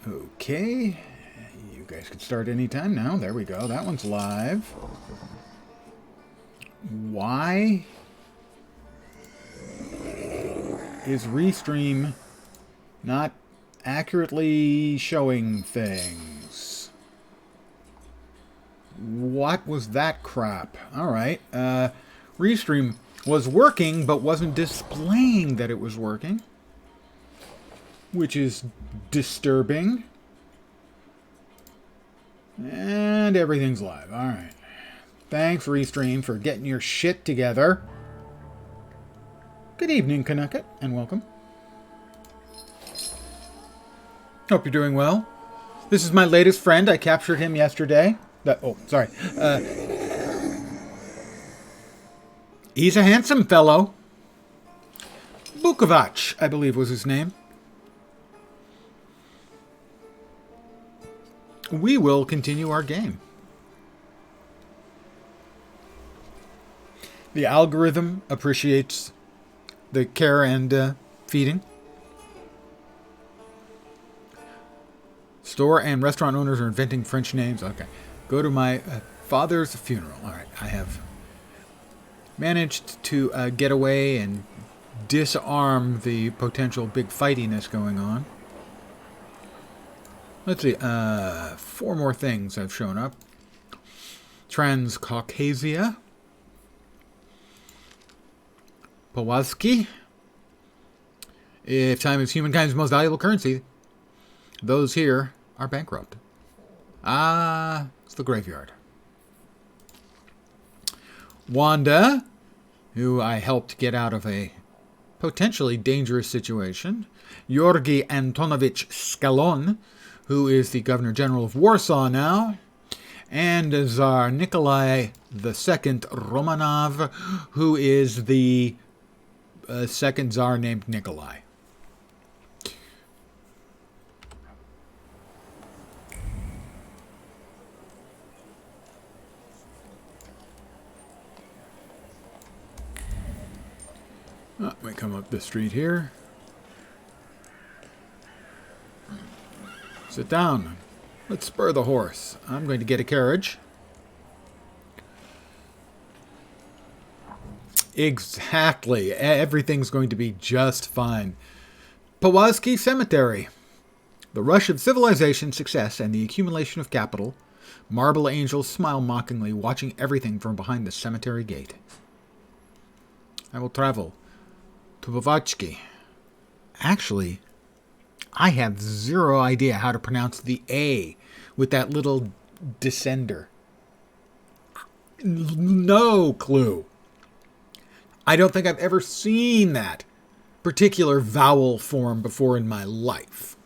Okay. You guys can start anytime now. There we go. That one's live. Why is Restream not accurately showing things? What was that crap? Alright. Restream was working, but wasn't displaying that it was working, which is disturbing. And everything's live. Alright. Thanks, Restream, for getting your shit together. Good evening, Kanukit, and welcome. Hope you're doing well. This is my latest friend. I captured him yesterday. Sorry. He's a handsome fellow. Bukovac, I believe was his name. We will continue our game. The algorithm appreciates the care and feeding. Store and restaurant owners are inventing French names. Okay. Go to my father's funeral. All right. I have managed to get away and disarm the potential big fightiness going on. Let's see. 4 more things have shown up. Transcaucasia. Powazki. If time is humankind's most valuable currency, those here are bankrupt. It's the graveyard. Wanda, who I helped get out of a potentially dangerous situation. Georgi Antonovich Skalon, who is the Governor General of Warsaw now. And Tsar Nikolai II Romanov, who is the second Tsar named Nikolai. We come up the street here. Sit down. Let's spur the horse. I'm going to get a carriage. Exactly. Everything's going to be just fine. Powazki Cemetery. The rush of civilization, success, and the accumulation of capital. Marble angels smile mockingly, watching everything from behind the cemetery gate. I will travel to Powazki. Actually, I have zero idea how to pronounce the A with that little descender. No clue. I don't think I've ever seen that particular vowel form before in my life.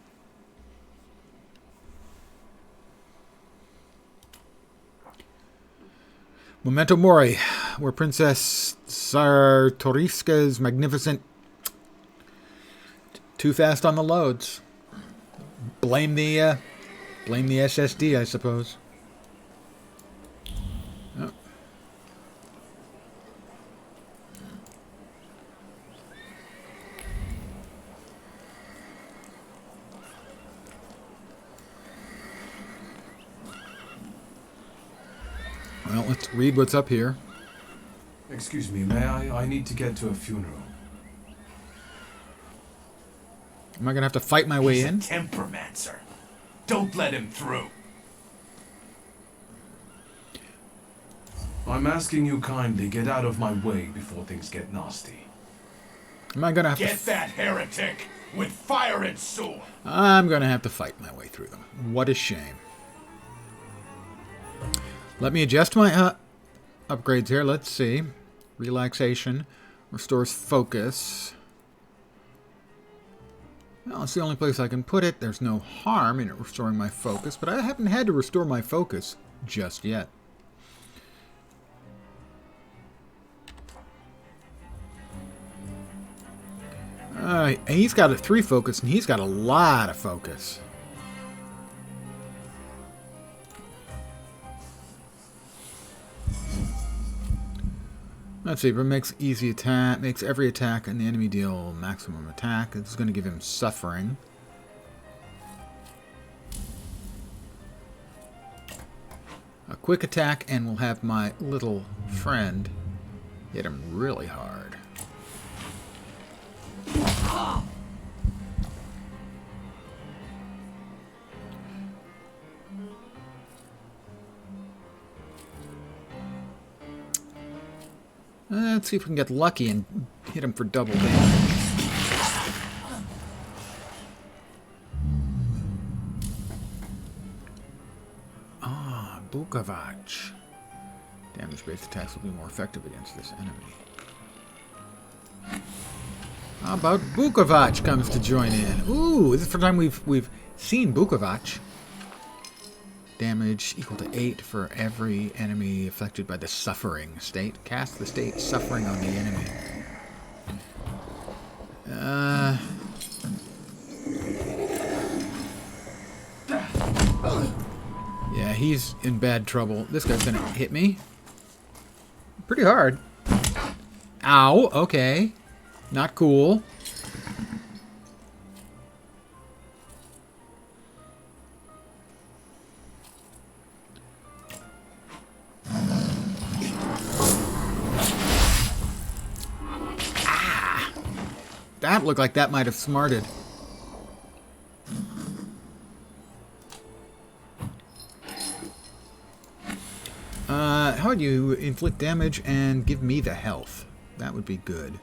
Memento Mori, where Princess Sartoriska's magnificent... Too fast on the loads. Blame the SSD, I suppose. Oh. Well, let's read what's up here. Excuse me, may I? I need to get to a funeral. Am I going to have to fight my way in? He's a tempermancer. Don't let him through. I'm asking you kindly get out of my way before things get nasty. Am I going to have Get that heretic with fire and sword. I'm going to have to fight my way through them. What a shame. Let me adjust my upgrades here. Let's see. Relaxation. Restores focus. Well, it's the only place I can put it. There's no harm in it restoring my focus, but I haven't had to restore my focus just yet. He's got a 3 focus, and he's got a lot of focus. Let's see, but makes easy attack, makes every attack and the enemy deal maximum attack. This is going to give him suffering. quick attack, and we'll have my little friend hit him really hard. Let's see if we can get lucky and hit him for double damage. Ah, Bukovac. Damage-based attacks will be more effective against this enemy. How about Bukovac comes to join in? Ooh, this is the first time we've seen Bukovac. Damage equal to 8 for every enemy affected by the suffering state. Cast the state suffering on the enemy. Yeah, he's in bad trouble. This guy's gonna hit me pretty hard. Ow, okay. Not cool. That looked like that might have smarted. How would you inflict damage and give me the health? That would be good.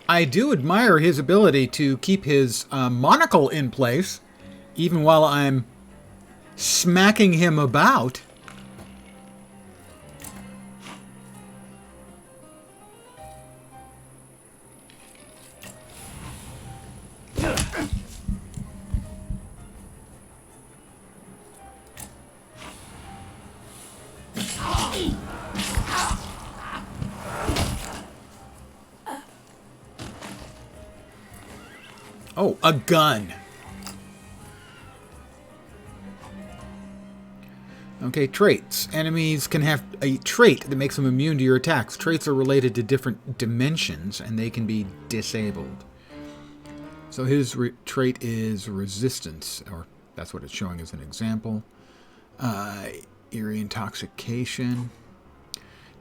I do admire his ability to keep his monocle in place, even while I'm smacking him about. Oh, a gun. Okay, traits. Enemies can have a trait that makes them immune to your attacks. Traits are related to different dimensions, and they can be disabled. So his trait is resistance, or that's what it's showing as an example. Eerie intoxication.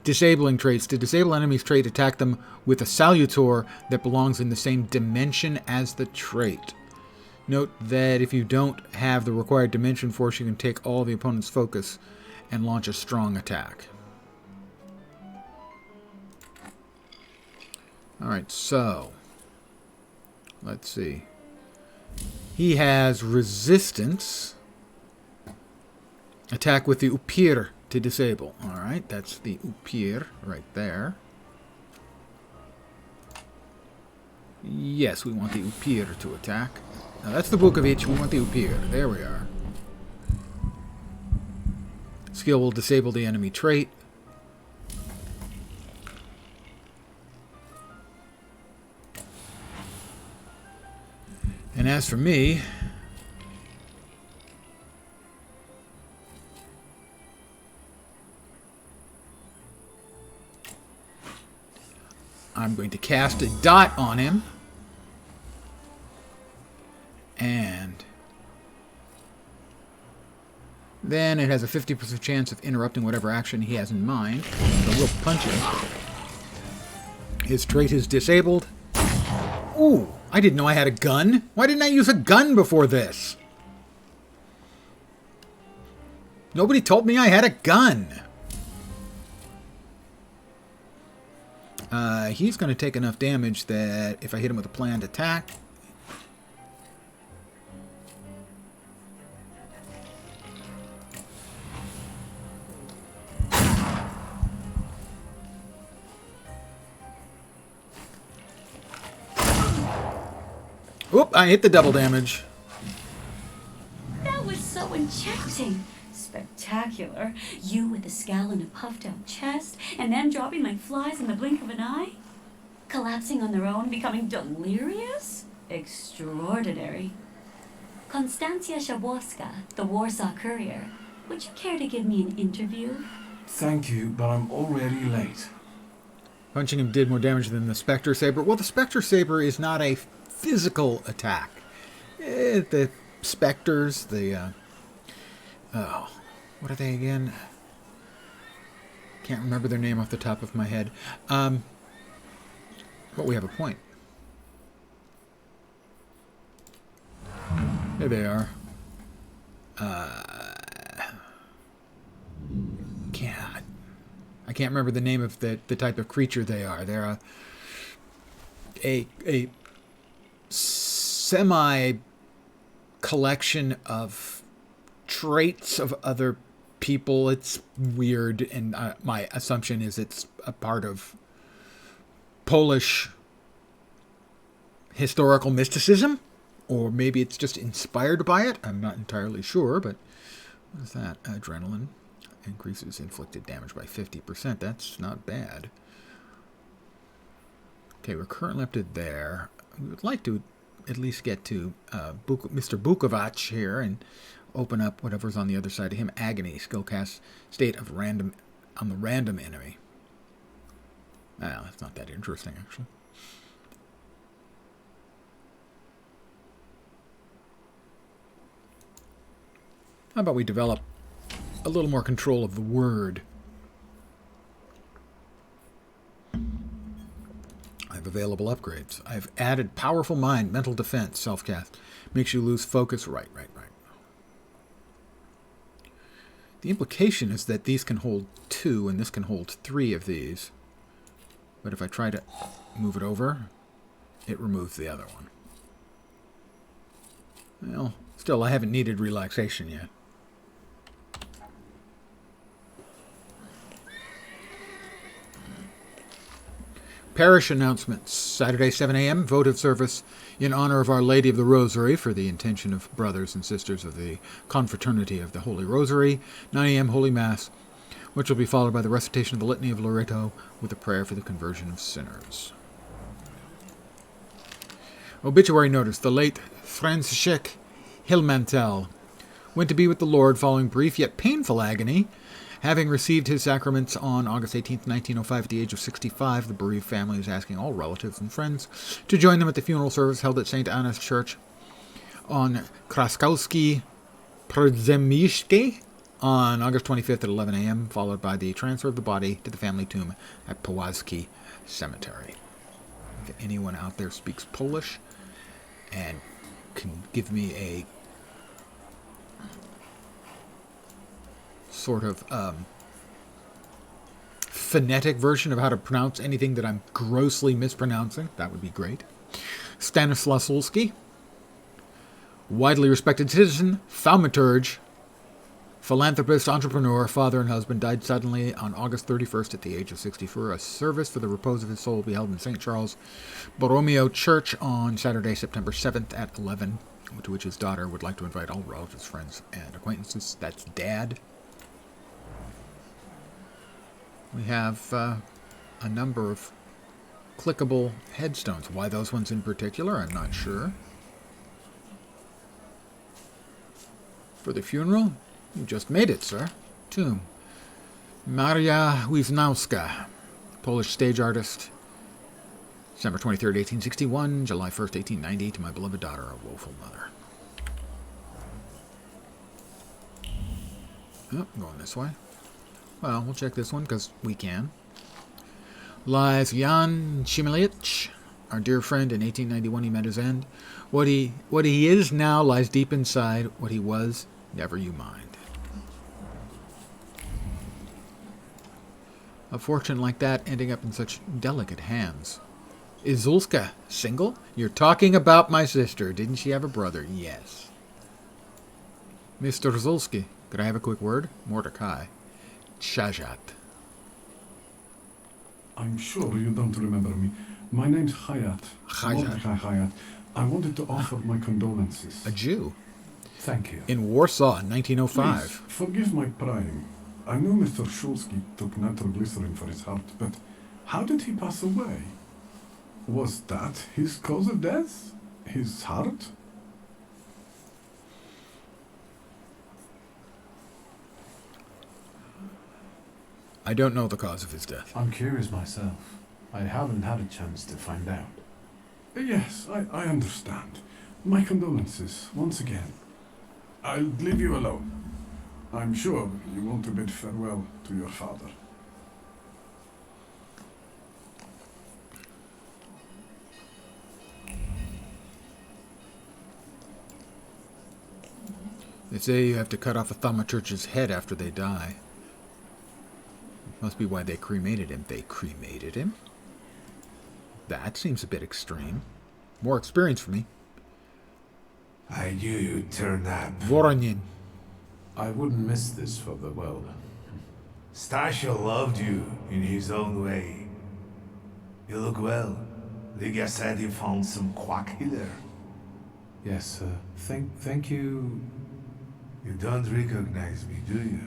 Disabling traits. To disable enemy's trait, attack them with a salutor that belongs in the same dimension as the trait. Note that if you don't have the required dimension force, you can take all the opponent's focus and launch a strong attack. Alright, so let's see. He has resistance. Attack with the Upir to disable. Alright, that's the Upir right there. Yes, we want the Upir to attack. Now that's the Bukovic, we want the Upir. There we are. Skill will disable the enemy trait. And as for me, I'm going to cast a dot on him. And then it has a 50% chance of interrupting whatever action he has in mind. So we'll punch him. His trait is disabled. Ooh, I didn't know I had a gun. Why didn't I use a gun before this? Nobody told me I had a gun. He's going to take enough damage that if I hit him with a planned attack... Oop, I hit the double damage. That was so enchanting. Spectacular. You with a scowl and a puffed out chest, and them dropping like flies in the blink of an eye. collapsing on their own, becoming delirious? Extraordinary. Konstancja Szabłowska, the Warsaw Courier. Would you care to give me an interview? Thank you, but I'm already late. Punching him did more damage than the Spectre Saber. Well, the Spectre Saber is not a physical attack. The Spectres, what are they again? Can't remember their name off the top of my head. But we have a point. There they are. I can't remember the name of the type of creature they are. They're a semi collection of traits of other people. It's weird, and my assumption is it's a part of Polish historical mysticism, or maybe it's just inspired by it. I'm not entirely sure, but what is that? Adrenaline increases inflicted damage by 50%. That's not bad. Okay, we're currently up to there. We would like to at least get to Mr. Bukovac here and open up whatever's on the other side of him. Agony, skill cast, state of random on the random enemy. Well, that's not that interesting, actually. How about we develop a little more control of the word? I have available upgrades. I've added Powerful Mind, Mental Defense, Self-Cast. Makes you lose focus. Right. The implication is that these can hold 2 and this can hold 3 of these. But if I try to move it over, it removes the other one. Well, still, I haven't needed relaxation yet. Parish announcements. Saturday, 7 a.m., votive service in honor of Our Lady of the Rosary for the intention of brothers and sisters of the Confraternity of the Holy Rosary. 9 a.m., Holy Mass, which will be followed by the recitation of the Litany of Loreto with a prayer for the conversion of sinners. Obituary notice. The late Franciszek Hilmantel went to be with the Lord following brief yet painful agony. Having received his sacraments on August 18, 1905, at the age of 65, the bereaved family is asking all relatives and friends to join them at the funeral service held at St. Anna's Church on Kraskowski Przemyślkie on August 25th at 11 a.m., followed by the transfer of the body to the family tomb at Pawłowski Cemetery. If anyone out there speaks Polish and can give me a sort of phonetic version of how to pronounce anything that I'm grossly mispronouncing, that would be great. Stanislaw Sulski, widely respected citizen, thaumaturge, philanthropist, entrepreneur, father, and husband, died suddenly on August 31st at the age of 64. A service for the repose of his soul will be held in St. Charles Borromeo Church on Saturday, September 7th at 11, to which his daughter would like to invite all relatives, friends, and acquaintances. That's Dad. We have a number of clickable headstones. Why those ones in particular, I'm not sure. For the funeral, you just made it, sir. Tomb. Maria Wisnowska, Polish stage artist. December 23rd, 1861, July 1st, 1890, to my beloved daughter, a woeful mother. Oh, going this way. Well, we'll check this one, because we can. Lies Jan Shimelic, our dear friend. In 1891 he met his end. What he is now lies deep inside. What he was, never you mind. A fortune like that ending up in such delicate hands. Is Zulska single? You're talking about my sister. Didn't she have a brother? Yes. Mr. Zulski, could I have a quick word? Mordecai. Shajat. I'm sure you don't remember me. My name's Hayat. Mordecai Hayat. I wanted to offer my condolences. A Jew. Thank you. In Warsaw in 1905. Please, forgive my prying. I know Mr. Shulsky took nitroglycerin for his heart, but how did he pass away? Was that his cause of death? His heart? I don't know the cause of his death. I'm curious myself. I haven't had a chance to find out. Yes, I understand. My condolences, once again. I'll leave you alone. I'm sure you want to bid farewell to your father. They say you have to cut off a thaumaturge's head after they die. Must be why they cremated him. They cremated him? That seems a bit extreme. More experience for me. I knew you'd turn up. Voronin. I wouldn't miss this for the world. Stasha loved you in his own way. You look well. Liga said he found some quack healer. Yes, sir. Thank you. You don't recognize me, do you?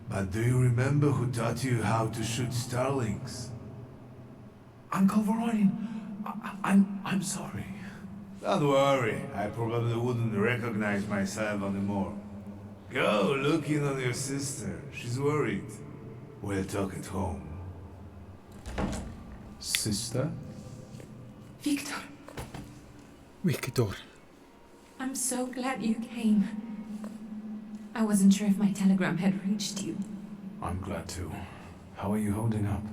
But do you remember who taught you how to shoot starlings? Uncle Voronin, I'm sorry. Don't worry, I probably wouldn't recognize myself anymore. Go look in on your sister. She's worried. We'll talk at home. Sister? Victor, Victor. I'm so glad you came. I wasn't sure if my telegram had reached you. I'm glad to. How are you holding up?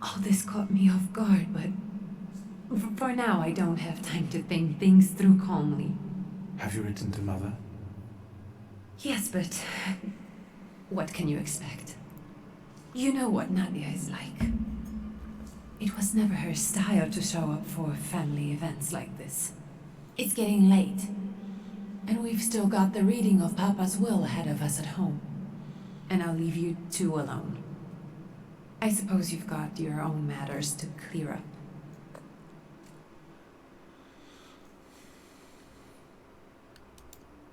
All this caught me off guard, but for now I don't have time to think things through calmly. Have you written to Mother? Yes, but what can you expect? You know what Nadia is like. It was never her style to show up for family events like this. It's getting late, and we've still got the reading of Papa's will ahead of us at home. And I'll leave you two alone. I suppose you've got your own matters to clear up.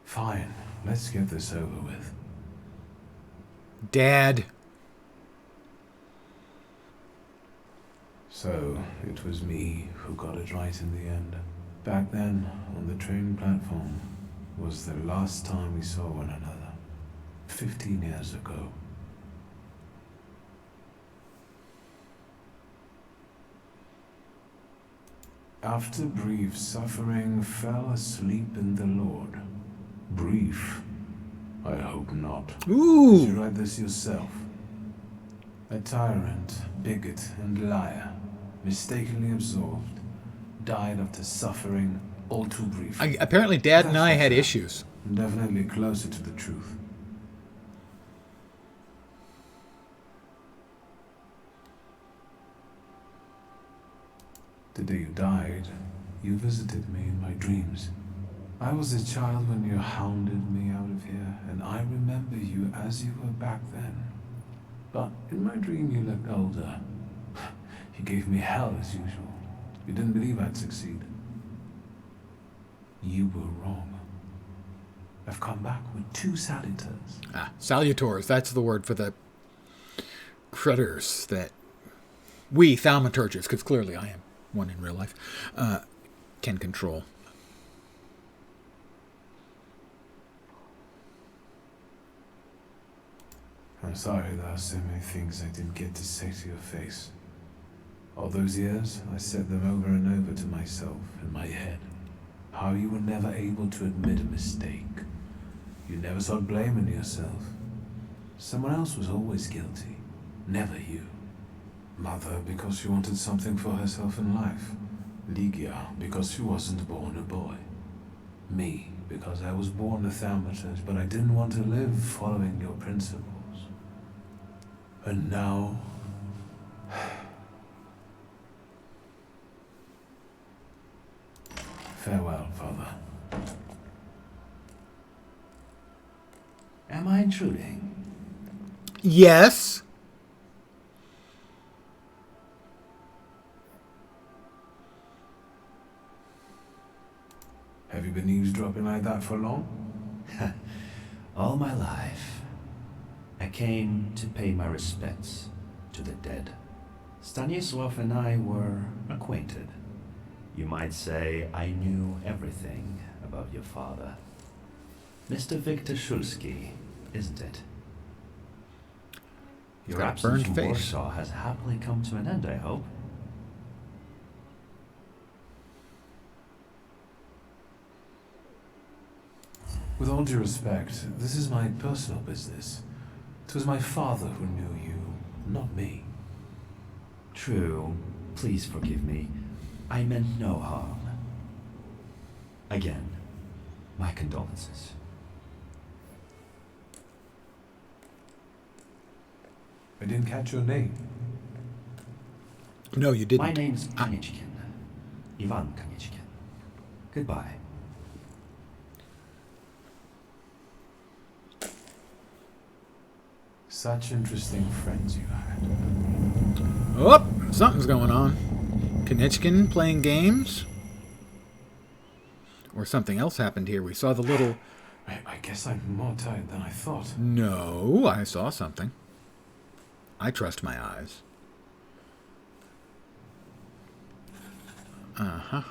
Fine, let's get this over with. Dad. So, it was me who got it right in the end. Back then, on the train platform, was the last time we saw one another. 15 years ago. After brief suffering, fell asleep in the Lord. Brief? I hope not. Did Ooh. you write this yourself? A tyrant, bigot, and liar, mistakenly absorbed, died after suffering all too briefly. Apparently Dad and That's I not had fair. issues. Definitely closer to the truth. The day you died, you visited me in my dreams. I was a child when you hounded me out of here, and I remember you as you were back then. But in my dream you looked older. You gave me hell as usual. You didn't believe I'd succeed. You were wrong. I've come back with 2 salutors. Ah, salutors. That's the word for the critters that we, thaumaturges, because clearly I am one in real life, can control. I'm sorry there are so many things I didn't get to say to your face. All those years, I said them over and over to myself in my head. How you were never able to admit a mistake. You never sought blame in yourself. Someone else was always guilty, never you. Mother because she wanted something for herself in life. Ligia because she wasn't born a boy. Me because I was born a thaumaturge, but I didn't want to live following your principles. And now... Farewell, Father. Am I intruding? Yes. Have you been eavesdropping like that for long? All my life, I came to pay my respects to the dead. Stanisław and I were acquainted. You might say I knew everything about your father. Mr. Victor Szulski, isn't it? Your got a absence burned from face. Warsaw has happily come to an end, I hope. With all due respect, this is my personal business. It was my father who knew you, not me. True. Please forgive me. I meant no harm. Again, my condolences. I didn't catch your name. No, you didn't. My name's Konieczkin. Ivan Konieczkin. Goodbye. Such interesting friends you had. Oh, something's going on. Konechkin playing games? Or something else happened here. We saw the little... I guess I'm more tired than I thought. No, I saw something. I trust my eyes. Uh-huh.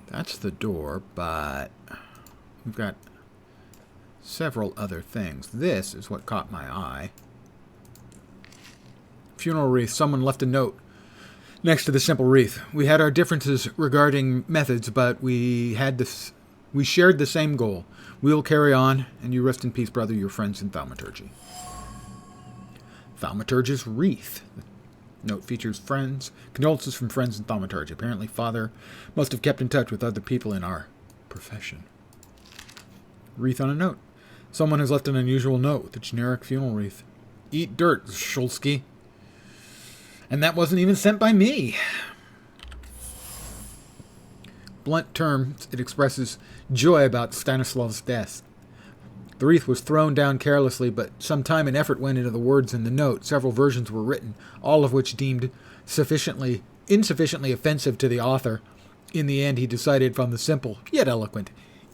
That's the door, but we've got several other things. This is what caught my eye. Funeral wreath. Someone left a note next to the simple wreath. We had our differences regarding methods, but we shared the same goal. We'll carry on, and you rest in peace, brother, your friends in Thaumaturgy. Thaumaturge's wreath. Note features condolences from friends in Thaumaturge. Apparently, father must have kept in touch with other people in our profession. Wreath on a note. Someone has left an unusual note with a generic funeral wreath. Eat dirt, Szulski. And that wasn't even sent by me. Blunt terms, it expresses joy about Stanisław's death. The wreath was thrown down carelessly, but some time and effort went into the words in the note. Several versions were written, all of which deemed insufficiently offensive to the author. In the end, he decided from the simple, yet eloquent,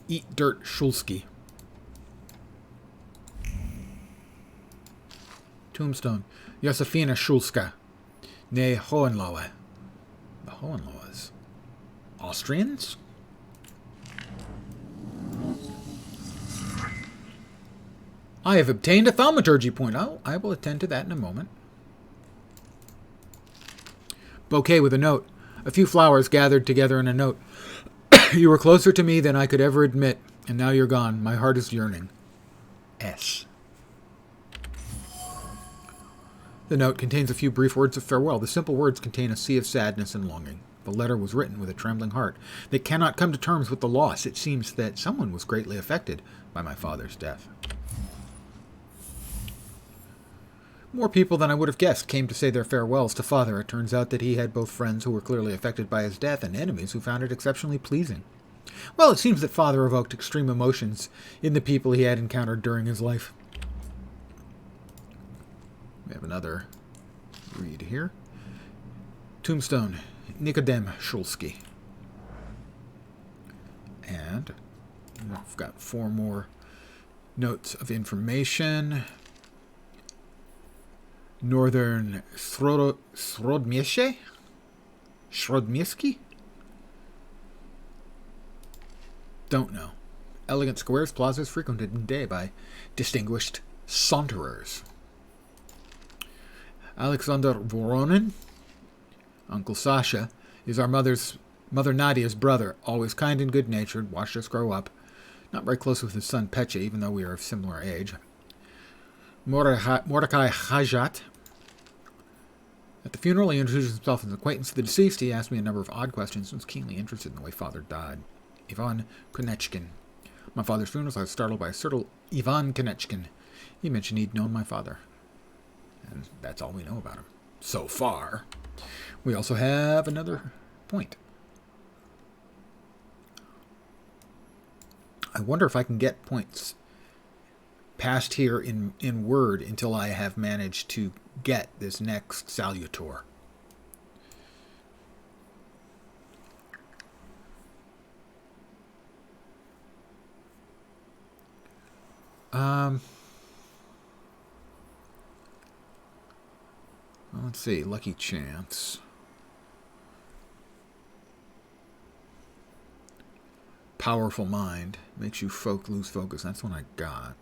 eat dirt, Szulski. Tombstone. Josefina Szulska. Nee Hohenlohe. The Hohenlohes. Austrians? I have obtained a thaumaturgy point. Oh, I will attend to that in a moment. Bouquet with a note. A few flowers gathered together in a note. You were closer to me than I could ever admit, and now you're gone. My heart is yearning. S. The note contains a few brief words of farewell. The simple words contain a sea of sadness and longing. The letter was written with a trembling heart. They cannot come to terms with the loss. It seems that someone was greatly affected by my father's death. More people than I would have guessed came to say their farewells to father. It turns out that he had both friends who were clearly affected by his death and enemies who found it exceptionally pleasing. Well, it seems that father evoked extreme emotions in the people he had encountered during his life. We have another read here. Tombstone, Nikodem Szulski. And we've got 4 more notes of information. Northern Śródmieście? Śródmieści? Don't know. Elegant squares, plazas frequented in day by distinguished saunterers. Alexander Voronin, Uncle Sasha, is our mother Nadia's brother, always kind and good-natured, watched us grow up. Not very close with his son Petya, even though we are of similar age. Mordecai Hajat. At the funeral, he introduced himself as an acquaintance of the deceased. He asked me a number of odd questions and was keenly interested in the way father died. Ivan Konechkin. My father's funeral, I was startled by a certain Ivan Konechkin. He mentioned he'd known my father. And that's all we know about him. So far. We also have another point. I wonder if I can get points past here in Word until I have managed to get this next salutor. Well, Let's see. Lucky chance. Powerful mind. Makes you lose focus. That's what I got.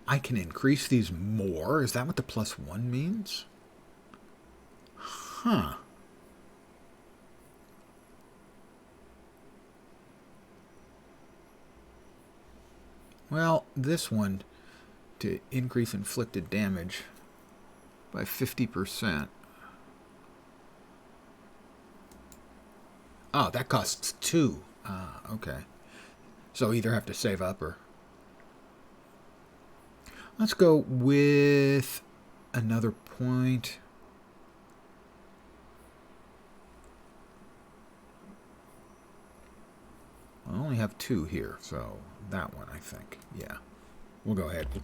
I can increase these more. Is that what the +1 means? Huh. Well, this one to increase inflicted damage by 50%. Oh, that costs 2. Ah, okay. So either have to save up or... Let's go with another point. I only have 2 here, so that one, I think. Yeah. We'll go ahead. We'll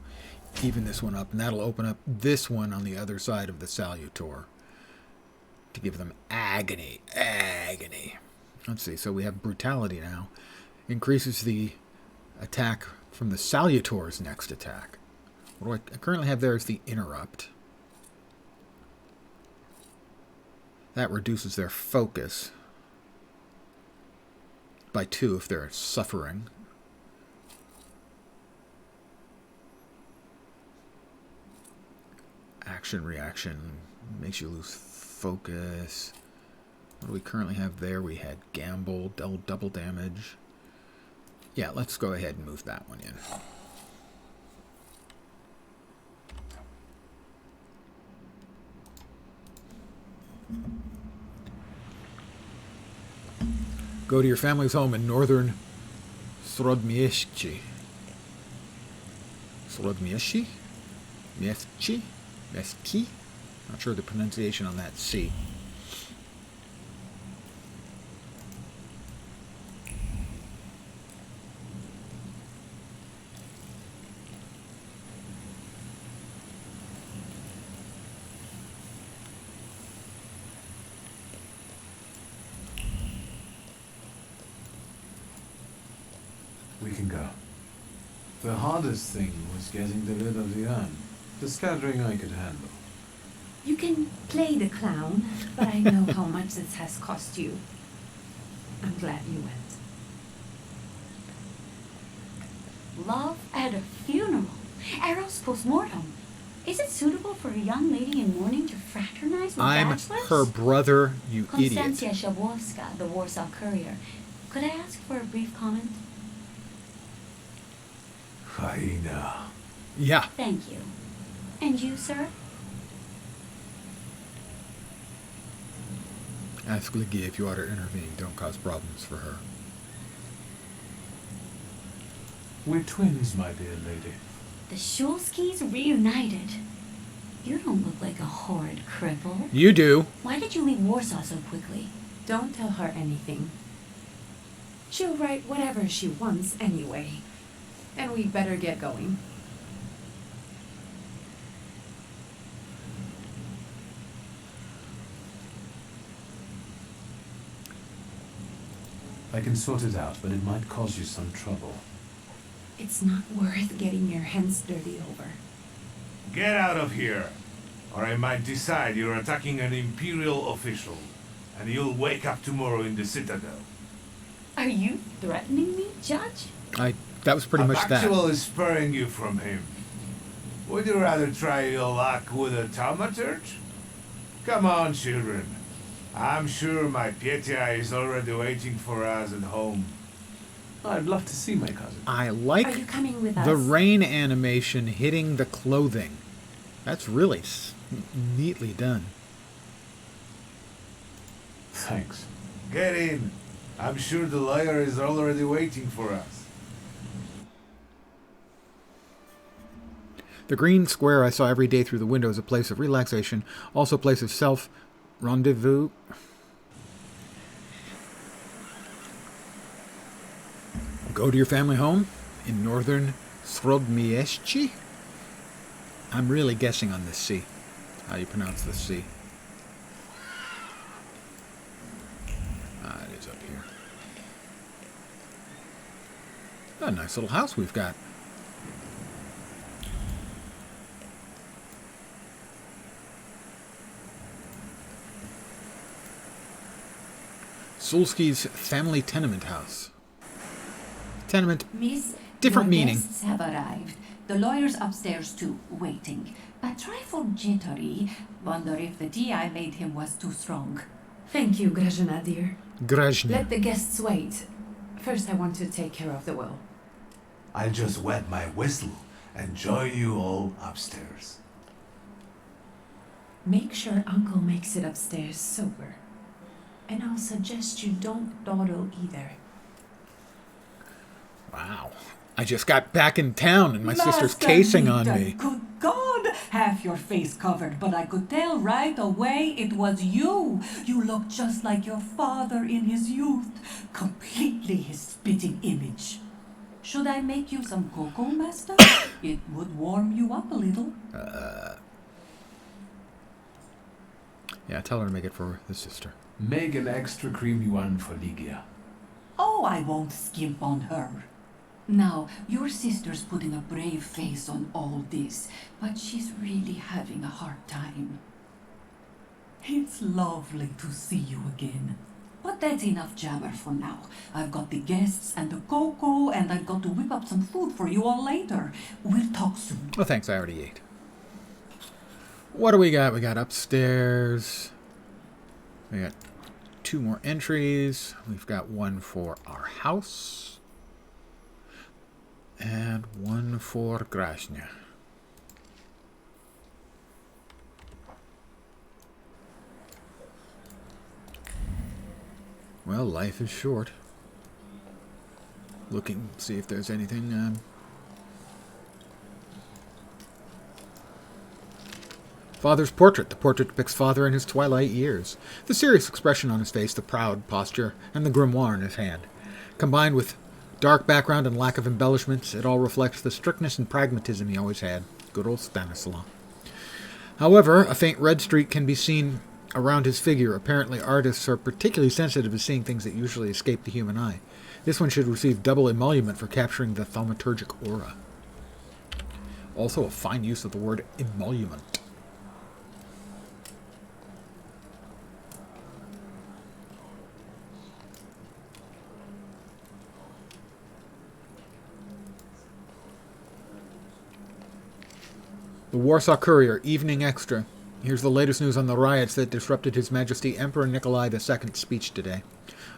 even this one up, and that'll open up this one on the other side of the Salutor to give them agony. Agony. Let's see. So we have brutality now. Increases the attack from the Salutor's next attack. What do I currently have there is the interrupt. That reduces their focus by 2 if they're suffering. Action reaction makes you lose focus. What do we currently have there? We had gamble, double damage. Yeah, let's go ahead and move that one in. Go to your family's home in northern Srodmieszczy. Srodmieszczy? Mieszczy? Mieszczy? Not sure the pronunciation on that C. We can go. The hardest thing was getting the lid of the urn. The scattering I could handle. You can play the clown, but I know how much this has cost you. I'm glad you went. Love at a funeral. Eros post-mortem. Is it suitable for a young lady in mourning to fraternize with I'm bachelors? her brother, you idiot. Konstancja Shabowska, the Warsaw Courier. Could I ask for a brief comment? Hyena. Yeah. Thank you. And you, sir? Ask Liggy if you ought to intervene. Don't cause problems for her. We're twins, my dear lady. The Shulskis reunited. You don't look like a horrid cripple. You do. Why did you leave Warsaw so quickly? Don't tell her anything. She'll write whatever she wants anyway. And we'd better get going. I can sort it out, but it might cause you some trouble. It's not worth getting your hands dirty over. Get out of here, or I might decide you're attacking an Imperial official, and you'll wake up tomorrow in the Citadel. Are you threatening me, Judge? That was pretty much that. Abactual is spurring you from him. Would you rather try your luck with a Thaumaturge? Come on, children. I'm sure my Pietia is already waiting for us at home. I'd love to see my cousin. I Are like you coming with us? the rain animation hitting the clothing. That's really neatly done. Thanks. Get in. I'm sure the lawyer is already waiting for us. The green square I saw every day through the window is a place of relaxation, also a place of self-rendezvous. Go to your family home in northern Srodmieszczy. I'm really guessing on this C. How you pronounce this C? It is up here. A nice little house we've got. Szulski's family tenement house. Tenement, Miss, different your meaning. guests have arrived. The lawyer's upstairs too, waiting. A trifle jittery. Wonder if the tea I made him was too strong. Thank you, Grażyna dear. Grażyna. Let the guests wait. First, I want to take care of the will. I'll just wet my whistle and join you all upstairs. Make sure Uncle makes it upstairs sober. And I'll suggest you don't dawdle either. Wow. I just got back in town and my sister's Master casing on Victor, me. Good God! Half your face covered, but I could tell right away it was you. You look just like your father in his youth. Completely his spitting image. Should I make you some cocoa, Master? It would warm you up a little. Yeah, tell her to make it for the sister. Make an extra creamy one for Ligia. Oh, I won't skimp on her. Now, your sister's putting a brave face on all this, but she's really having a hard time. It's lovely to see you again. But that's enough jabber for now. I've got the guests and the cocoa, and I've got to whip up some food for you all later. We'll talk soon. Oh, thanks, I already ate. What do we got? We got upstairs. We got 2 more entries. We've got one for our house. And one for Grażyna. Well, life is short. Looking, see if there's anything. Father's portrait. The portrait depicts father in his twilight years. The serious expression on his face, the proud posture, and the grimoire in his hand. Combined with dark background and lack of embellishments, it all reflects the strictness and pragmatism he always had. Good old Stanislaw. However, a faint red streak can be seen around his figure. Apparently, artists are particularly sensitive to seeing things that usually escape the human eye. This one should receive double emolument for capturing the thaumaturgic aura. Also, a fine use of the word emolument. The Warsaw Courier, Evening Extra. Here's the latest news on the riots that disrupted His Majesty Emperor Nikolai II's speech today.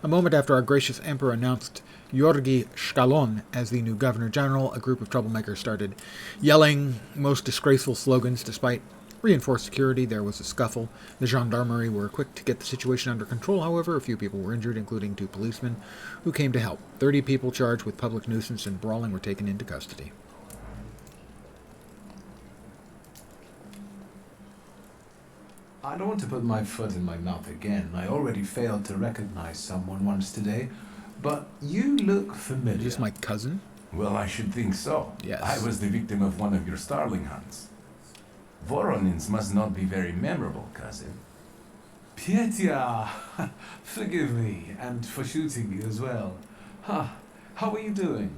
A moment after our gracious Emperor announced Georgi Shkalon as the new Governor General, a group of troublemakers started yelling most disgraceful slogans. Despite reinforced security, there was a scuffle. The gendarmerie were quick to get the situation under control. However, a few people were injured, including 2 policemen who came to help. 30 people charged with public nuisance and brawling were taken into custody. I don't want to put my foot in my mouth again. I already failed to recognize someone once today. But you look familiar. Is this my cousin? Well, I should think so. Yes. I was the victim of one of your starling hunts. Voronins must not be very memorable, cousin. Petya! Forgive me, and for shooting you as well. Huh. How are you doing?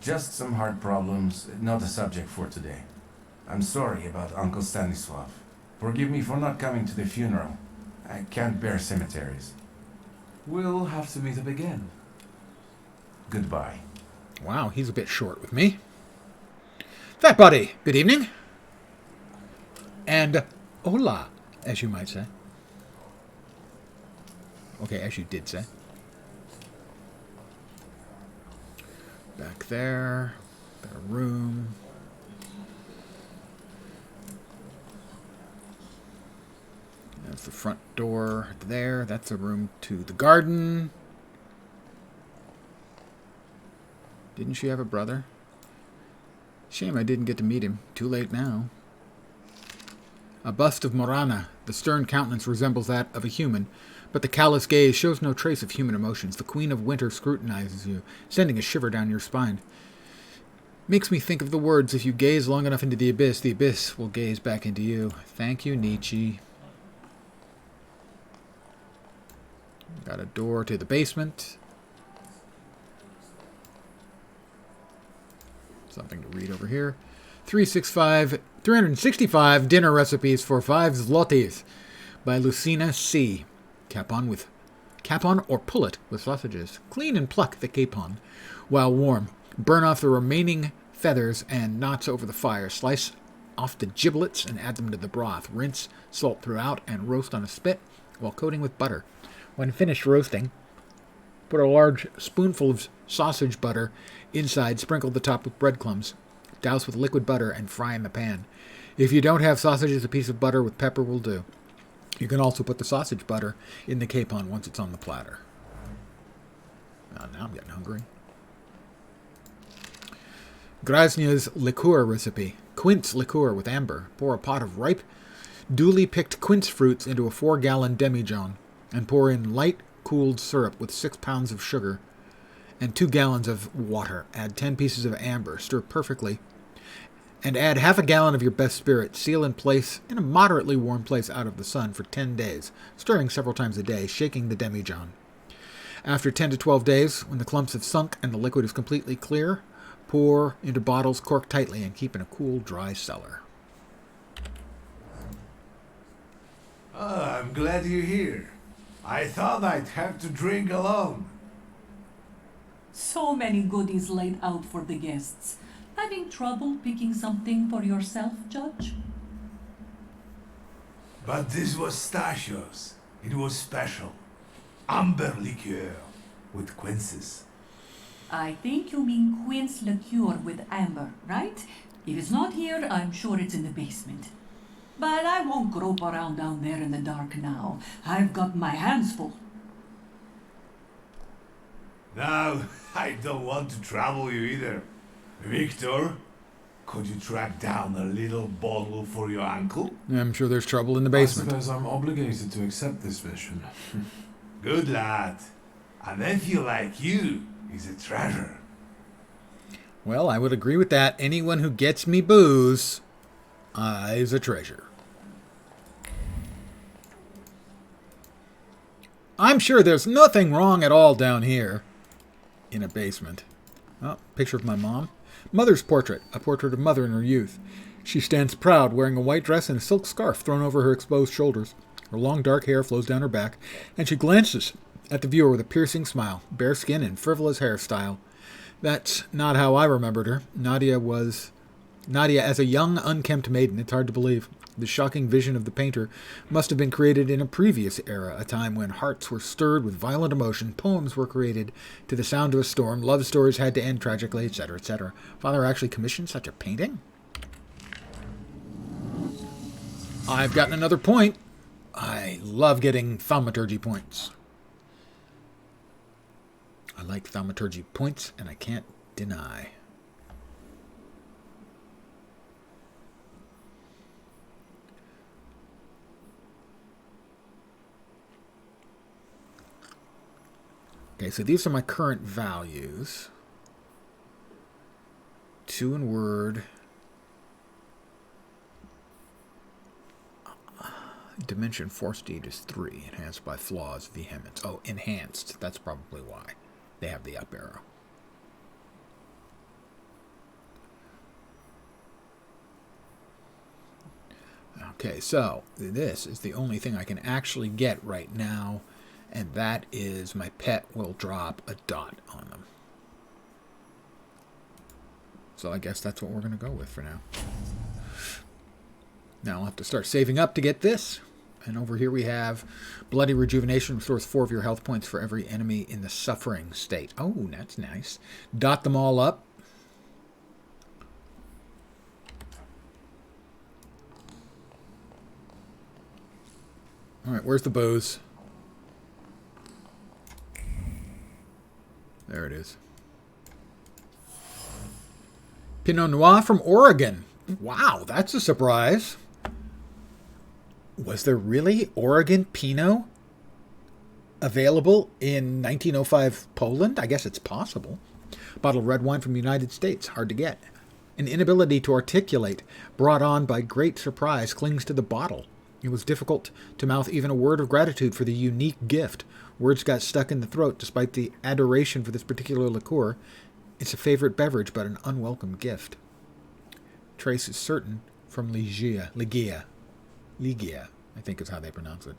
Just some heart problems, not a subject for today. I'm sorry about Uncle Stanislav. Forgive me for not coming to the funeral. I can't bear cemeteries. We'll have to meet up again. Goodbye. Wow, he's a bit short with me. Fat Buddy, good evening. And hola, as you might say. Okay, as you did say. Back there. Got a room. That's the front door there. That's a room to the garden. Didn't she have a brother? Shame I didn't get to meet him. Too late now. A bust of Morana. The stern countenance resembles that of a human, but the callous gaze shows no trace of human emotions. The Queen of Winter scrutinizes you, sending a shiver down your spine. Makes me think of the words, if you gaze long enough into the abyss will gaze back into you. Thank you, Nietzsche. Got a door to the basement. Something to read over here. 365 dinner recipes for 5 zlotys by Lucina C. Cap on with Capon or pullet with sausages. Clean and pluck the capon while warm. Burn off the remaining feathers and knots over the fire. Slice off the giblets and add them to the broth. Rinse, salt throughout, and roast on a spit while coating with butter. When finished roasting, put a large spoonful of sausage butter inside, sprinkle the top with breadcrumbs, douse with liquid butter, and fry in the pan. If you don't have sausages, a piece of butter with pepper will do. You can also put the sausage butter in the capon once it's on the platter. Oh, now I'm getting hungry. Grasnia's liqueur recipe. Quince liqueur with amber. Pour a pot of ripe, duly picked quince fruits into a 4-gallon demijohn and pour in light, cooled syrup with 6 pounds of sugar and 2 gallons of water. Add 10 pieces of amber. Stir perfectly. And add half a gallon of your best spirit. Seal in place in a moderately warm place out of the sun for 10 days, stirring several times a day, shaking the demijohn. After 10 to 12 days, when the clumps have sunk and the liquid is completely clear, pour into bottles, cork tightly, and keep in a cool, dry cellar. I'm glad you're here. I thought I'd have to drink alone. So many goodies laid out for the guests. Having trouble picking something for yourself, Judge? But this was Stachio's. It was special. Amber liqueur with quinces. I think you mean quince liqueur with amber, right? If it's not here, I'm sure it's in the basement. But I won't grope around down there in the dark now. I've got my hands full. No, I don't want to trouble you either. Victor, could you track down a little bottle for your uncle? I'm sure there's trouble in the basement. I suppose I'm obligated to accept this mission. Good lad. A nephew like you is a treasure. Well, I would agree with that. Anyone who gets me booze is a treasure. I'm sure there's nothing wrong at all down here in a basement. Oh, picture of my mom. Mother's portrait, a portrait of mother in her youth. She stands proud, wearing a white dress and a silk scarf thrown over her exposed shoulders. Her long dark hair flows down her back, and she glances at the viewer with a piercing smile, bare skin and frivolous hairstyle. That's not how I remembered her. Nadia as a young, unkempt maiden. It's hard to believe. The shocking vision of the painter must have been created in a previous era, a time when hearts were stirred with violent emotion, poems were created to the sound of a storm, love stories had to end tragically, etc., etc. Father actually commissioned such a painting? I've gotten another point. I love getting thaumaturgy points. I like thaumaturgy points, and I can't deny. Okay, so these are my current values. 2 in word. Dimension force deed is 3. Enhanced by flaws, vehemence. Oh, enhanced. That's probably why they have the up arrow. Okay, so this is the only thing I can actually get right now. And that is my pet will drop a dot on them. So I guess that's what we're going to go with for now. Now I'll have to start saving up to get this. And over here we have Bloody Rejuvenation. Restores 4 of your health points for every enemy in the suffering state. Oh, that's nice. Dot them all up. All right, where's the booze? There it is. Pinot Noir from Oregon. Wow, that's a surprise. Was there really Oregon Pinot available in 1905 Poland? I guess it's possible. Bottle of red wine from the United States. Hard to get. An inability to articulate, brought on by great surprise, clings to the bottle. It was difficult to mouth even a word of gratitude for the unique gift. Words got stuck in the throat despite the adoration for this particular liqueur. It's a favorite beverage, but an unwelcome gift. Trace is certain from Ligia, I think is how they pronounce it.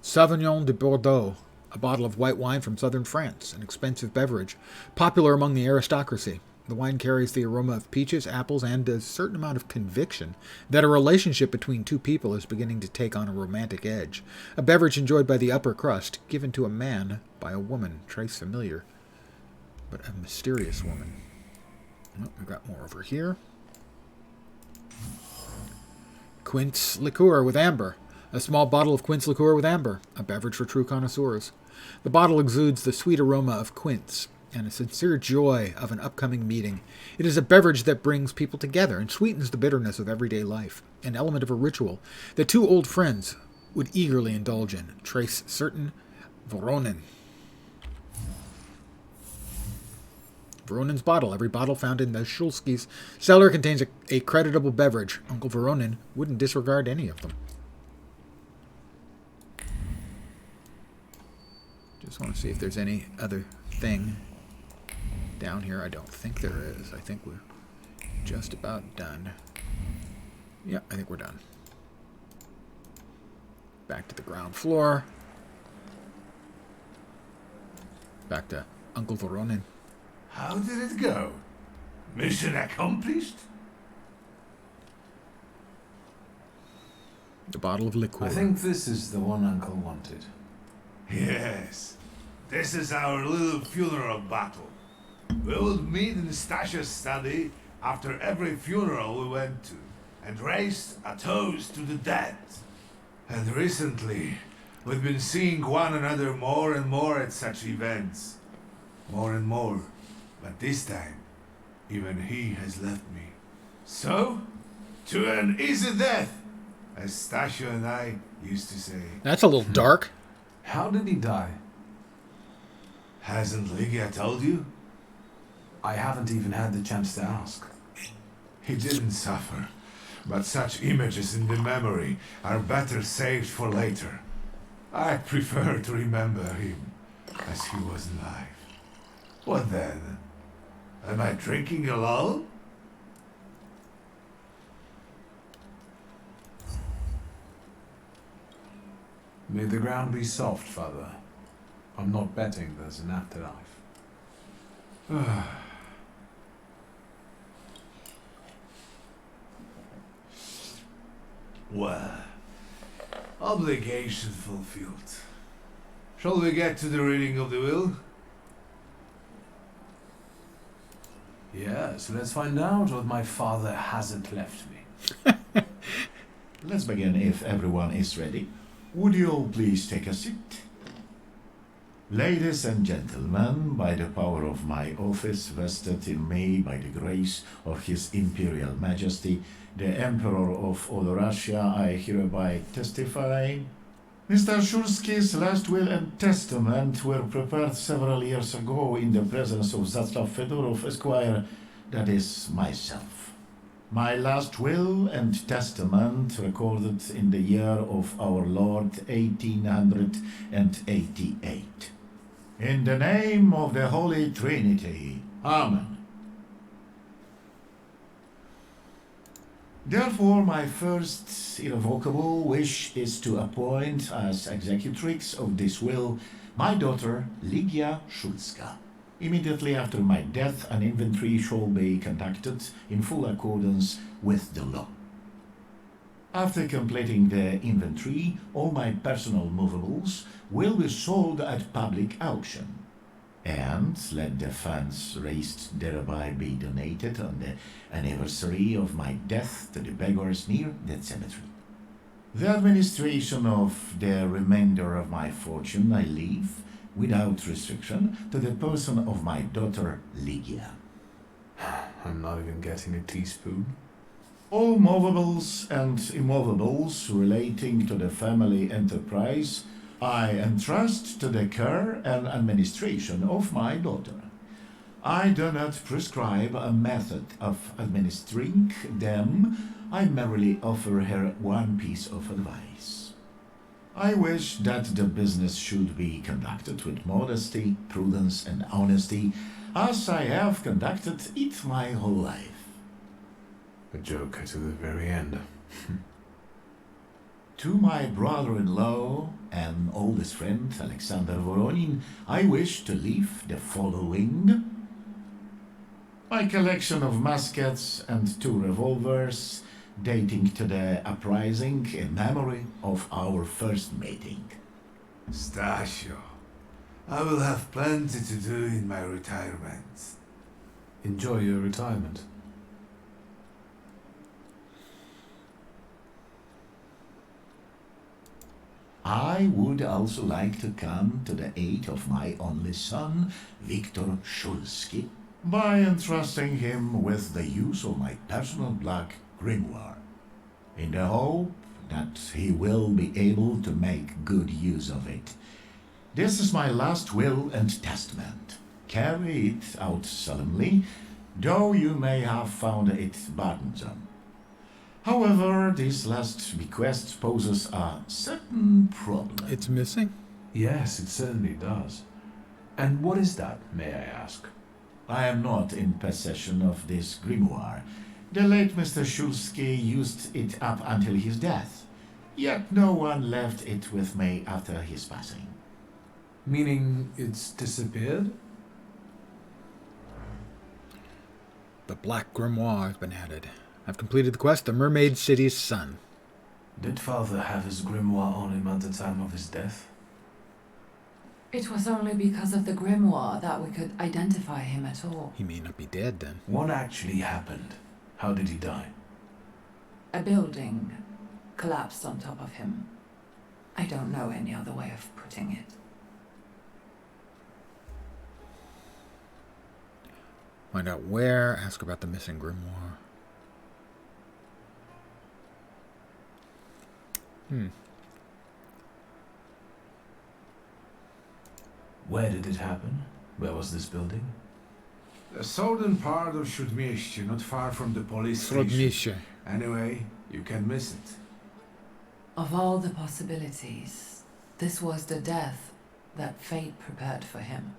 Sauvignon de Bordeaux, a bottle of white wine from southern France, an expensive beverage, popular among the aristocracy. The wine carries the aroma of peaches, apples, and a certain amount of conviction that a relationship between two people is beginning to take on a romantic edge. A beverage enjoyed by the upper crust, given to a man by a woman. Trace familiar, but a mysterious woman. Oh, we've got more over here. Quince liqueur with amber. A small bottle of quince liqueur with amber, a beverage for true connoisseurs. The bottle exudes the sweet aroma of quince and a sincere joy of an upcoming meeting. It is a beverage that brings people together and sweetens the bitterness of everyday life, an element of a ritual that two old friends would eagerly indulge in. Trace certain Voronin. Voronin's bottle. Every bottle found in the Shulski's cellar contains a creditable beverage. Uncle Voronin wouldn't disregard any of them. Just want to see if there's any other thing down here. I don't think there is. I think we're just about done. Yeah, I think we're done. Back to the ground floor. Back to Uncle Voronin. How did it go? Mission accomplished? The bottle of liqueur. I think this is the one Uncle wanted. Yes. This is our little funeral battle. We would meet in Stasha's study after every funeral we went to and raised a toast to the dead. And recently, we've been seeing one another more and more at such events. More and more. But this time, even he has left me. So, to an easy death, as Stasha and I used to say. That's a little dark. How did he die? Hasn't Lygia told you? I haven't even had the chance to ask. He didn't suffer, but such images in the memory are better saved for later. I prefer to remember him as he was alive. What then? Am I drinking alone? May the ground be soft, Father. I'm not betting there's an afterlife. Well, obligation fulfilled. Shall we get to the reading of the will? Yes, let's find out what my father hasn't left me. Let's begin if everyone is ready. Would you all please take a seat? Ladies and gentlemen, by the power of my office vested in me by the grace of His Imperial Majesty, the Emperor of all Russia, I hereby testify. Mr. Shulski's last will and testament were prepared several years ago in the presence of Zaslav Fedorov, Esquire, that is, myself. My last will and testament recorded in the year of our Lord 1888. In the name of the Holy Trinity. Amen. Therefore, my first irrevocable wish is to appoint as executrix of this will my daughter Lygia Szulska. Immediately after my death, an inventory shall be conducted in full accordance with the law. After completing the inventory, all my personal movables will be sold at public auction, and let the funds raised thereby be donated on the anniversary of my death to the beggars near that cemetery. The administration of the remainder of my fortune I leave, without restriction, to the person of my daughter Lygia. I'm not even getting a teaspoon. All movables and immovables relating to the family enterprise I entrust to the care and administration of my daughter. I do not prescribe a method of administering them. I merely offer her one piece of advice. I wish that the business should be conducted with modesty, prudence, and honesty, as I have conducted it my whole life. A joker to the very end. To my brother-in-law and oldest friend, Alexander Voronin, I wish to leave the following. My collection of muskets and 2 revolvers dating to the uprising in memory of our first meeting. Stasio, I will have plenty to do in my retirement. Enjoy your retirement. I would also like to come to the aid of my only son, Viktor Shulsky, by entrusting him with the use of my personal black grimoire, in the hope that he will be able to make good use of it. This is my last will and testament. Carry it out solemnly, though you may have found it burdensome. However, this last bequest poses a certain problem. It's missing? Yes, it certainly does. And what is that, may I ask? I am not in possession of this grimoire. The late Mr. Shulsky used it up until his death, yet no one left it with me after his passing. Meaning it's disappeared? The Black Grimoire has been added. I've completed the quest, the Mermaid City's Son. Did Father have his grimoire on him at the time of his death? It was only because of the grimoire that we could identify him at all. He may not be dead then. What actually happened? How did he die? A building collapsed on top of him. I don't know any other way of putting it. Find out where, ask about the missing grimoire. Where did it happen? Where was this building? The southern part of Śródmieście, not far from the police station. Śródmieście. Anyway, you can miss it. Of all the possibilities, this was the death that fate prepared for him.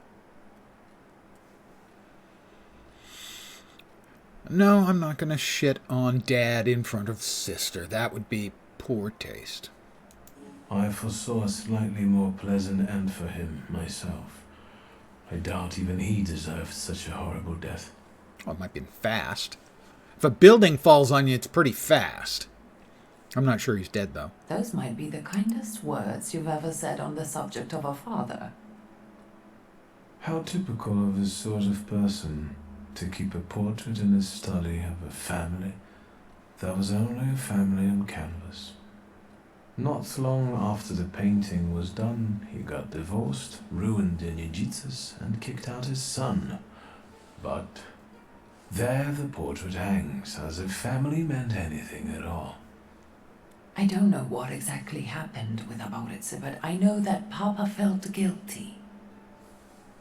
No, I'm not going to shit on Dad in front of Sister. That would be poor taste. I foresaw a slightly more pleasant end for him myself. I doubt even he deserved such a horrible death. Well, it might be fast. If a building falls on you, it's pretty fast. I'm not sure he's dead, though. Those might be the kindest words you've ever said on the subject of a father. How typical of his sort of person to keep a portrait in his study of a family that was only a family on canvas. Not long after the painting was done, he got divorced, ruined in Nijitas, and kicked out his son. But there the portrait hangs, as if family meant anything at all. I don't know what exactly happened with Aboritse, but I know that Papa felt guilty.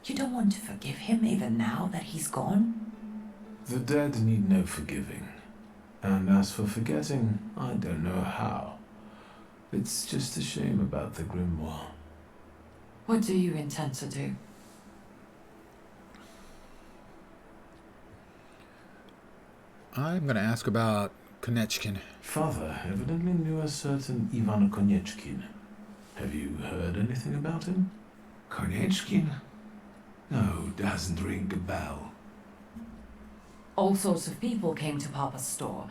You don't want to forgive him even now that he's gone? The dead need no forgiving. And as for forgetting, I don't know how. It's just a shame about the grimoire. What do you intend to do? I'm going to ask about Konechkin. Father evidently knew a certain Ivan Konechkin. Have you heard anything about him? Konechkin? No, doesn't ring a bell. All sorts of people came to Papa's store.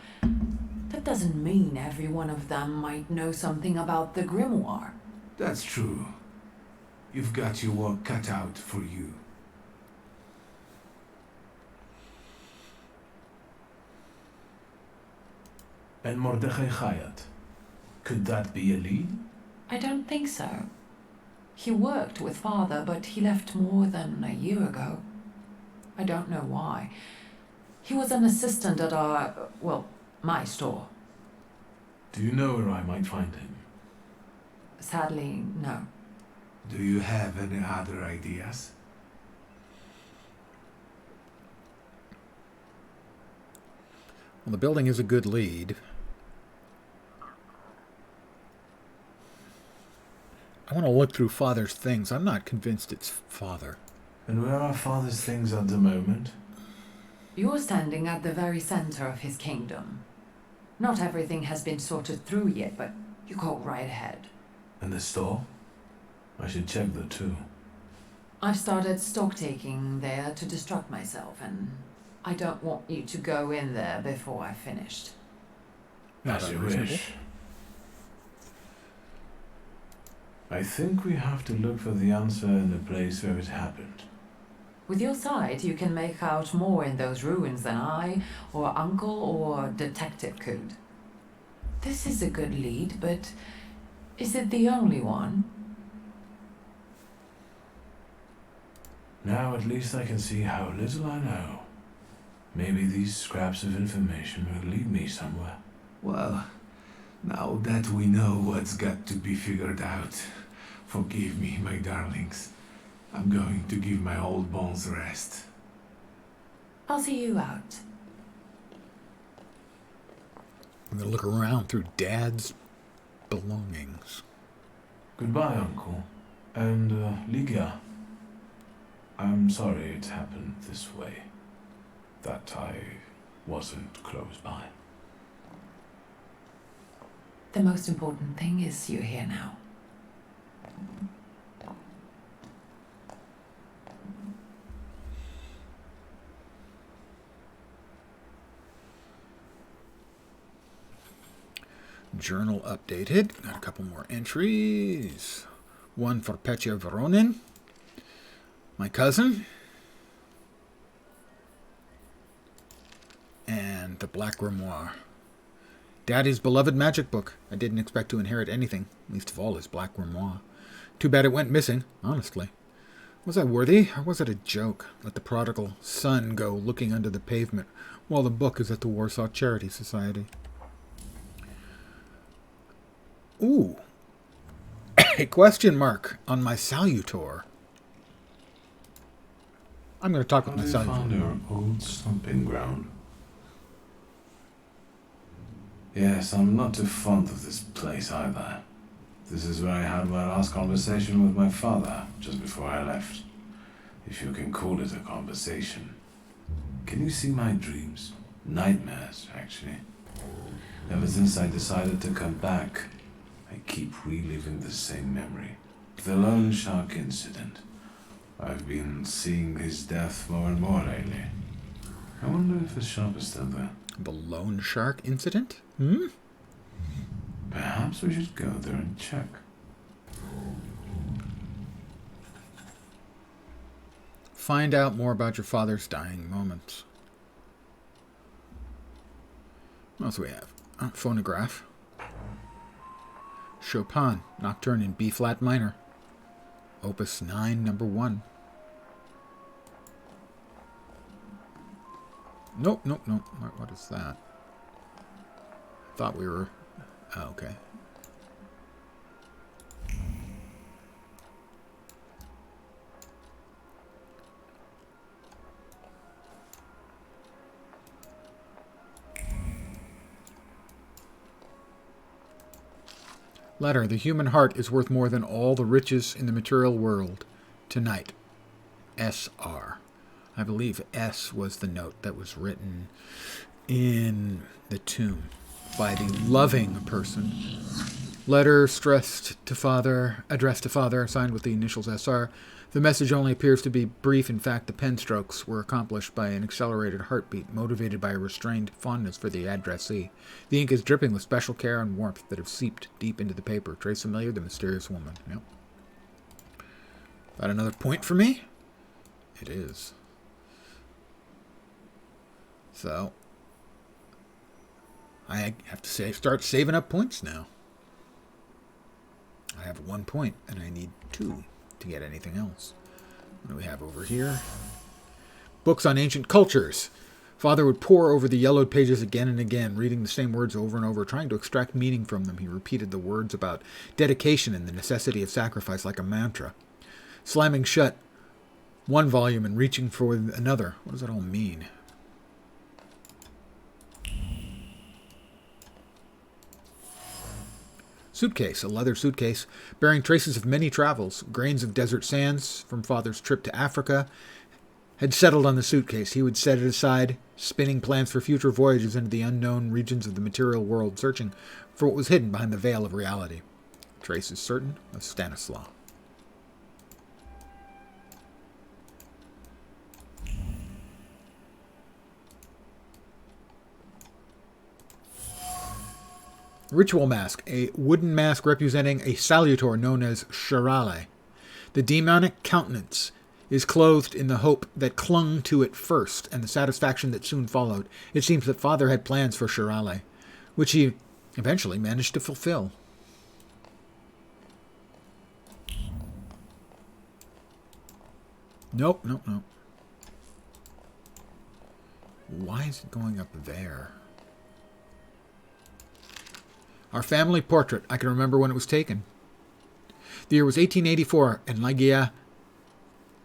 That doesn't mean every one of them might know something about the grimoire. That's true. You've got your work cut out for you. And Mordechai Chayat. Could that be a lead? I don't think so. He worked with Father, but he left more than a year ago. I don't know why. He was an assistant at my store. Do you know where I might find him? Sadly, no. Do you have any other ideas? Well, the building is a good lead. I want to look through Father's things. I'm not convinced it's Father. And where are Father's things at the moment? You're standing at the very center of his kingdom. Not everything has been sorted through yet, but You go right ahead. And the store? I should check that too. I've started stock taking there to distract myself, and I don't want you to go in there before I've finished. As you wish. I think we have to look for the answer in the place where it happened. With your sight, you can make out more in those ruins than I, or Uncle, or Detective could. This is a good lead, but is it the only one? Now at least I can see how little I know. Maybe these scraps of information will lead me somewhere. Well, now that we know what's got to be figured out, forgive me, my darlings. I'm going to give my old bones a rest. I'll see you out. I'm going to look around through Dad's belongings. Goodbye, Uncle. And, Ligia. I'm sorry it happened this way. That I wasn't close by. The most important thing is you're here now. Journal updated. Got a couple more entries. One for Petya Voronin, my cousin, and the Black Grimoire. Daddy's beloved magic book. I didn't expect to inherit anything, least of all his Black Grimoire. Too bad it went missing, honestly. Was I worthy, or was it a joke? Let the prodigal son go looking under the pavement, while the book is at the Warsaw Charity Society. Ooh. A question mark on my salutor. I'm going to talk with my Have you found salutor. your old stomping ground? Yes, I'm not too fond of this place either. This is where I had my last conversation with my father, just before I left. If you can call it a conversation. Can you see my dreams? Nightmares, actually. Ever since I decided to come back, I keep reliving the same memory. The loan shark incident. I've been seeing his death more and more lately. I wonder if the shop is still there. The loan shark incident? Perhaps we should go there and check. Find out more about your father's dying moments. What else do we have? Phonograph. Chopin, Nocturne in B-flat minor. Opus 9, number 1. Nope. What is that? Thought we were... Oh, okay. Letter. The human heart is worth more than all the riches in the material world. Tonight. S.R. I believe S was the note that was written in the tomb by the loving person. Letter addressed to father, signed with the initials SR. The message only appears to be brief. In fact, the pen strokes were accomplished by an accelerated heartbeat, motivated by a restrained fondness for the addressee. The ink is dripping with special care and warmth that have seeped deep into the paper. Trace familiar, the mysterious woman. Yep. That another point for me? It is. So, I have to start saving up points now. I have 1 point, and I need 2 to get anything else. What do we have over here? Books on ancient cultures. Father would pore over the yellowed pages again and again, reading the same words over and over, trying to extract meaning from them. He repeated the words about dedication and the necessity of sacrifice like a mantra. Slamming shut one volume and reaching for another. What does that all mean? Suitcase, a leather suitcase bearing traces of many travels, grains of desert sands from Father's trip to Africa, had settled on the suitcase. He would set it aside, spinning plans for future voyages into the unknown regions of the material world, searching for what was hidden behind the veil of reality. Trace is certain of Stanislaw. Ritual mask, a wooden mask representing a salutor known as Shirale. The demonic countenance is clothed in the hope that clung to it first and the satisfaction that soon followed. It seems that Father had plans for Shirale, which he eventually managed to fulfill. Nope. Why is it going up there? Our family portrait. I can remember when it was taken. The year was 1884, and Ligia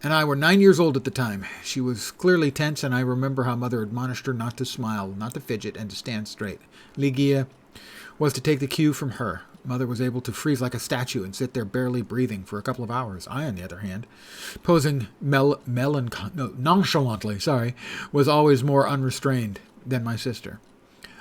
and I were 9 years old at the time. She was clearly tense, and I remember how Mother admonished her not to smile, not to fidget, and to stand straight. Ligia was to take the cue from her. Mother was able to freeze like a statue and sit there barely breathing for a couple of hours. I, on the other hand, posing nonchalantly, was always more unrestrained than my sister.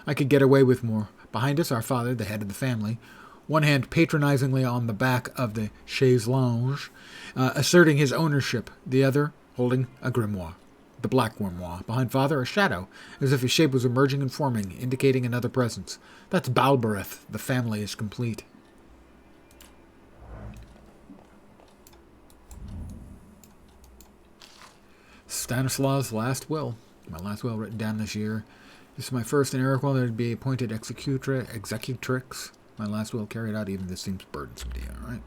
I could get away with more. Behind us, our father, the head of the family, one hand patronizingly on the back of the chaise lounge, asserting his ownership, the other holding a grimoire, the black grimoire. Behind father, a shadow, as if his shape was emerging and forming, indicating another presence. That's Balbereth. The family is complete. Stanislaw's last will. My last will written down this year. This is my first in Eric will there be appointed executrix. My last will carried out. Even this seems burdensome to you. All right,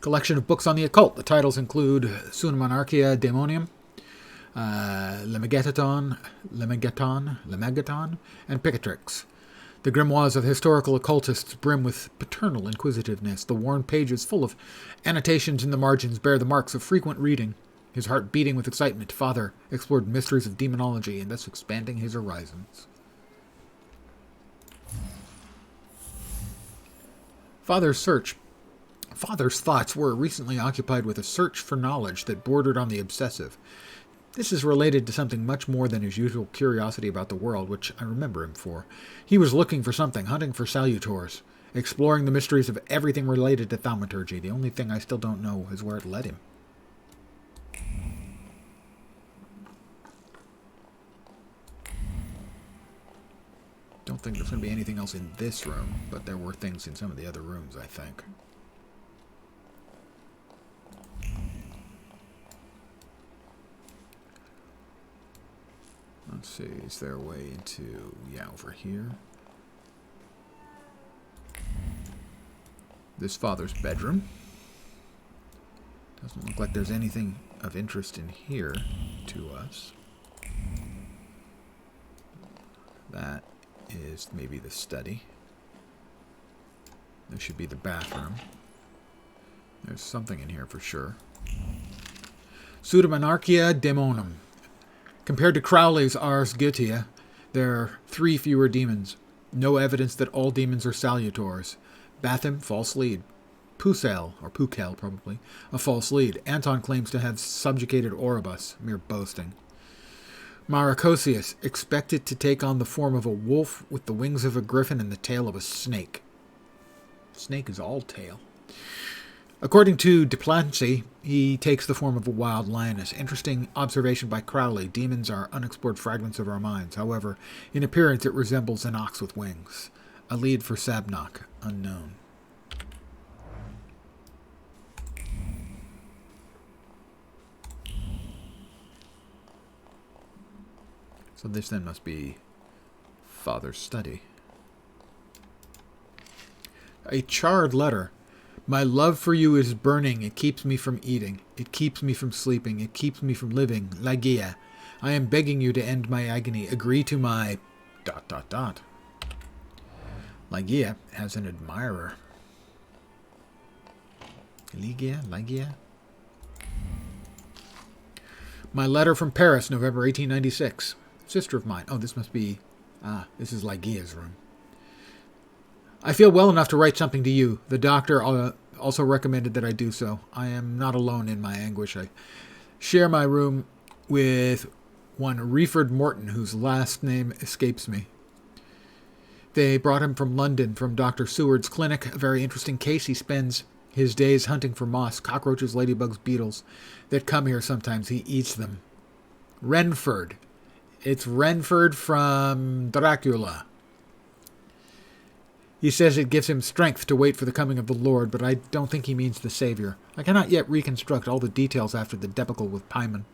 Collection of books on the occult. The titles include Summa Monarchia Daemonium, Lemegeton, and Picatrix. The grimoires of historical occultists brim with paternal inquisitiveness. The worn pages full of annotations in the margins bear the marks of frequent reading. His heart beating with excitement, Father explored mysteries of demonology and thus expanding his horizons. Father's thoughts were recently occupied with a search for knowledge that bordered on the obsessive. This is related to something much more than his usual curiosity about the world, which I remember him for. He was looking for something, hunting for salutors, exploring the mysteries of everything related to thaumaturgy. The only thing I still don't know is where it led him. Don't think there's going to be anything else in this room, but there were things in some of the other rooms, I think. Let's see, is there a way into, over here. This father's bedroom. Doesn't look like there's anything of interest in here to us. That is maybe the study. This should be the bathroom. There's something in here for sure. Summa Monarchia Daemonum. Compared to Crowley's Ars Goetia, there are 3 fewer demons. No evidence that all demons are salutors. Bathim, false lead. Pusel, or Pukel probably, a false lead. Anton claims to have subjugated Oribus, mere boasting. Maracosius, expected to take on the form of a wolf with the wings of a griffin and the tail of a snake. Snake is all tail. According to Duplancy, he takes the form of a wild lioness. Interesting observation by Crowley. Demons are unexplored fragments of our minds. However, in appearance it resembles an ox with wings. A lead for Sabnock, unknown. So this then must be Father's study. A charred letter. My love for you is burning. It keeps me from eating. It keeps me from sleeping. It keeps me from living. Ligia, I am begging you to end my agony. Agree to my... ... Ligia has an admirer. Ligia? My letter from Paris, November 1896. Sister of mine. Oh, this must be... this is Ligia's room. I feel well enough to write something to you. The doctor also recommended that I do so. I am not alone in my anguish. I share my room with one Reeford Morton, whose last name escapes me. They brought him from London, from Dr. Seward's clinic. A very interesting case. He spends his days hunting for moths, cockroaches, ladybugs, beetles that come here sometimes. He eats them. Renford. It's Renford from Dracula. He says it gives him strength to wait for the coming of the Lord, but I don't think he means the Savior. I cannot yet reconstruct all the details after the debacle with Paimon.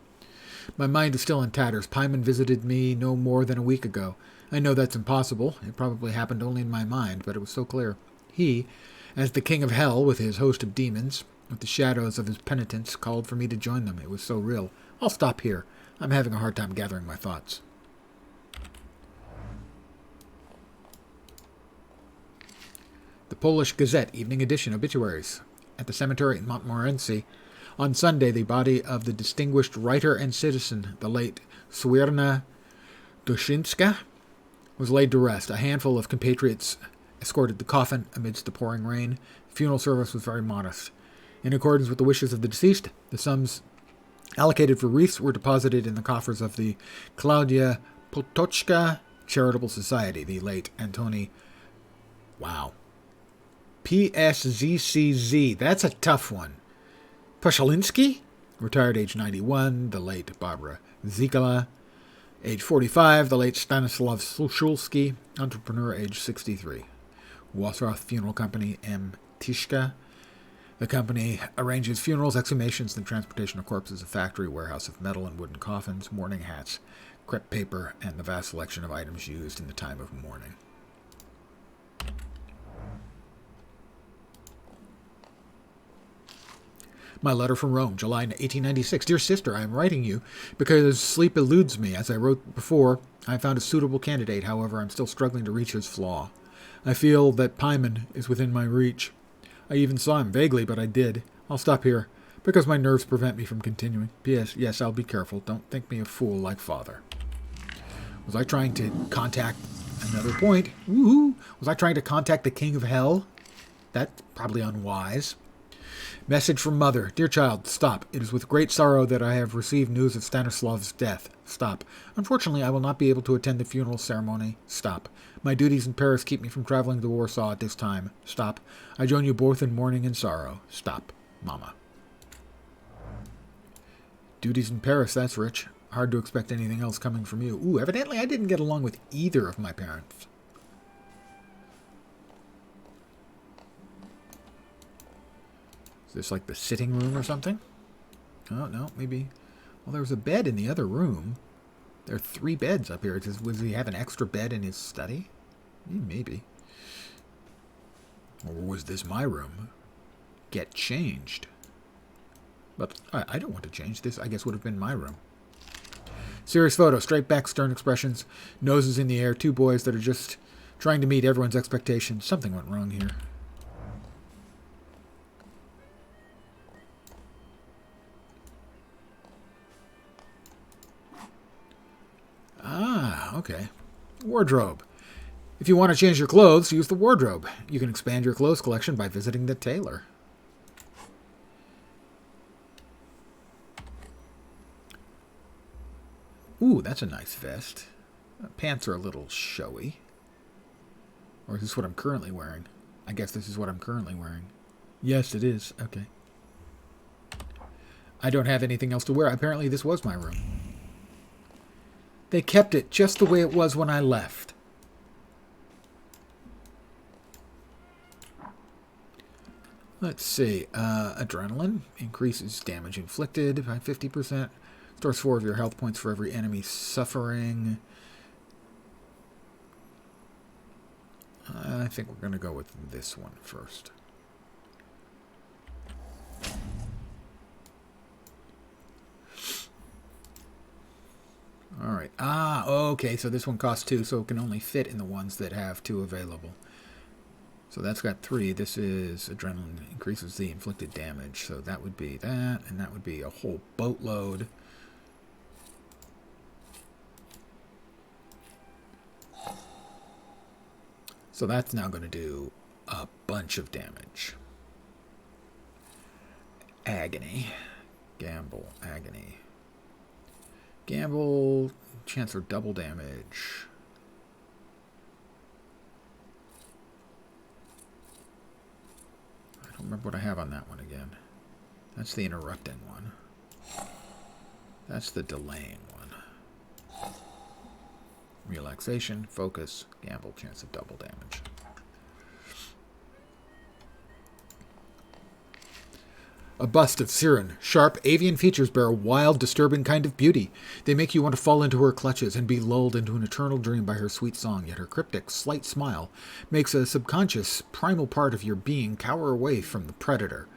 My mind is still in tatters. Paimon visited me no more than a week ago. I know that's impossible. It probably happened only in my mind, but it was so clear. He, as the king of hell with his host of demons, with the shadows of his penitents, called for me to join them. It was so real. I'll stop here. I'm having a hard time gathering my thoughts. The Polish Gazette, Evening Edition, Obituaries. At the cemetery in Montmorency, on Sunday, the body of the distinguished writer and citizen, the late Swierna Dushinska, was laid to rest. A handful of compatriots escorted the coffin amidst the pouring rain. The funeral service was very modest. In accordance with the wishes of the deceased, the sums allocated for wreaths were deposited in the coffers of the Claudia Potoczka Charitable Society. The late Antoni... Wow. PSZCZ. That's a tough one. Pashalinski, retired age 91. The late Barbara Zikala, age 45. The late Stanislav Szulski, entrepreneur, age 63. Wasroth Funeral Company, M. Tishka. The company arranges funerals, exhumations, and the transportation of corpses, a factory, warehouse of metal and wooden coffins, mourning hats, crepe paper, and the vast selection of items used in the time of mourning. My letter from Rome, July 1896. Dear sister, I am writing you because sleep eludes me. As I wrote before, I found a suitable candidate. However, I'm still struggling to reach his flaw. I feel that Paimon is within my reach. I even saw him vaguely, but I did. I'll stop here because my nerves prevent me from continuing. P.S. Yes, I'll be careful. Don't think me a fool like father. Was I trying to contact... Another point. Woohoo! Was I trying to contact the king of hell? That's probably unwise. Message from mother. Dear child, stop. It is with great sorrow that I have received news of Stanislav's death. Stop. Unfortunately, I will not be able to attend the funeral ceremony. Stop. My duties in Paris keep me from traveling to Warsaw at this time. Stop. I join you both in mourning and sorrow. Stop. Mama. Duties in Paris, that's rich. Hard to expect anything else coming from you. Ooh, evidently I didn't get along with either of my parents. Is this like the sitting room or something? Oh, no, maybe. Well, there was a bed in the other room. There are 3 beds up here. Was he have an extra bed in his study? Maybe. Or was this my room? Get changed. But I don't want to change. This, I guess, would have been my room. Serious photo. Straight back, stern expressions. Noses in the air. 2 boys that are just trying to meet everyone's expectations. Something went wrong here. Ah, okay. Wardrobe. If you want to change your clothes, use the wardrobe. You can expand your clothes collection by visiting the tailor. Ooh, that's a nice vest. Pants are a little showy. Or is this what I'm currently wearing? I guess this is what I'm currently wearing. Yes, it is. Okay. I don't have anything else to wear. Apparently this was my room. They kept it just the way it was when I left. Let's see. Adrenaline increases damage inflicted by 50%. Stores 4 of your health points for every enemy suffering. I think we're going to go with this one first. Alright. Ah, okay. So this one costs 2, so it can only fit in the ones that have 2 available. So that's got 3. This is adrenaline increases the inflicted damage. So that would be that, and that would be a whole boatload. So that's now going to do a bunch of damage. agony. Gamble, agony. Gamble, chance for double damage. I don't remember what I have on that one again. That's the interrupting one. That's the delaying one. Relaxation, focus, gamble, chance of double damage. A bust of Siren. Sharp, avian features bear a wild, disturbing kind of beauty. They make you want to fall into her clutches and be lulled into an eternal dream by her sweet song, yet her cryptic, slight smile makes a subconscious, primal part of your being cower away from the predator.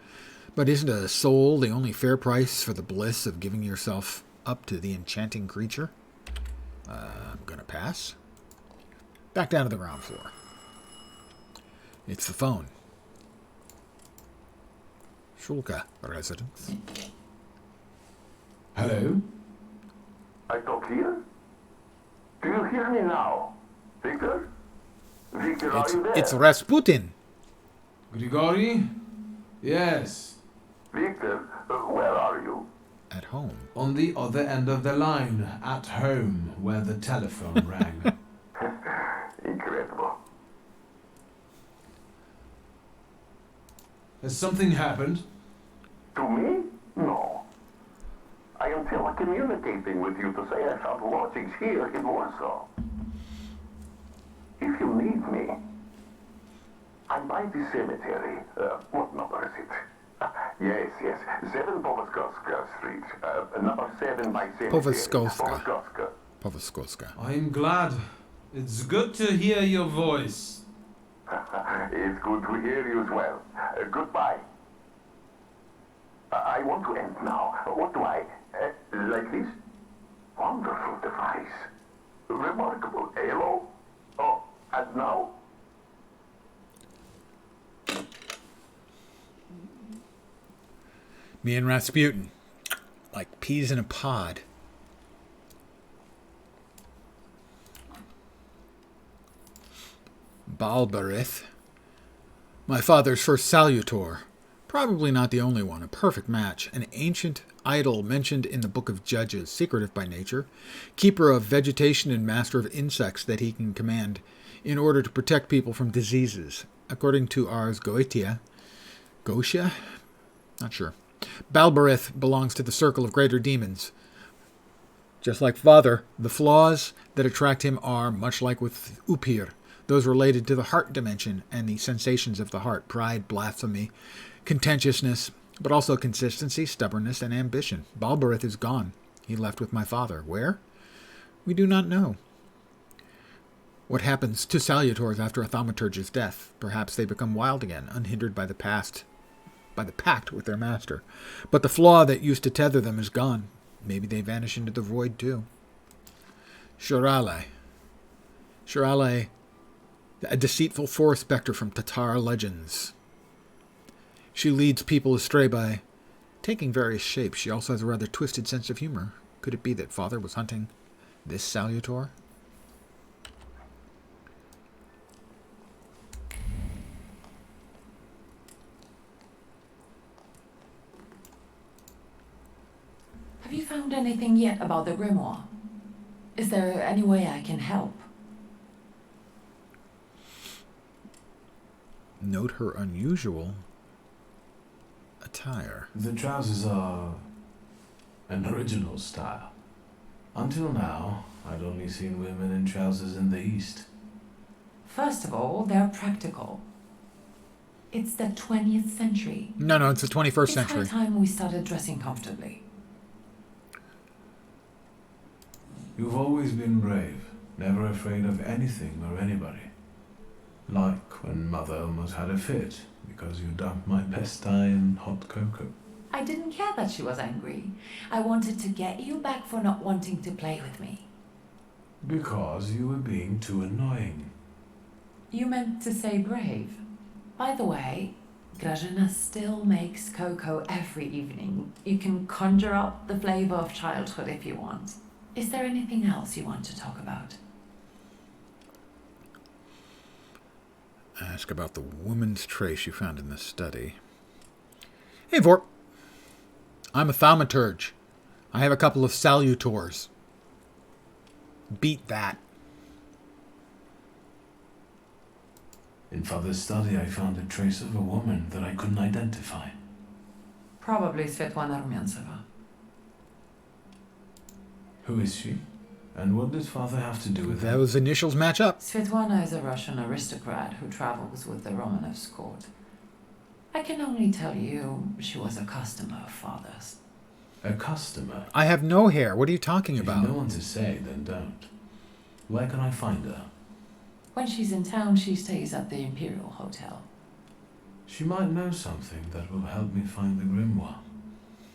But isn't a soul the only fair price for the bliss of giving yourself up to the enchanting creature? I'm going to pass. Back down to the ground floor. It's the phone. Shulka residence. Hello? I talk here? Do you hear me now? Victor? Victor, are you there? It's Rasputin. Grigori? Yes. Victor, where are you? At home. On the other end of the line, at home, where the telephone rang. Incredible. Has something happened? To me? No. I am telecommunicating with you to say I found lodgings here in Warsaw. If you need me, I'm by the cemetery. What number is it? Yes, 7 Povaskowska Street. Number 7 by cemetery. Povaskowska. I'm glad. It's good to hear your voice. It's good to hear you as well. Goodbye. I want to end now. What do I... like this? Wonderful device. Remarkable. Hello? Oh, and now? Me and Rasputin. Like peas in a pod. Balberith. My father's first salutor. Probably not the only one. A perfect match. An ancient idol mentioned in the Book of Judges, secretive by nature. Keeper of vegetation and master of insects that he can command in order to protect people from diseases. According to Ars Goetia. Goetia? Not sure. Balberith belongs to the circle of greater demons. Just like Father, the flaws that attract him are, much like with Upir, those related to the heart dimension and the sensations of the heart, pride, blasphemy, contentiousness, but also consistency, stubbornness, and ambition. Balberith is gone. He left with my father. Where? We do not know. What happens to salutors after a thaumaturge's death? Perhaps they become wild again, unhindered by the pact with their master. But the flaw that used to tether them is gone. Maybe they vanish into the void too. Shirale, a deceitful forest specter from Tatar legends. She leads people astray by taking various shapes. She also has a rather twisted sense of humor. Could it be that Father was hunting this salutor? Have you found anything yet about the grimoire? Is there any way I can help? Note her unusual attire. The trousers are an original style. Until now, I'd only seen women in trousers in the East. First of all, they're practical. It's the 20th century. No, it's the 21st century. It's high time we started dressing comfortably. You've always been brave, never afraid of anything or anybody. Like when Mother almost had a fit because you dumped my best dye in hot cocoa. I didn't care that she was angry. I wanted to get you back for not wanting to play with me. Because you were being too annoying. You meant to say brave. By the way, Grażyna still makes cocoa every evening. You can conjure up the flavor of childhood if you want. Is there anything else you want to talk about? Ask about the woman's trace you found in the study. Hey, Vorp. I'm a thaumaturge. I have a couple of salutors. Beat that. In Father's study, I found a trace of a woman that I couldn't identify. Probably Svetlana Rumyantseva. Who is she? And what does Father have to do with her? Those initials match up. Svetlana is a Russian aristocrat who travels with the Romanovs' court. I can only tell you she was a customer of Father's. A customer? I have no hair. What are you talking about? If you know what to say, then don't. Where can I find her? When she's in town, she stays at the Imperial Hotel. She might know something that will help me find the grimoire.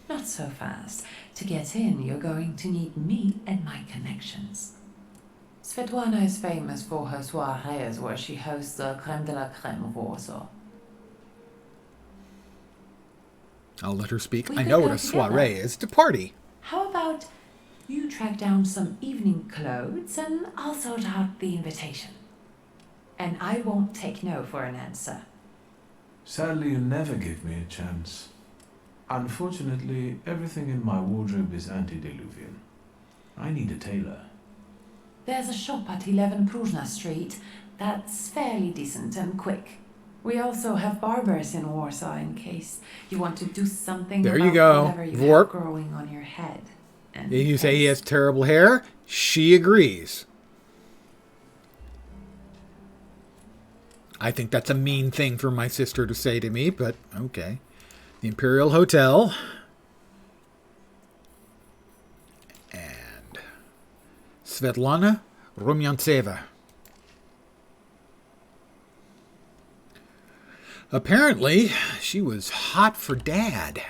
Not so fast. To get in, you're going to need me and my connections. Svetlana is famous for her soirees where she hosts the crème de la crème of Warsaw. I'll let her speak. We I could know go what a soiree together. is. It's a party. How about you track down some evening clothes and I'll sort out the invitation? And I won't take no for an answer. Sadly, you never give me a chance. Unfortunately, everything in my wardrobe is antediluvian. I need a tailor. There's a shop at 11 Pruzhna Street that's fairly decent and quick. We also have barbers in Warsaw in case you want to do something There about you go. whatever you Vorp. have growing on your head. And You say he face. has terrible hair? She agrees. I think that's a mean thing for my sister to say to me, but okay. The Imperial Hotel. And Svetlana Rumyantseva. Apparently, she was hot for Dad.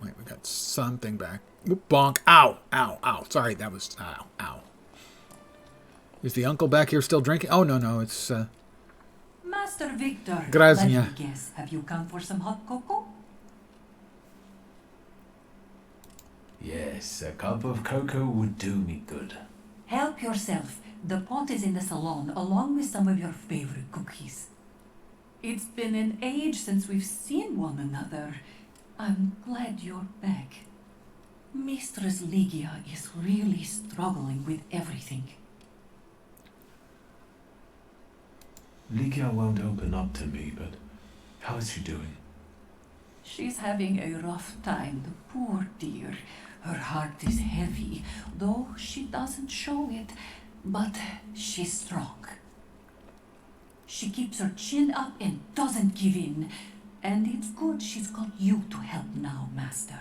Wait, we got something back. Oop, bonk. Ow, ow, ow. Sorry, that was... Ow, ow. Is the uncle back here still drinking? Oh, no, it's... Master Victor, Graznia. let me guess. Have you come for some hot cocoa? Yes, a cup of cocoa would do me good. Help yourself. The pot is in the salon, along with some of your favorite cookies. It's been an age since we've seen one another. I'm glad you're back. Mistress Ligia is really struggling with everything. Ligia won't open up to me, but how is she doing? She's having a rough time, the poor dear. Her heart is heavy, though she doesn't show it, but she's strong. She keeps her chin up and doesn't give in, and it's good she's got you to help now, Master.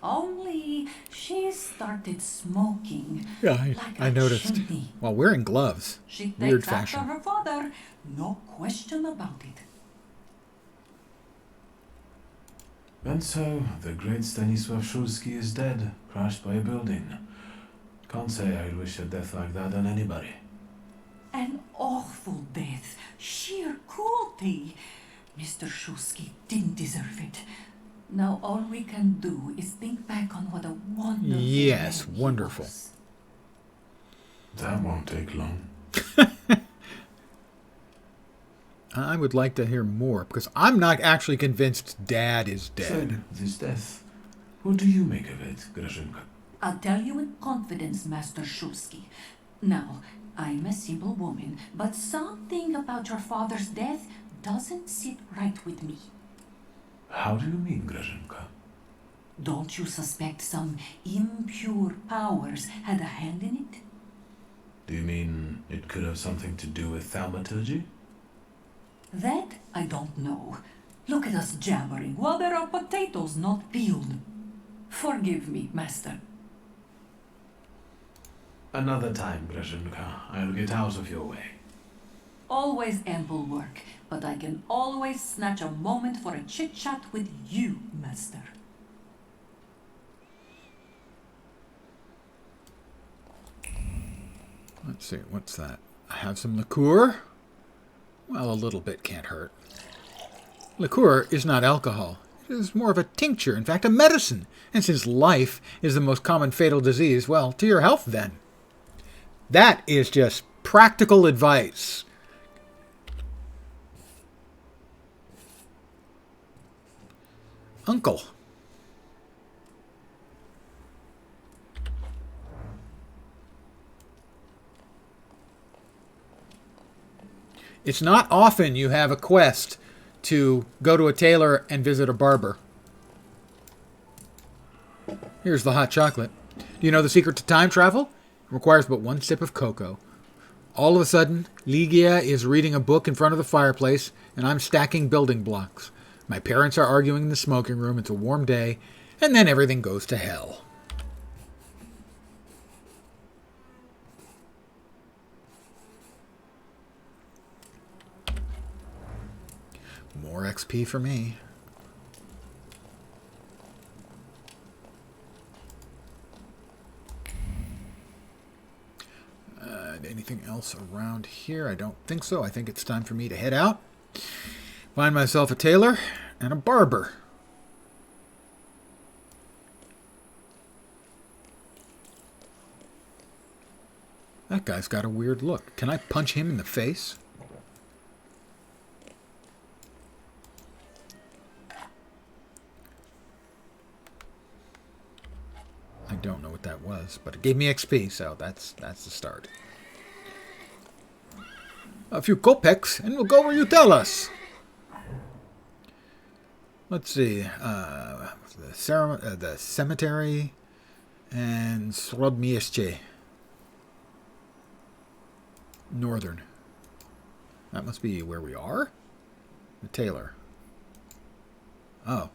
Only she started smoking. Yeah, like I a noticed. chimney. While wearing gloves. She Weird takes after fashion. her father, no question about it. And so, the great Stanisław Szulski is dead, crashed by a building. Can't say I'd wish a death like that on anybody. An awful death, sheer cruelty. Mr. Szulski didn't deserve it. Now all we can do is think back on what a wonderful Yes, man he wonderful. was. That won't take long. I would like to hear more, because I'm not actually convinced Dad is dead. So, this death, what do you make of it, Grażynka? I'll tell you in confidence, Master Szulski. Now, I'm a simple woman, but something about your father's death doesn't sit right with me. How do you mean, Grażynka? Don't you suspect some impure powers had a hand in it? Do you mean it could have something to do with thaumaturgy? That I don't know. Look at us jabbering while there are potatoes not peeled. Forgive me, Master. Another time, Grażynka. I'll get out of your way. Always ample work, but I can always snatch a moment for a chit-chat with you, Master. Let's see, what's that? I have some liqueur. Well, a little bit can't hurt. Liqueur is not alcohol. It is more of a tincture, in fact, a medicine. And since life is the most common fatal disease, well, to your health then. That is just practical advice. Uncle, It's not often you have a quest to go to a tailor and visit a barber. Here's the hot chocolate. Do you know the secret to time travel? It requires but one sip of cocoa. All of a sudden, Ligia is reading a book in front of the fireplace, and I'm stacking building blocks. My parents are arguing in the smoking room. It's a warm day, and then everything goes to hell. More XP for me. Anything else around here? I don't think so. I think it's time for me to head out. Find myself a tailor and a barber. That guy's got a weird look. Can I punch him in the face? I don't know what that was, but it gave me XP, so that's the start. A few kopecks, and we'll go where you tell us. Let's see. The cemetery and Srodmieszcze. Northern. That must be where we are? The tailor. Oh.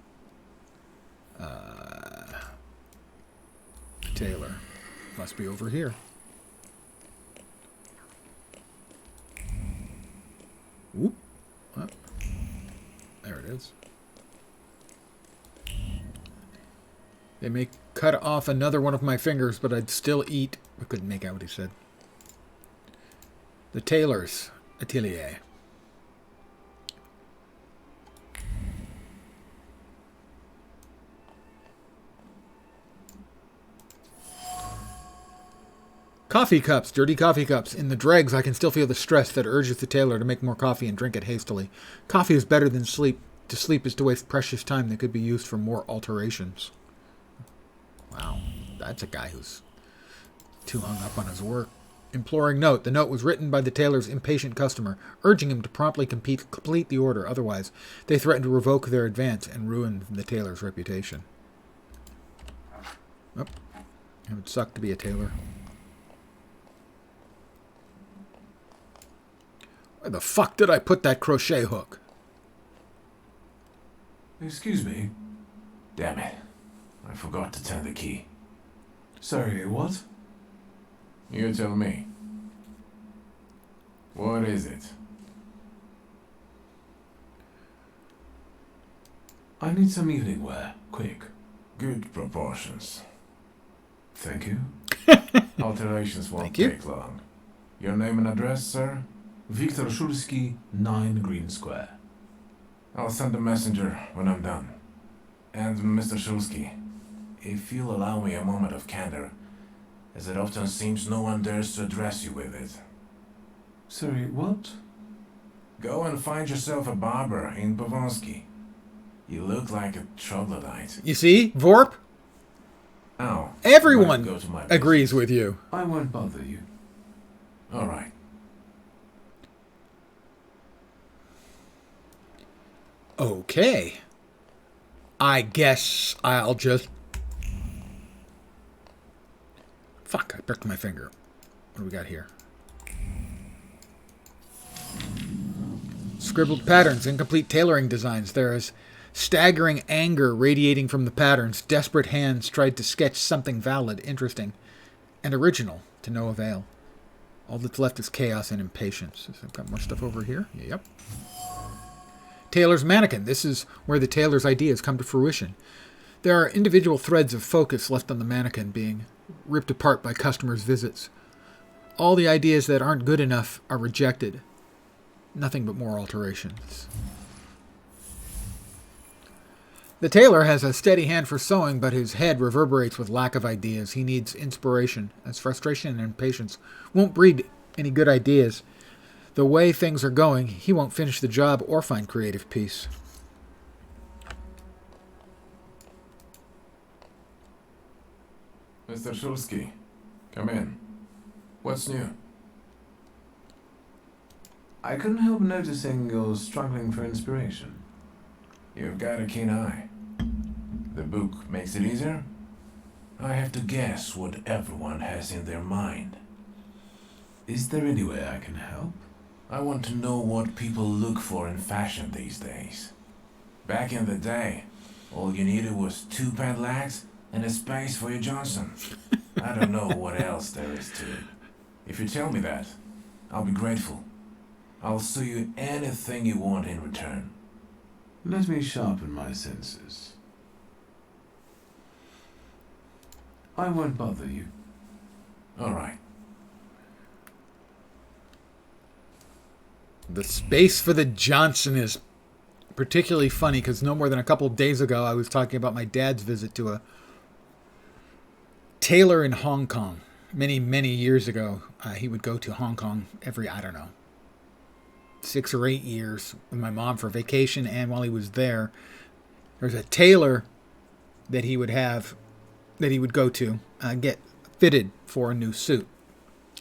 Tailor. Must be over here. Whoop. Oh. There it is. They may cut off another one of my fingers, but I'd still eat. I couldn't make out what he said. The tailor's atelier. Coffee cups, dirty coffee cups. In the dregs, I can still feel the stress that urges the tailor to make more coffee and drink it hastily. Coffee is better than sleep. To sleep is to waste precious time that could be used for more alterations. Wow, that's a guy who's too hung up on his work. Imploring note. The note was written by the tailor's impatient customer, urging him to promptly complete the order. Otherwise, they threatened to revoke their advance and ruin the tailor's reputation. Oh, it would suck to be a tailor. Where the fuck did I put that crochet hook? Excuse me. Damn it. I forgot to turn the key. Sorry, what? You tell me. What is it? I need some evening wear. Quick. Good proportions. Thank you. Alterations won't take long. Your name and address, sir? Viktor Szulski, 9 Green Square. I'll send a messenger when I'm done. And Mr. Szulski, if you'll allow me a moment of candor, as it often seems no one dares to address you with it. Sorry, what? Go and find yourself a barber in Pavonsky. You look like a troglodyte. You see, Vorp? Oh. Everyone agrees with you. I won't bother you. All right. Okay. I guess I'll just... Fuck, I pricked my finger. What do we got here? Scribbled patterns, incomplete tailoring designs. There is staggering anger radiating from the patterns. Desperate hands tried to sketch something valid, interesting, and original, to no avail. All that's left is chaos and impatience. I've got more stuff over here. Yep. Tailor's mannequin. This is where the tailor's ideas come to fruition. There are individual threads of focus left on the mannequin being ripped apart by customers' visits. All the ideas that aren't good enough are rejected. Nothing but more alterations. The tailor has a steady hand for sewing, but his head reverberates with lack of ideas. He needs inspiration, as frustration and impatience won't breed any good ideas. The way things are going, he won't finish the job or find creative peace. Mr. Szulski, come in. What's new? I couldn't help noticing you're struggling for inspiration. You've got a keen eye. The book makes it easier? I have to guess what everyone has in their mind. Is there any way I can help? I want to know what people look for in fashion these days. Back in the day, all you needed was 2 pant legs and a space for your Johnson. I don't know what else there is to it. If you tell me that, I'll be grateful. I'll sew you anything you want in return. Let me sharpen my senses. I won't bother you. All right. The space for the Johnson is particularly funny because no more than a couple of days ago I was talking about my dad's visit to a tailor in Hong Kong. Many, many years ago, he would go to Hong Kong every, 6 or 8 years with my mom for vacation. And while he was there was a tailor that he would go to get fitted for a new suit.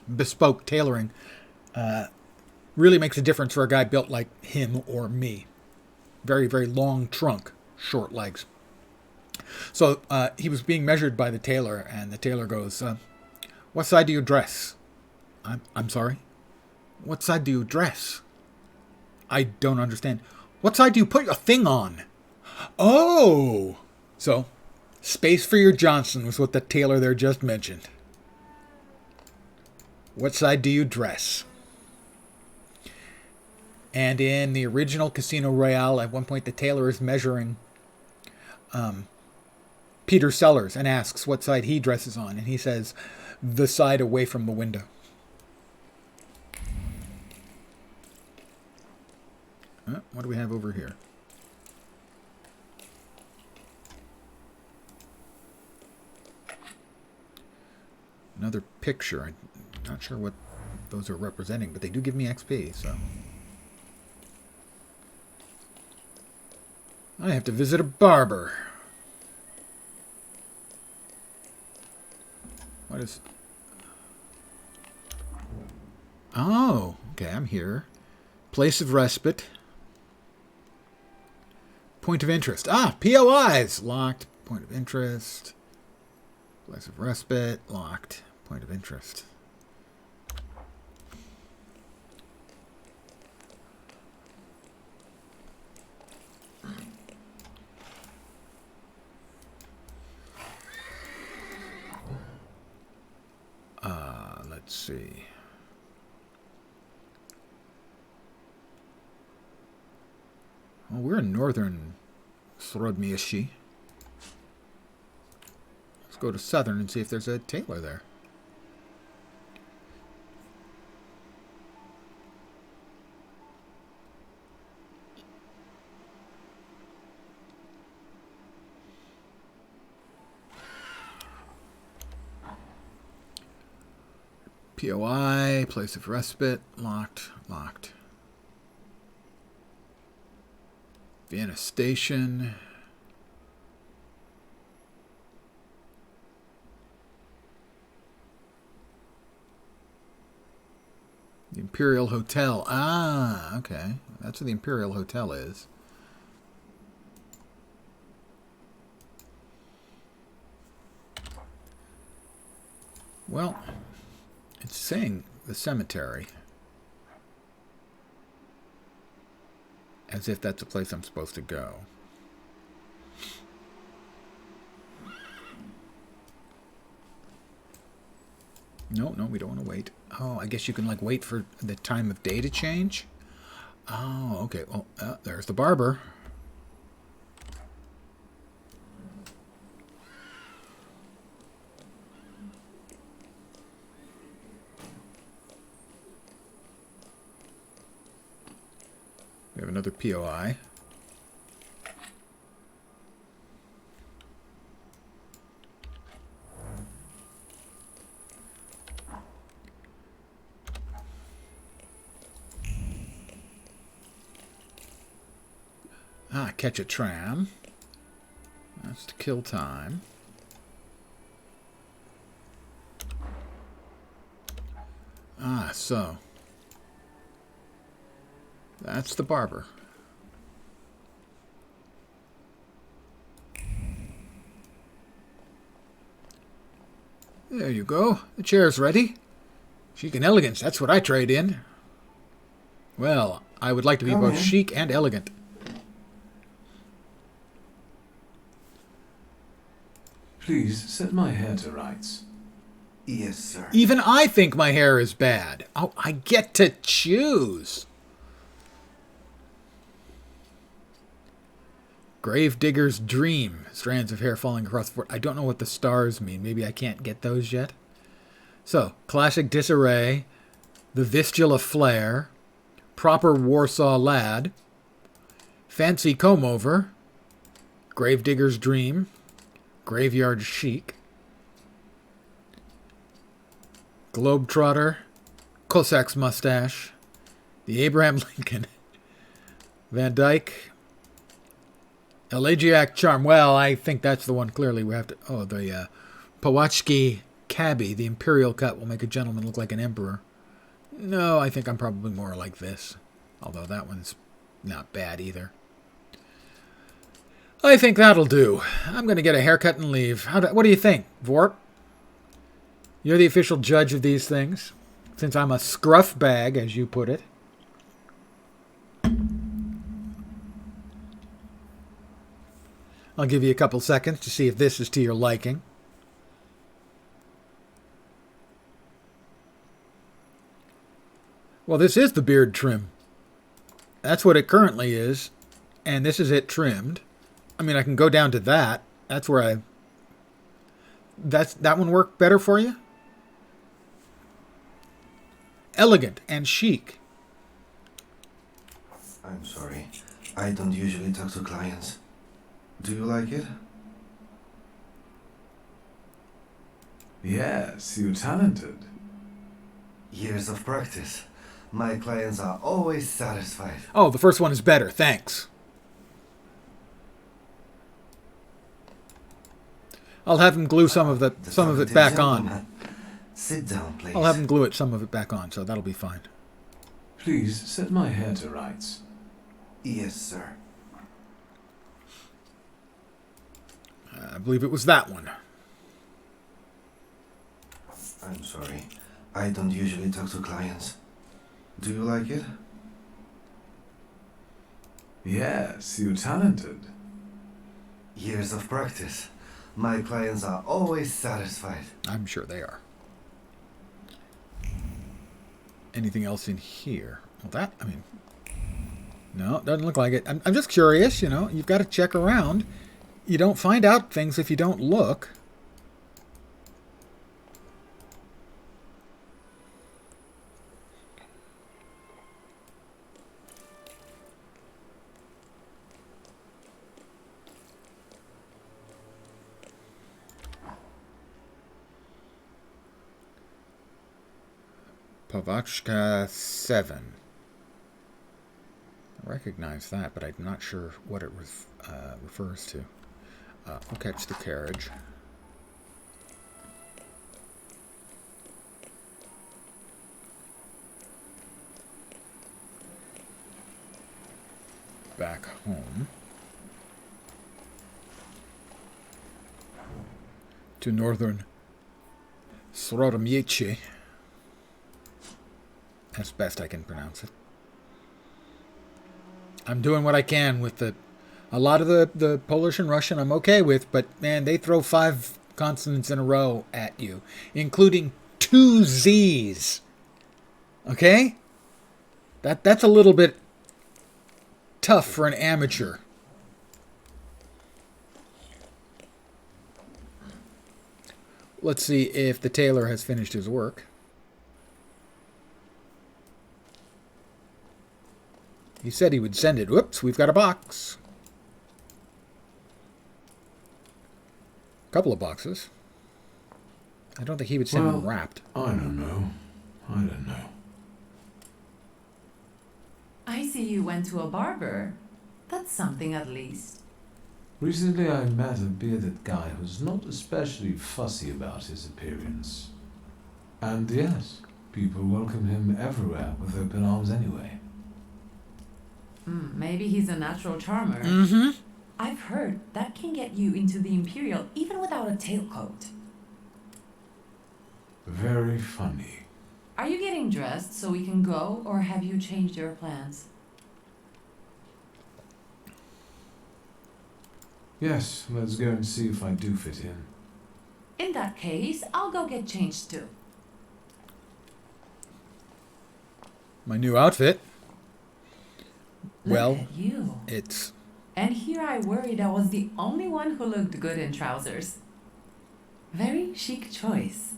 Bespoke tailoring really makes a difference for a guy built like him or me. Very, very long trunk, short legs. So he was being measured by the tailor, and the tailor goes, "What side do you dress?" I'm sorry? What side do you dress? I don't understand. What side do you put your thing on? Oh! So, space for your Johnson was what the tailor there just mentioned. What side do you dress? And in the original Casino Royale, at one point the tailor is measuring Peter Sellers and asks what side he dresses on. And he says, the side away from the window. What do we have over here? Another picture. I'm not sure what those are representing, but they do give me XP, so. I have to visit a barber. What is... Oh, okay, I'm here. Place of respite. Point of interest. Ah, POIs! Locked. Point of interest. Place of respite. Locked. Point of interest. Let's see. Well, we're in northern Srodmieshi. Let's go to southern and see if there's a tailor there. POI, place of respite, locked, locked. Vienna Station. The Imperial Hotel. Ah, okay. That's where the Imperial Hotel is. Well, it's saying the cemetery. As if that's a place I'm supposed to go. No, we don't want to wait. Oh, I guess you can, like, wait for the time of day to change? Oh, okay. Well, there's the barber. We have another POI. Catch a tram. That's to kill time. So. That's the barber. There you go. The chair's ready. Chic and elegance, that's what I trade in. Well, I would like to be Come both in. chic and elegant. Please set my hair to rights. Yes, sir. Even I think my hair is bad. Oh, I get to choose. Gravedigger's Dream. Strands of hair falling across the floor. I don't know what the stars mean. Maybe I can't get those yet. So, classic disarray. The Vistula Flare. Proper Warsaw Lad. Fancy Comb-Over. Gravedigger's Dream. Graveyard Chic. Globetrotter. Cossack's Mustache. The Abraham Lincoln. Van Dyke. Elegiac Charm. Well, I think that's the one clearly we have to... Oh, the Pawachki Cabby, the Imperial Cut, will make a gentleman look like an emperor. No, I think I'm probably more like this. Although that one's not bad either. I think that'll do. I'm going to get a haircut and leave. What do you think, Vorp? You're the official judge of these things, since I'm a scruff bag, as you put it. I'll give you a couple seconds to see if this is to your liking. Well, this is the beard trim. That's what it currently is. And this is it trimmed. I mean, I can go down to that. That's where that one work better for you? Elegant and chic. I'm sorry. I don't usually talk to clients. Do you like it? Yes, you're talented. Years of practice. My clients are always satisfied. Oh, the first one is better. Thanks. I'll have him glue some of it back on. Sit down, please. I'll have him glue some of it back on, so that'll be fine. Please set my hair to rights. Yes, sir. I believe it was that one. I'm sorry. I don't usually talk to clients. Do you like it? Yes, you're talented. Years of practice. My clients are always satisfied. I'm sure they are. Anything else in here? Well, no, it doesn't look like it. I'm just curious, you've got to check around. You don't find out things if you don't look. Pavachka 7. I recognize that, but I'm not sure what it refers to. We'll catch the carriage. Back home. To northern Srodomiechi. As best I can pronounce it. I'm doing what I can with a lot of the Polish and Russian I'm okay with, but man, they throw 5 consonants in a row at you, including 2 Z's. Okay? That's a little bit tough for an amateur. Let's see if the tailor has finished his work. He said he would send it. Whoops, we've got a box. Couple of boxes. I don't think he would send them wrapped. I don't know. I see you went to a barber. That's something at least. Recently I met a bearded guy who's not especially fussy about his appearance. And yes, people welcome him everywhere with open arms anyway. Maybe he's a natural charmer. Mm-hmm. I've heard that can get you into the Imperial even without a tailcoat. Very funny. Are you getting dressed so we can go, or have you changed your plans? Yes, let's go and see if I do fit in. In that case, I'll go get changed too. My new outfit. Look at you. It's... And here I worried I was the only one who looked good in trousers. Very chic choice.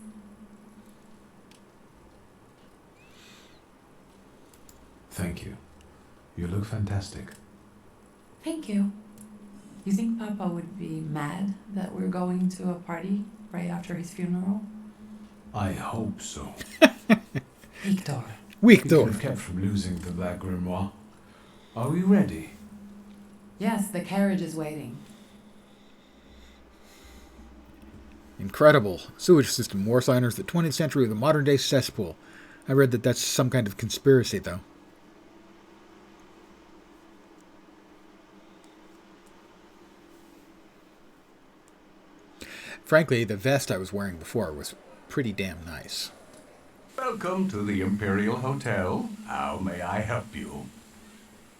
Thank you. You look fantastic. Thank you. You think Papa would be mad that we're going to a party right after his funeral? I hope so. Victor. We could have kept from losing the Black Grimoire. Are we ready? Yes, the carriage is waiting. Incredible. Sewage system. War signers, the 20th century of the modern-day cesspool. I read that that's some kind of conspiracy, though. Frankly, the vest I was wearing before was pretty damn nice. Welcome to the Imperial Hotel. How may I help you?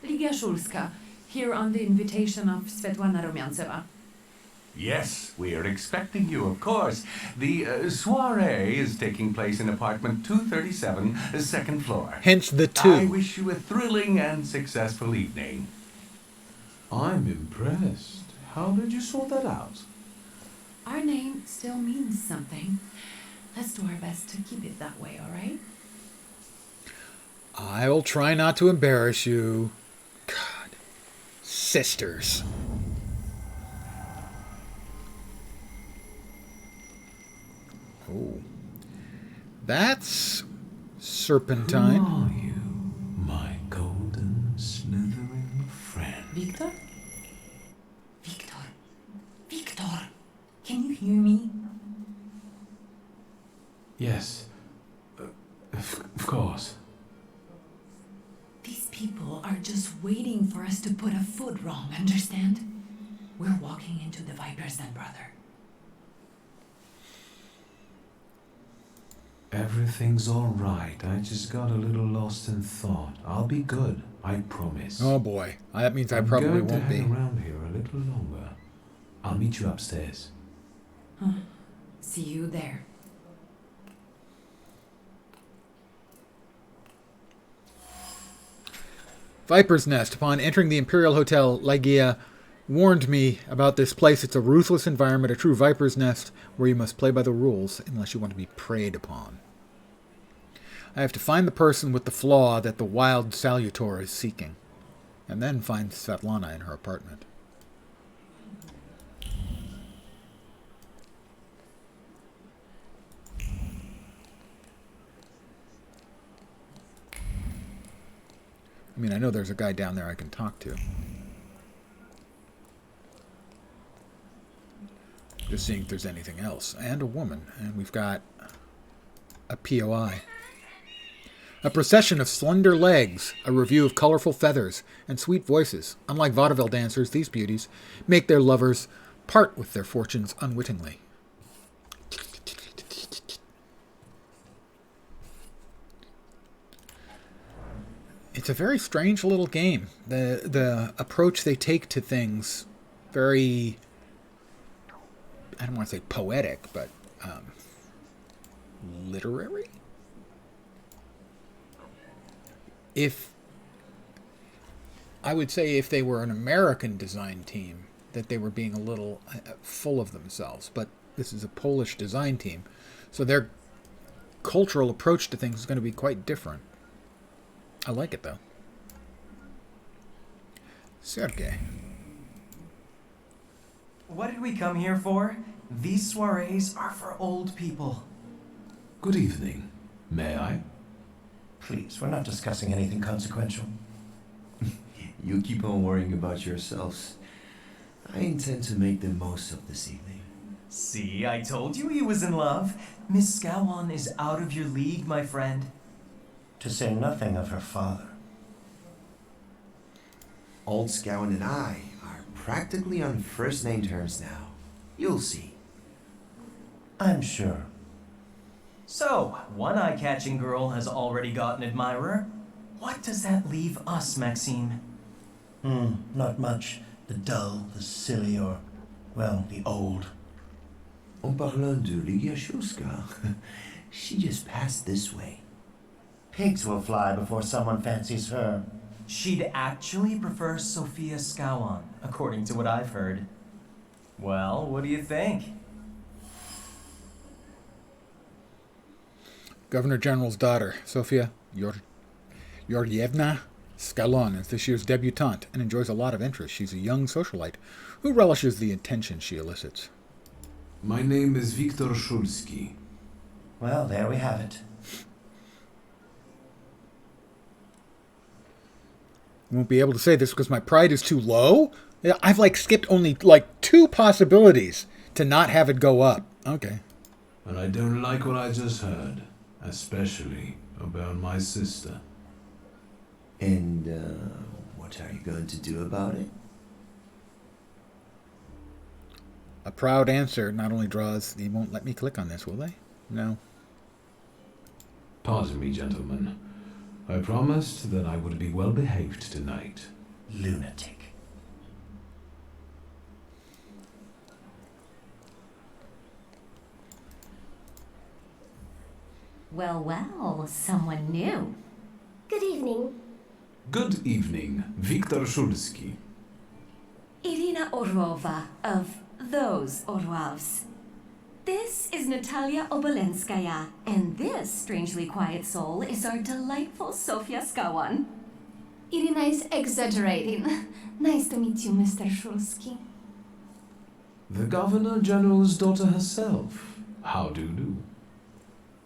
Ligia Shulska, here on the invitation of Svetlana Rumyantseva. Yes, we are expecting you, of course. The soiree is taking place in apartment 237, second floor. Hence the 2. I wish you a thrilling and successful evening. I'm impressed. How did you sort that out? Our name still means something. Let's do our best to keep it that way, all right? I will try not to embarrass you. God. Sisters. Oh. That's serpentine. Who are you, my golden slithering friend? Victor? Victor? Victor! Can you hear me? Yes. Of course. These people are just waiting for us to put a foot wrong, understand? We're walking into the Viper's Den, brother. Everything's all right. I just got a little lost in thought. I'll be good, I promise. Oh boy, that means I I'm probably going won't to be. hang around here a little longer. I'll meet you upstairs. See you there. Viper's Nest. Upon entering the Imperial Hotel, Ligia warned me about this place. It's a ruthless environment, a true Viper's Nest, where you must play by the rules unless you want to be preyed upon. I have to find the person with the flaw that the wild Salutor is seeking, and then find Svetlana in her apartment. I mean, I know there's a guy down there I can talk to. Just seeing if there's anything else. And a woman. And we've got a POI. A procession of slender legs, a review of colorful feathers, and sweet voices. Unlike vaudeville dancers, these beauties make their lovers part with their fortunes unwittingly. It's a very strange little game. The approach they take to things, very, I don't want to say poetic, but literary? I would say if they were an American design team, that they were being a little full of themselves. But this is a Polish design team, so their cultural approach to things is going to be quite different. I like it, though. Sergei. What did we come here for? These soirees are for old people. Good evening. May I? Please, we're not discussing anything consequential. You keep on worrying about yourselves. I intend to make the most of this evening. See, I told you he was in love. Miss Scowan is out of your league, my friend. To say nothing of her father. Old Scout and I are practically on first-name terms now. You'll see. I'm sure. So, one eye-catching girl has already got an admirer. What does that leave us, Maxime? Not much. The dull, the silly, or, well, the old. En parlant de Ligia Shulska, she just passed this way. Pigs will fly before someone fancies her. She'd actually prefer Sophia Scowan, according to what I've heard. Well, what do you think? Governor General's daughter, Sofia Georgievna Scalon, is this year's debutante and enjoys a lot of interest. She's a young socialite who relishes the attention she elicits. My name is Viktor Shulski. Well, there we have it. I won't be able to say this because my pride is too low. I've skipped only 2 possibilities to not have it go up. Okay. But I don't like what I just heard, especially about my sister. And, what are you going to do about it? A proud answer not only draws... They won't let me click on this, will they? No. Pardon me, gentlemen. I promised that I would be well behaved tonight. Lunatic. Well, well, someone new. Good evening. Good evening, Viktor Shulski. Irina Orlova of those Orlovs. This is Natalia Obolenskaya, and this strangely quiet soul is our delightful Sofia Skawan. Irina is exaggerating. Nice to meet you, Mr. Shulski. The Governor General's daughter herself. How do you do?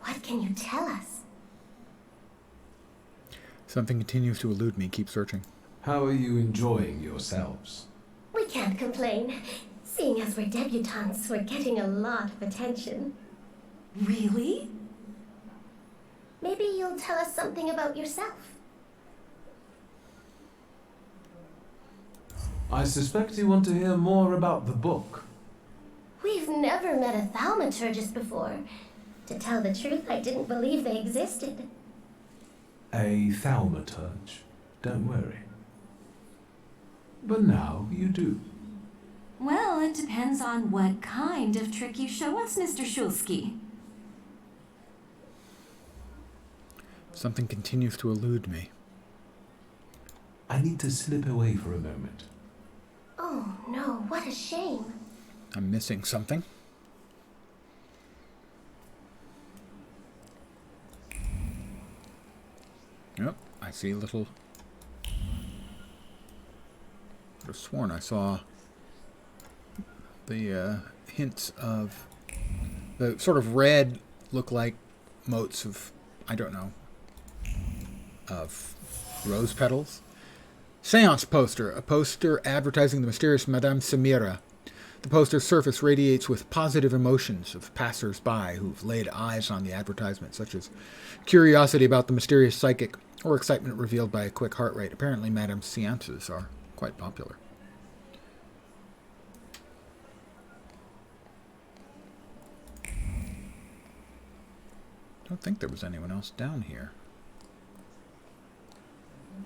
What can you tell us? Something continues to elude me. Keep searching. How are you enjoying yourselves? We can't complain. Seeing as we're debutantes, we're getting a lot of attention. Really? Maybe you'll tell us something about yourself. I suspect you want to hear more about the book. We've never met a thaumaturgist before. To tell the truth, I didn't believe they existed. A thaumaturge, don't worry. But now you do. Well, it depends on what kind of trick you show us, Mr. Shulski. Something continues to elude me. I need to slip away for a moment. Oh no, what a shame. I'm missing something. Yep, I see a little... I could have sworn I saw the hints of the sort of red look like motes of, I don't know, of rose petals. Seance poster, a poster advertising the mysterious Madame Samira. The poster's surface radiates with positive emotions of passers-by who've laid eyes on the advertisement, such as curiosity about the mysterious psychic or excitement revealed by a quick heart rate. Apparently, Madame's seances are quite popular. I don't think there was anyone else down here.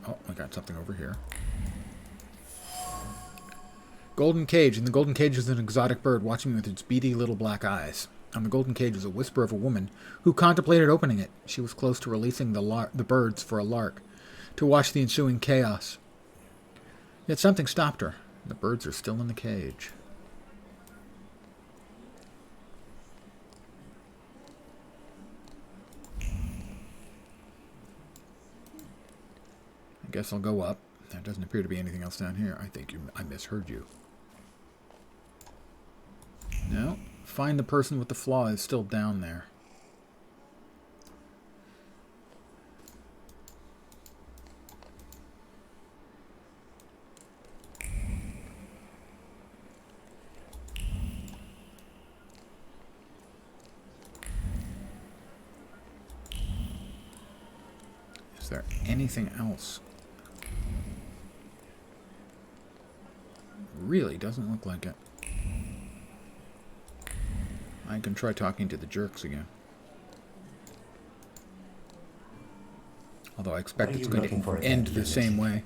Oh, I got something over here. Golden cage. In the golden cage is an exotic bird watching me with its beady little black eyes. On the golden cage is a whisper of a woman who contemplated opening it. She was close to releasing the birds for a lark, to watch the ensuing chaos. Yet something stopped her. The birds are still in the cage. I guess I'll go up. There doesn't appear to be anything else down here. I think I misheard you. No. Find the person with the flaw is still down there. Is there anything else? really doesn't look like it. I can try talking to the jerks again. Although I expect it's going to end the same way.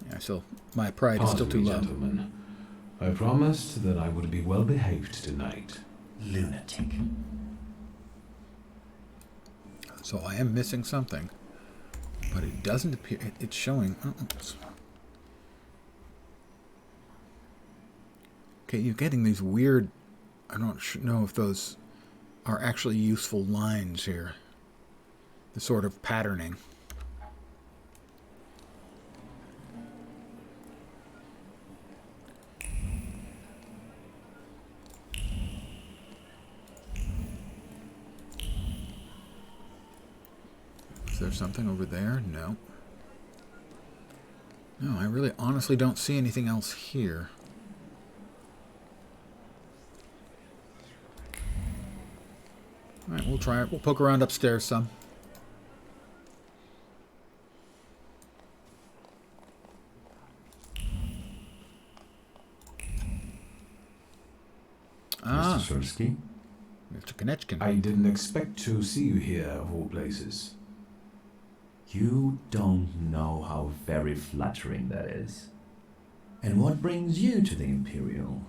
Yeah, so my pride is still too low. Gentlemen. I promised that I would be well behaved tonight. Lunatic. So I am missing something. But it doesn't appear... It's showing... Okay, you're getting these weird... I don't know if those are actually useful lines here. The sort of patterning. Is there something over there? No. No, I really honestly don't see anything else here. Alright, we'll try it. We'll poke around upstairs some. Mr. Shulsky? Mr. Konechkin. I didn't expect to see you here, of all places. You don't know how very flattering that is. And what brings you to the Imperial?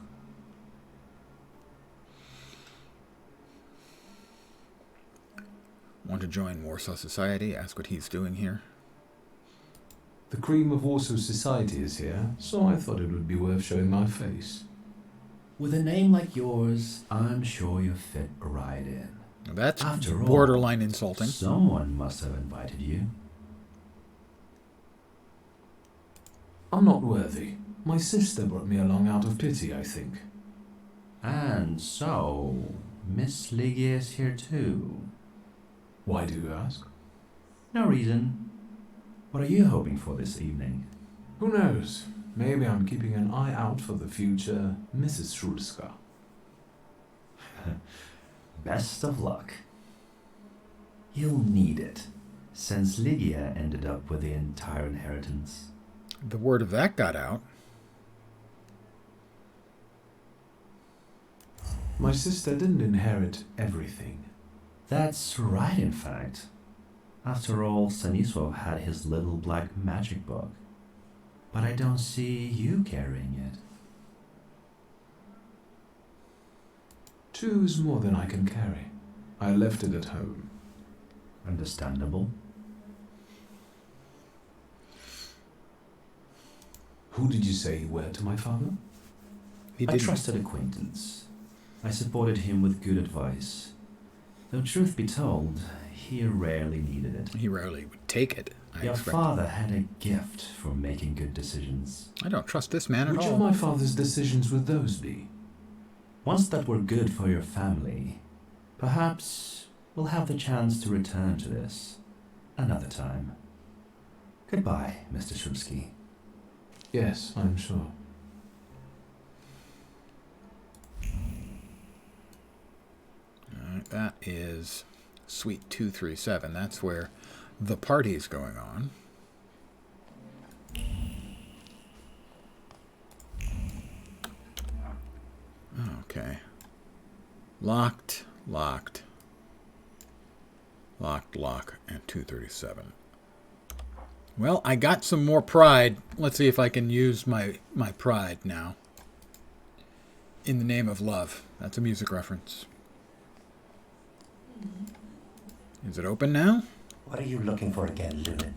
Want to join Warsaw Society? Ask what he's doing here. The cream of Warsaw society is here, so I thought it would be worth showing my face. With a name like yours, I'm sure you fit right in. That's After borderline insulting. Someone must have invited you. I'm not worthy. My sister brought me along out of pity, I think. And so, Miss Ligia is here too. Why do you ask? No reason. What are you hoping for this evening? Who knows? Maybe I'm keeping an eye out for the future Mrs. Shulska. Best of luck. You'll need it, since Ligia ended up with the entire inheritance. The word of that got out. My sister didn't inherit everything. That's right, in fact. After all, Stanisław had his little black magic book. But I don't see you carrying it. 2 is more than I can carry. I left it at home. Understandable. Who did you say you were to my father? A trusted acquaintance. I supported him with good advice. Though truth be told, he rarely needed it. He rarely would take it. Your father had a gift for making good decisions. I don't trust this man at all. Which of my father's decisions would those be? Ones that were good for your family. Perhaps we'll have the chance to return to this another time. Goodbye, Mr. Shulsky. Yes, I'm sure. Alright, that is Suite 237. That's where the party's going on. Okay. Locked, locked, and 237. Well, I got some more pride. Let's see if I can use my pride now. In the name of love. That's a music reference. Is it open now? What are you looking for again, Lunan?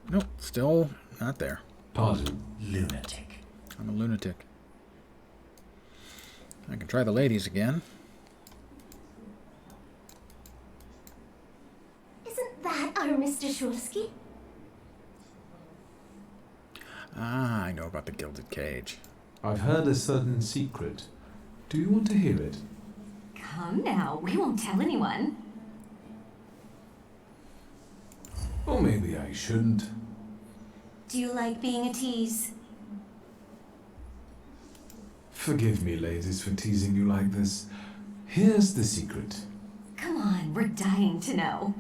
Nope, still not there. Pardon. Lunatic. I'm a lunatic. I can try the ladies again. Isn't that our Mr. Shulsky? Ah, I know about the gilded cage. I've heard a certain secret. Do you want to hear it? Come now, we won't tell anyone. Or maybe I shouldn't. Do you like being a tease? Forgive me, ladies, for teasing you like this. Here's the secret. Come on, we're dying to know.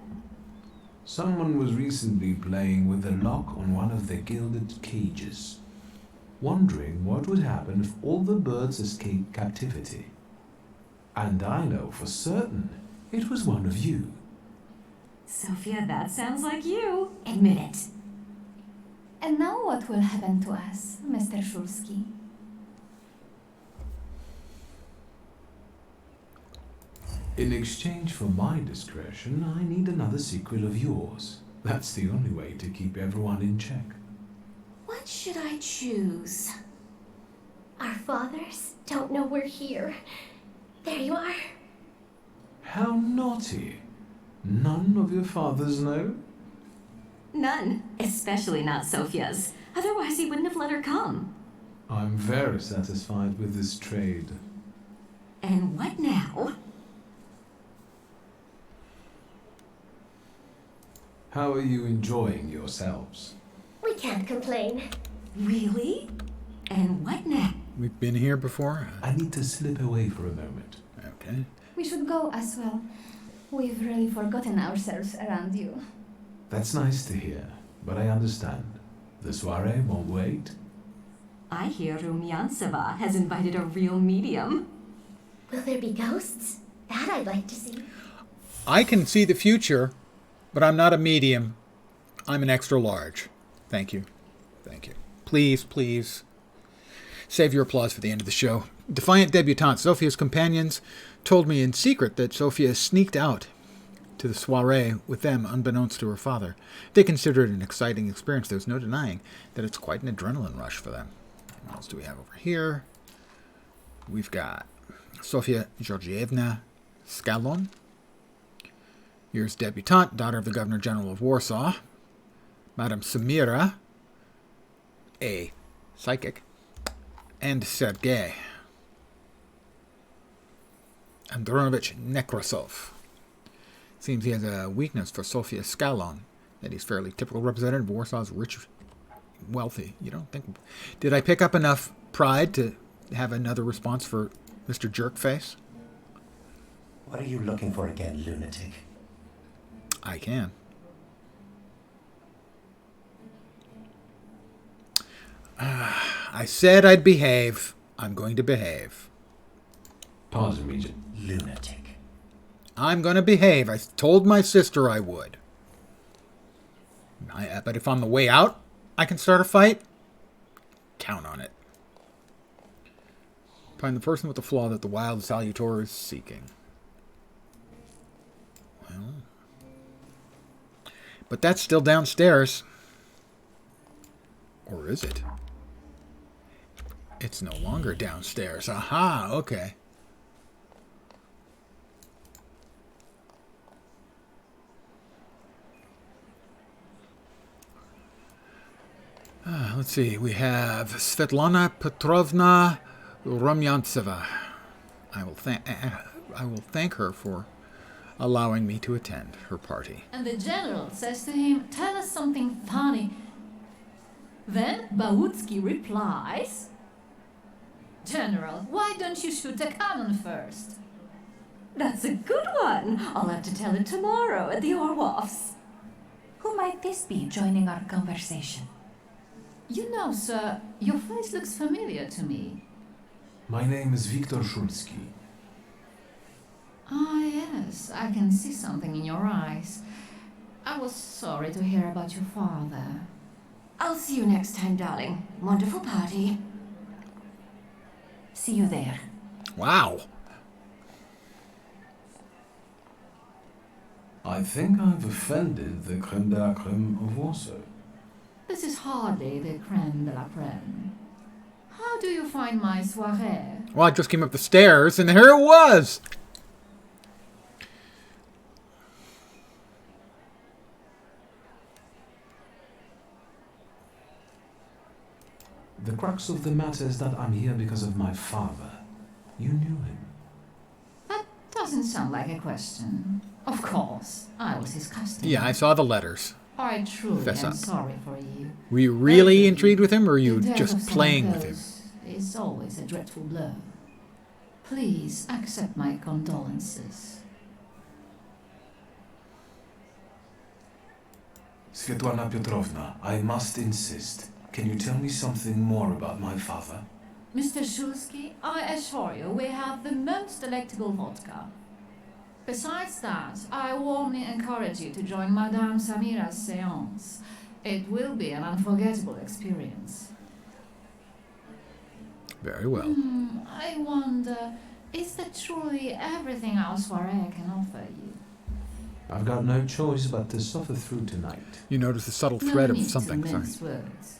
Someone was recently playing with the lock on one of the gilded cages, wondering what would happen if all the birds escaped captivity. And I know for certain it was one of you. Sophia, that sounds like you. Admit it. And now what will happen to us, Mr. Shulsky? In exchange for my discretion, I need another secret of yours. That's the only way to keep everyone in check. What should I choose? Our fathers don't know we're here. There you are. How naughty. None of your fathers know? None, especially not Sophia's. Otherwise he wouldn't have let her come. I'm very satisfied with this trade. And what now? How are you enjoying yourselves? We can't complain. Really? And what now? We've been here before. I need to slip away for a moment. Okay. We should go as well. We've really forgotten ourselves around you. That's nice to hear, but I understand. The soiree won't wait. I hear Rumyantseva has invited a real medium. Will there be ghosts? That I'd like to see. I can see the future, but I'm not a medium. I'm an extra large. Thank you. Thank you. Please, please. Save your applause for the end of the show. Defiant debutante Sophia's companions told me in secret that Sophia sneaked out to the soiree with them unbeknownst to her father. They consider it an exciting experience. There's no denying that it's quite an adrenaline rush for them. What else do we have over here? We've got Sofia Georgievna Skalon. Here's debutante, daughter of the Governor General of Warsaw. Madame Samira, a psychic. And Sergei Andronovich Nekrasov. Seems he has a weakness for Sofia Skalon, that he's fairly typical representative of Warsaw's rich, wealthy. You don't think... Did I pick up enough pride to have another response for Mr. Jerkface? What are you looking for again, lunatic? I can. I said I'd behave. I'm going to behave. Pardon me, lunatic. I'm going to behave. I told my sister I would. But if on the way out I can start a fight, count on it. Find the person with the flaw that the wild salutor is seeking. Well, but that's still downstairs. Or is it? It's no longer downstairs. Aha, okay. Let's see. We have Svetlana Petrovna Rumyantseva. I will thank her for allowing me to attend her party. And the general says to him, "Tell us something funny." Then Bałucki replies, "General, why don't you shoot a cannon first?" That's a good one. I'll have to tell it tomorrow at the Orloffs. Who might this be joining our conversation? You know, sir, your face looks familiar to me. My name is Viktor Shulsky. Ah, yes, I can see something in your eyes. I was sorry to hear about your father. I'll see you next time, darling. Wonderful party. See you there. Wow. I think I've offended the creme de la creme of Warsaw. This is hardly the creme de la creme. How do you find my soirée? Well, I just came up the stairs, and here it was! The crux of the matter is that I'm here because of my father. You knew him. That doesn't sound like a question. Of course, I was his customer. Yeah, I saw the letters. I truly Fess am up. sorry for you. Were you really intrigued with him, or were you The death just of playing someone with him? close is always a dreadful blow. Please accept my condolences. Svetlana Petrovna, I must insist. Can you tell me something more about my father? Mr. Shulsky, I assure you we have the most delectable vodka. Besides that, I warmly encourage you to join Madame Samira's séance. It will be an unforgettable experience. Very well. I wonder, is that truly everything our soirée can offer you? I've got no choice but to suffer through tonight. You notice the subtle thread No of something. need to mince Sorry. words.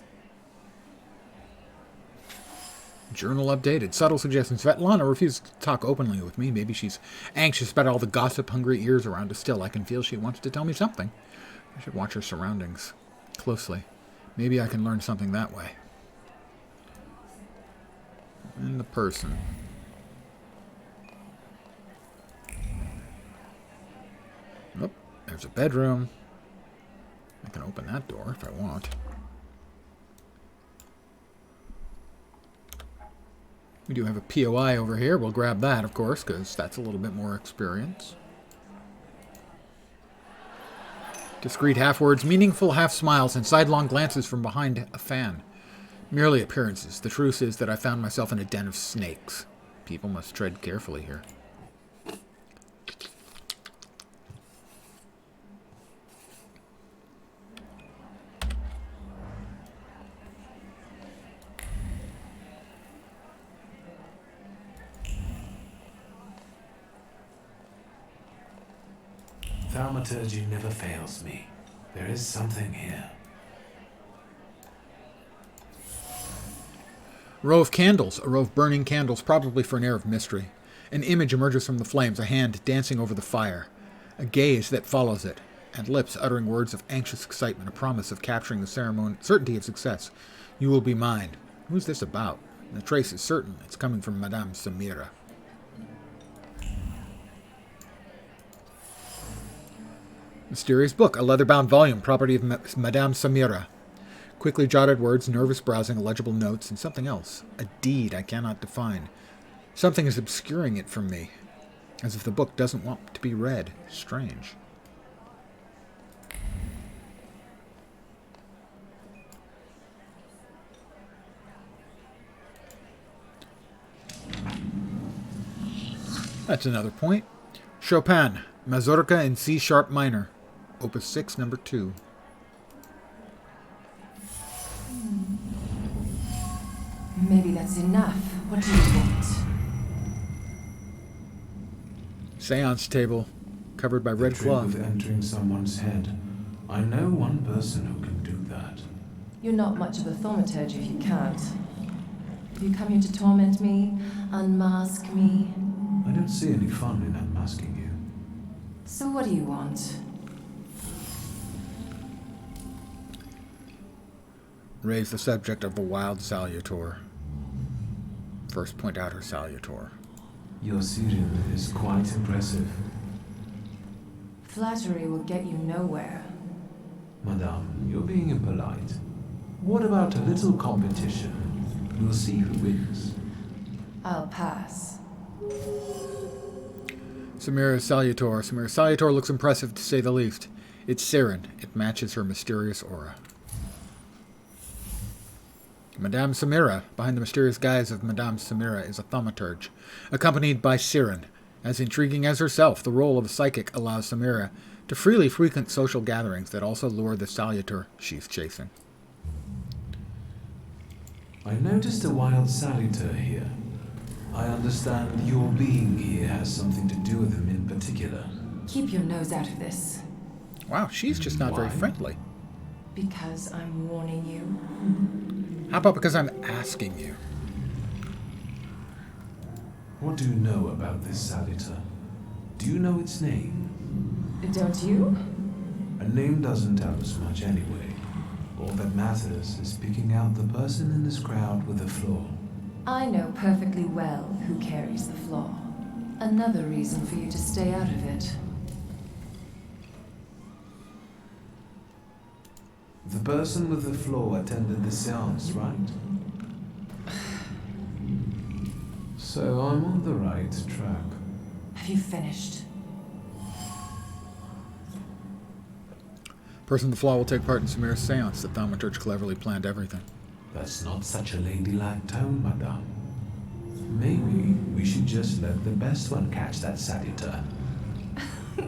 Journal updated. Subtle suggestion. Svetlana refuses to talk openly with me. Maybe she's anxious about all the gossip-hungry ears around us. Still, I can feel she wants to tell me something. I should watch her surroundings closely. Maybe I can learn something that way. And the person. Oh, there's a bedroom. I can open that door if I want. We do have a POI over here. We'll grab that, of course, because that's a little bit more experience. Discreet half-words, meaningful half-smiles, and sidelong glances from behind a fan. Merely appearances. The truth is that I found myself in a den of snakes. People must tread carefully here. Thaumaturgy never fails me. There is something here. A row of candles, a row of burning candles, probably for an air of mystery. An image emerges from the flames, a hand dancing over the fire. A gaze that follows it, and lips uttering words of anxious excitement, a promise of capturing the certainty of success. You will be mine. Who's this about? The trace is certain. It's coming from Madame Samira. Mysterious book, a leather-bound volume, property of Madame Samira. Quickly jotted words, nervous browsing, illegible notes, and something else. A deed I cannot define. Something is obscuring it from me, as if the book doesn't want to be read. Strange. That's another point. Chopin, Mazurka in C-sharp minor. Opus 6, number 2. Maybe that's enough. What do you want? Seance table, covered by red trick cloth. of entering someone's head. I know one person who can do that. You're not much of a thaumaturge if you can't. Have you come here to torment me? Unmask me? I don't see any fun in unmasking you. So what do you want? Raise the subject of the wild salutor. First point out her salutor. Your Syrian is quite impressive. Flattery will get you nowhere. Madame, you're being impolite. What about a little competition? We'll see who wins. I'll pass. Samira's salutor. Samira's salutor looks impressive to say the least. It's Siren. It matches her mysterious aura. Madame Samira, behind the mysterious guise of Madame Samira, is a thaumaturge, accompanied by Siren. As intriguing as herself, the role of a psychic allows Samira to freely frequent social gatherings that also lure the salutor she's chasing. I noticed a wild salutor here. I understand your being here has something to do with him in particular. Keep your nose out of this. Wow, she's just not very friendly. Because I'm warning you. How about because I'm asking you? What do you know about this salutor? Do you know its name? Don't you? A name doesn't tell us much anyway. All that matters is picking out the person in this crowd with a flaw. I know perfectly well who carries the flaw. Another reason for you to stay out of it. The person with the flaw attended the seance, right? So I'm on the right track. Have you finished? Person with the flaw will take part in Samira's seance. The Thaumaturge cleverly planned everything. That's not such a ladylike tone, madame. Maybe we should just let the best one catch that satyr.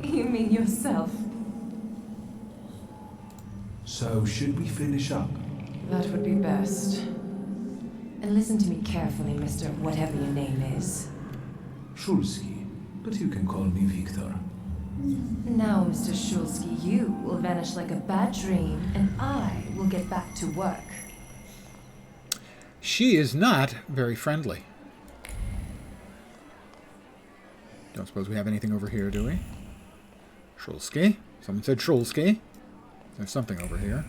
You mean yourself? So, should we finish up? That would be best. And listen to me carefully, Mr. Whatever your name is. Shulsky, but you can call me Victor. Now, Mr. Shulsky, you will vanish like a bad dream, and I will get back to work. She is not very friendly. Don't suppose we have anything over here, do we? Shulsky? Someone said Shulsky. There's something over here.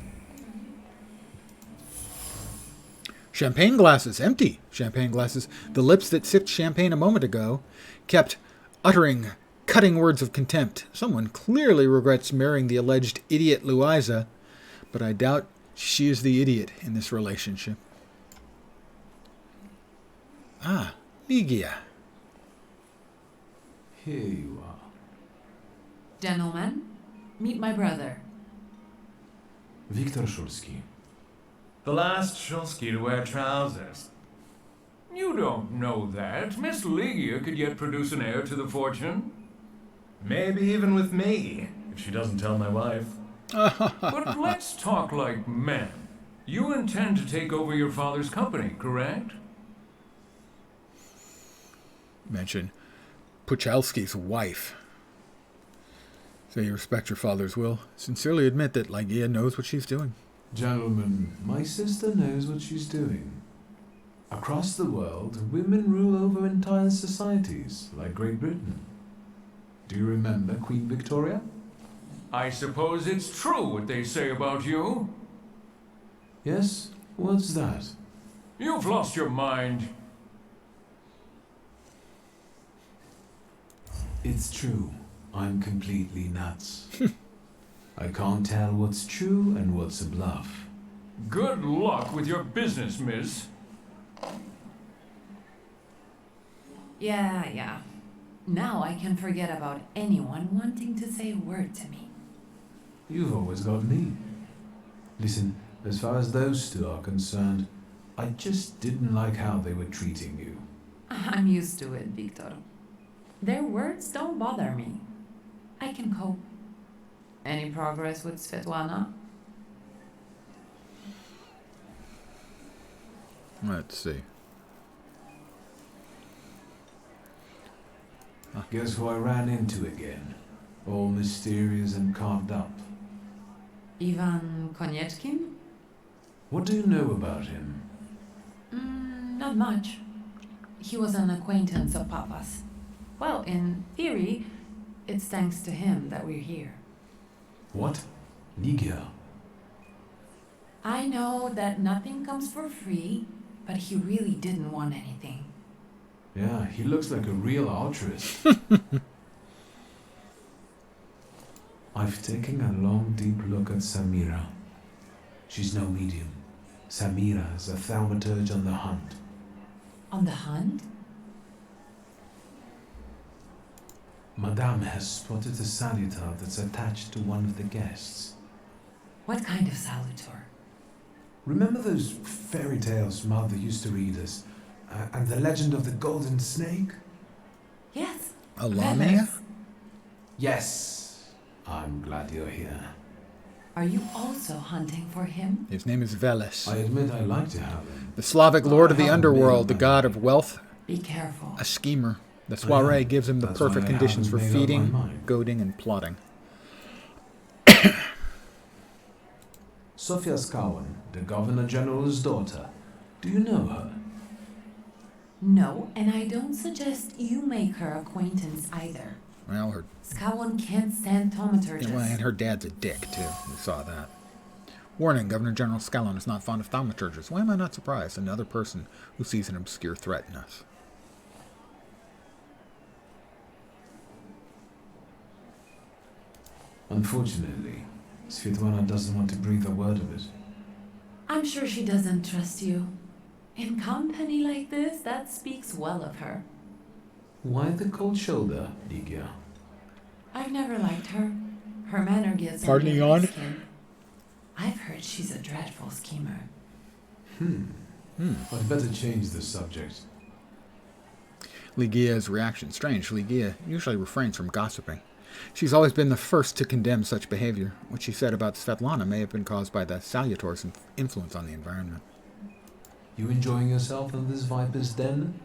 Champagne glasses. Empty champagne glasses. The lips that sipped champagne a moment ago kept uttering cutting words of contempt. Someone clearly regrets marrying the alleged idiot Louisa, but I doubt she is the idiot in this relationship. Ah, Ligia. Here you are. Gentlemen, meet my brother. Victor Shulsky. The last Shulsky to wear trousers. You don't know that. Miss Ligia could yet produce an heir to the fortune. Maybe even with me, if she doesn't tell my wife. But let's talk like men. You intend to take over your father's company, correct? Mention Puchalski's wife. Say you respect your father's will. Sincerely admit that Ligia knows what she's doing. Gentlemen, my sister knows what she's doing. Across the world, women rule over entire societies, like Great Britain. Do you remember Queen Victoria? I suppose it's true what they say about you. Yes? What's that? You've lost your mind. It's true. I'm completely nuts. I can't tell what's true and what's a bluff. Good luck with your business, miss. Yeah. Now I can forget about anyone wanting to say a word to me. You've always got me. Listen, as far as those two are concerned, I just didn't like how they were treating you. I'm used to it, Victor. Their words don't bother me. I can cope. Any progress with Svetlana? Let's see. Guess who I ran into again? All mysterious and carved up. Ivan Konieczkin? What do you know about him? Not much. He was an acquaintance of Papa's. Well, in theory, it's thanks to him that we're here. What? Ligia? I know that nothing comes for free, but he really didn't want anything. Yeah, he looks like a real altruist. I've taken a long, deep look at Samira. She's no medium. Samira is a thaumaturge on the hunt. On the hunt? Madame has spotted a salutar that's attached to one of the guests. What kind of salutar? Remember those fairy tales Mother used to read us? And the legend of the golden snake? Yes. A Lamia? Yes. I'm glad you're here. Are you also hunting for him? His name is Veles. I admit I like to have him. The Slavic lord of the underworld, the god of wealth. Be careful. A schemer. The soiree gives him the perfect conditions for feeding, goading, and plotting. Sofia Skawan, the Governor General's daughter. Do you know her? No, and I don't suggest you make her acquaintance either. Well, her... Skawan can't stand thaumaturges. Yeah, well, and her dad's a dick, too. We saw that. Warning, Governor General Scallon is not fond of thaumaturges. Why am I not surprised? Another person who sees an obscure threat in us. Unfortunately, Svetlana doesn't want to breathe a word of it. I'm sure she doesn't trust you. In company like this, that speaks well of her. Why the cold shoulder, Ligia? I've never liked her. Her manner gives Pardon me yawn? skin. I've heard she's a dreadful schemer. I'd better change the subject. Ligia's reaction strange. Ligia usually refrains from gossiping. She's always been the first to condemn such behavior. What she said about Svetlana may have been caused by the Salutor's influence on the environment. You enjoying yourself in this viper's den?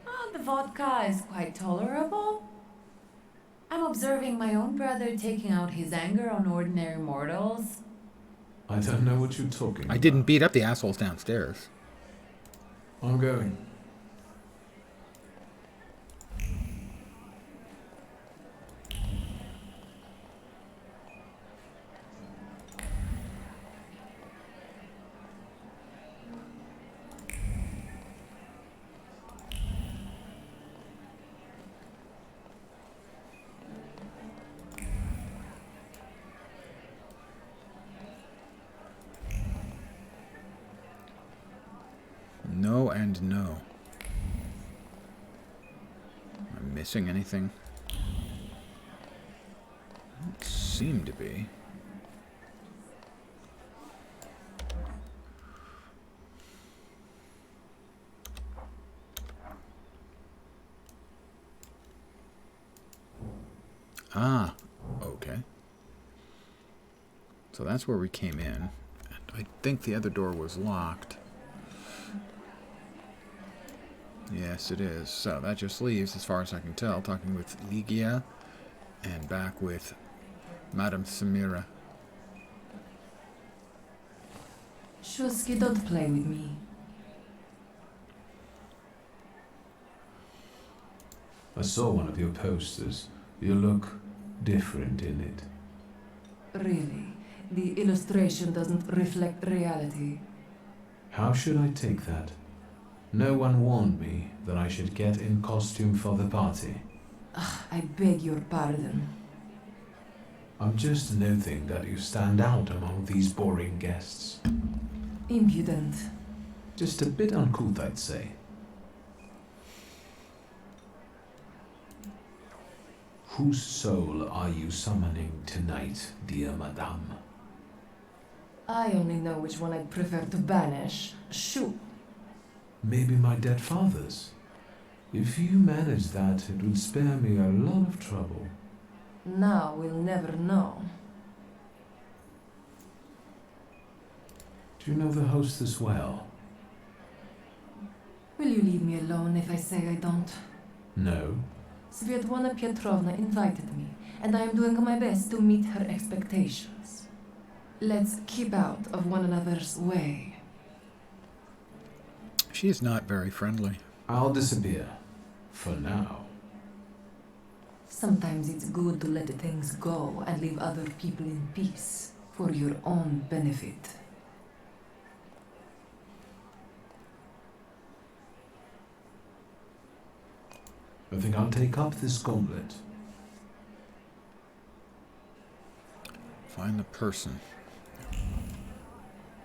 Oh, the vodka is quite tolerable. I'm observing my own brother taking out his anger on ordinary mortals. I don't know what you're talking about. I didn't beat up the assholes downstairs. I'm going. No and no. Am I missing anything? Don't seem to be. Ah, okay. So that's where we came in. And I think the other door was locked. Yes, it is. So that just leaves, as far as I can tell, talking with Ligia and back with Madame Samira. Shulsky, don't play with me. I saw one of your posters. You look different in it. Really? The illustration doesn't reflect reality. How should I take that? No one warned me that I should get in costume for the party. I beg your pardon. I'm just noting that you stand out among these boring guests. Impudent. Just a bit uncouth, I'd say. Whose soul are you summoning tonight, dear madame? I only know which one I'd prefer to banish. Shoo! Maybe my dead father's. If you manage that, it would spare me a lot of trouble. Now we'll never know. Do you know the hostess well? Will you leave me alone if I say I don't? No. Svetlana Petrovna invited me, and I am doing my best to meet her expectations. Let's keep out of one another's way. She is not very friendly. I'll disappear. For now. Sometimes it's good to let things go and leave other people in peace for your own benefit. I think I'll take up this gauntlet. Find the person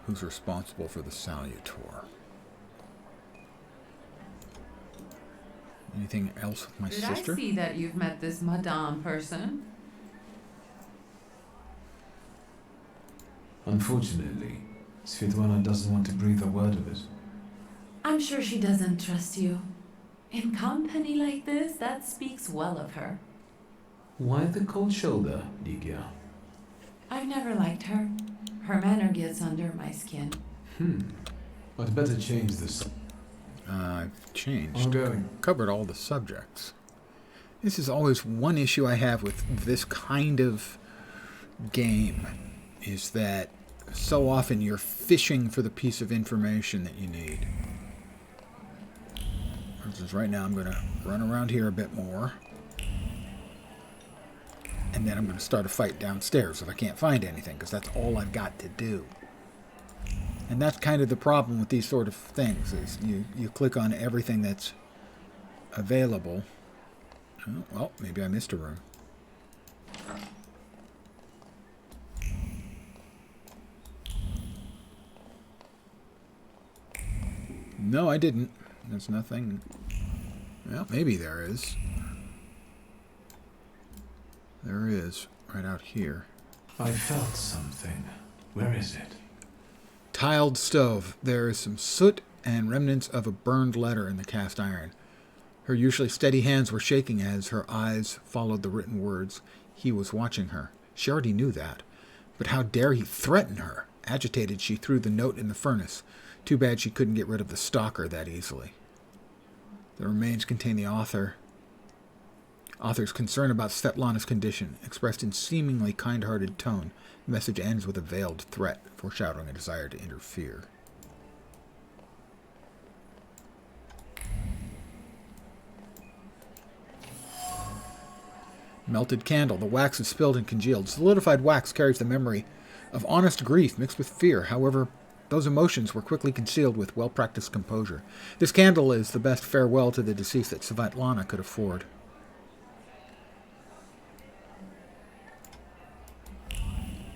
who's responsible for the Salutor. Anything else with my sister? I see that you've met this Madame person? Unfortunately, Svetlana doesn't want to breathe a word of it. I'm sure she doesn't trust you. In company like this, that speaks well of her. Why the cold shoulder, Ligia? I've never liked her. Her manner gets under my skin. I'd better change this. I've changed. I'm going. Covered all the subjects. This is always one issue I have with this kind of game, is that so often you're fishing for the piece of information that you need. For instance, right now I'm going to run around here a bit more. And then I'm going to start a fight downstairs if I can't find anything, because that's all I've got to do. And that's kind of the problem with these sort of things, is you click on everything that's available. Oh, well, maybe I missed a room. No, I didn't. There's nothing. Well, maybe there is. There is, right out here. I felt something. Where is it? Tiled stove. There is some soot and remnants of a burned letter in the cast iron. Her usually steady hands were shaking as her eyes followed the written words. He was watching her. She already knew that. But how dare he threaten her? Agitated, she threw the note in the furnace. Too bad she couldn't get rid of the stalker that easily. The remains contain the author's concern about Svetlana's condition, expressed in seemingly kind-hearted tone. The message ends with a veiled threat, foreshadowing a desire to interfere. Melted candle. The wax is spilled and congealed. Solidified wax carries the memory of honest grief mixed with fear. However, those emotions were quickly concealed with well-practiced composure. This candle is the best farewell to the deceased that Svetlana could afford.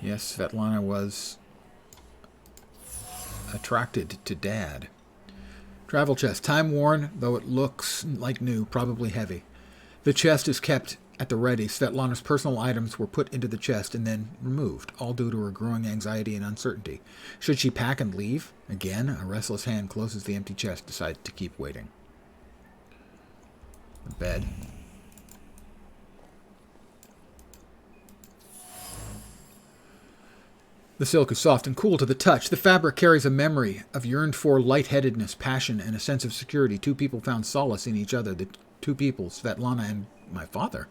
Yes, Svetlana was attracted to Dad. Travel chest. Time-worn, though it looks like new, probably heavy. The chest is kept at the ready. Svetlana's personal items were put into the chest and then removed, all due to her growing anxiety and uncertainty. Should she pack and leave? Again, a restless hand closes the empty chest, decides to keep waiting. The bed. The silk is soft and cool to the touch. The fabric carries a memory of yearned-for lightheadedness, passion, and a sense of security. Two people found solace in each other. The two people, Svetlana and my father.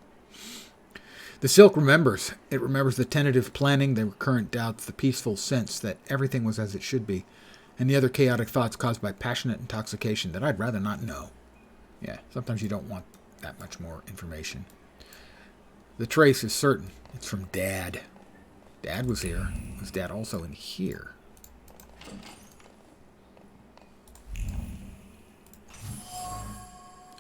The silk remembers. It remembers the tentative planning, the recurrent doubts, the peaceful sense that everything was as it should be, and the other chaotic thoughts caused by passionate intoxication that I'd rather not know. Yeah, sometimes you don't want that much more information. The trace is certain. It's from Dad. Dad was here. Was Dad also in here?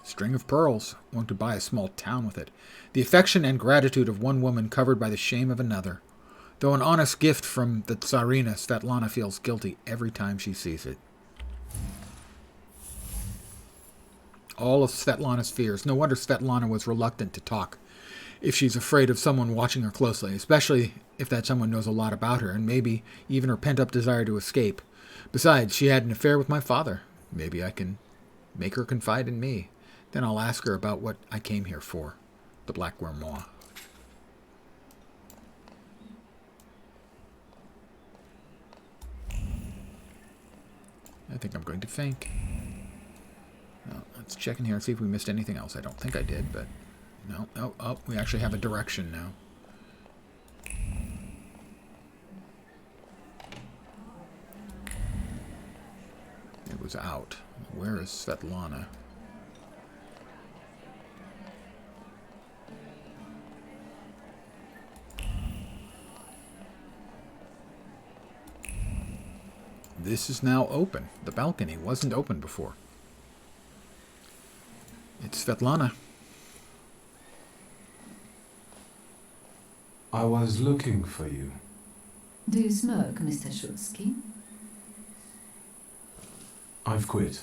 String of pearls. Want to buy a small town with it. The affection and gratitude of one woman covered by the shame of another. Though an honest gift from the Tsarina, Svetlana feels guilty every time she sees it. All of Svetlana's fears. No wonder Svetlana was reluctant to talk. If she's afraid of someone watching her closely, especially if that someone knows a lot about her, and maybe even her pent-up desire to escape. Besides, she had an affair with my father. Maybe I can make her confide in me. Then I'll ask her about what I came here for. The Black Wormois. I think I'm going to faint. Well, let's check in here and see if we missed anything else. I don't think I did, but... No, oh, we actually have a direction now. It was out. Where is Svetlana? This is now open. The balcony wasn't open before. It's Svetlana. I was looking for you. Do you smoke, Mr. Shulsky? I've quit.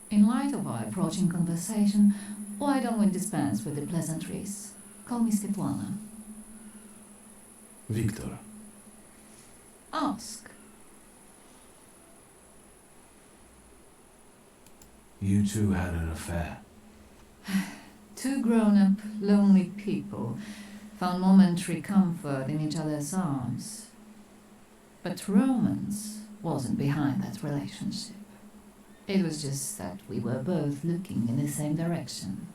In light of our approaching conversation, why don't we dispense with the pleasantries? Call me Svetlana. Victor. Ask. You two had an affair. Two grown-up, lonely people found momentary comfort in each other's arms. But romance wasn't behind that relationship. It was just that we were both looking in the same direction.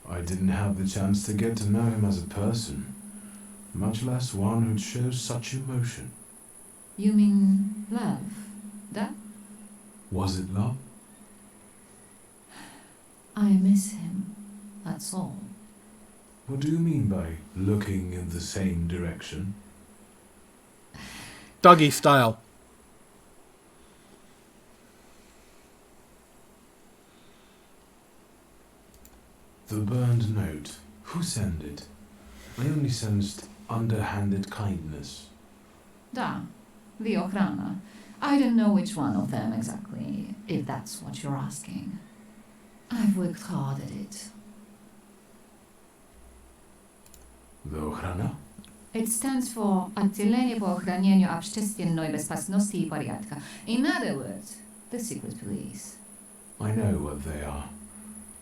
I didn't have the chance to get to know him as a person, much less one who'd show such emotion. You mean love? That? Was it love? I miss him, that's all. What do you mean by looking in the same direction? Doggy style. The burned note. Who sent it? I only sensed underhanded kindness. Da, the Ochrana. I don't know which one of them exactly, if that's what you're asking. I've worked hard at it. The ochrana? It stands for Отделение по охранению общественной безопасности и порядка. In other words, the secret police. I know what they are.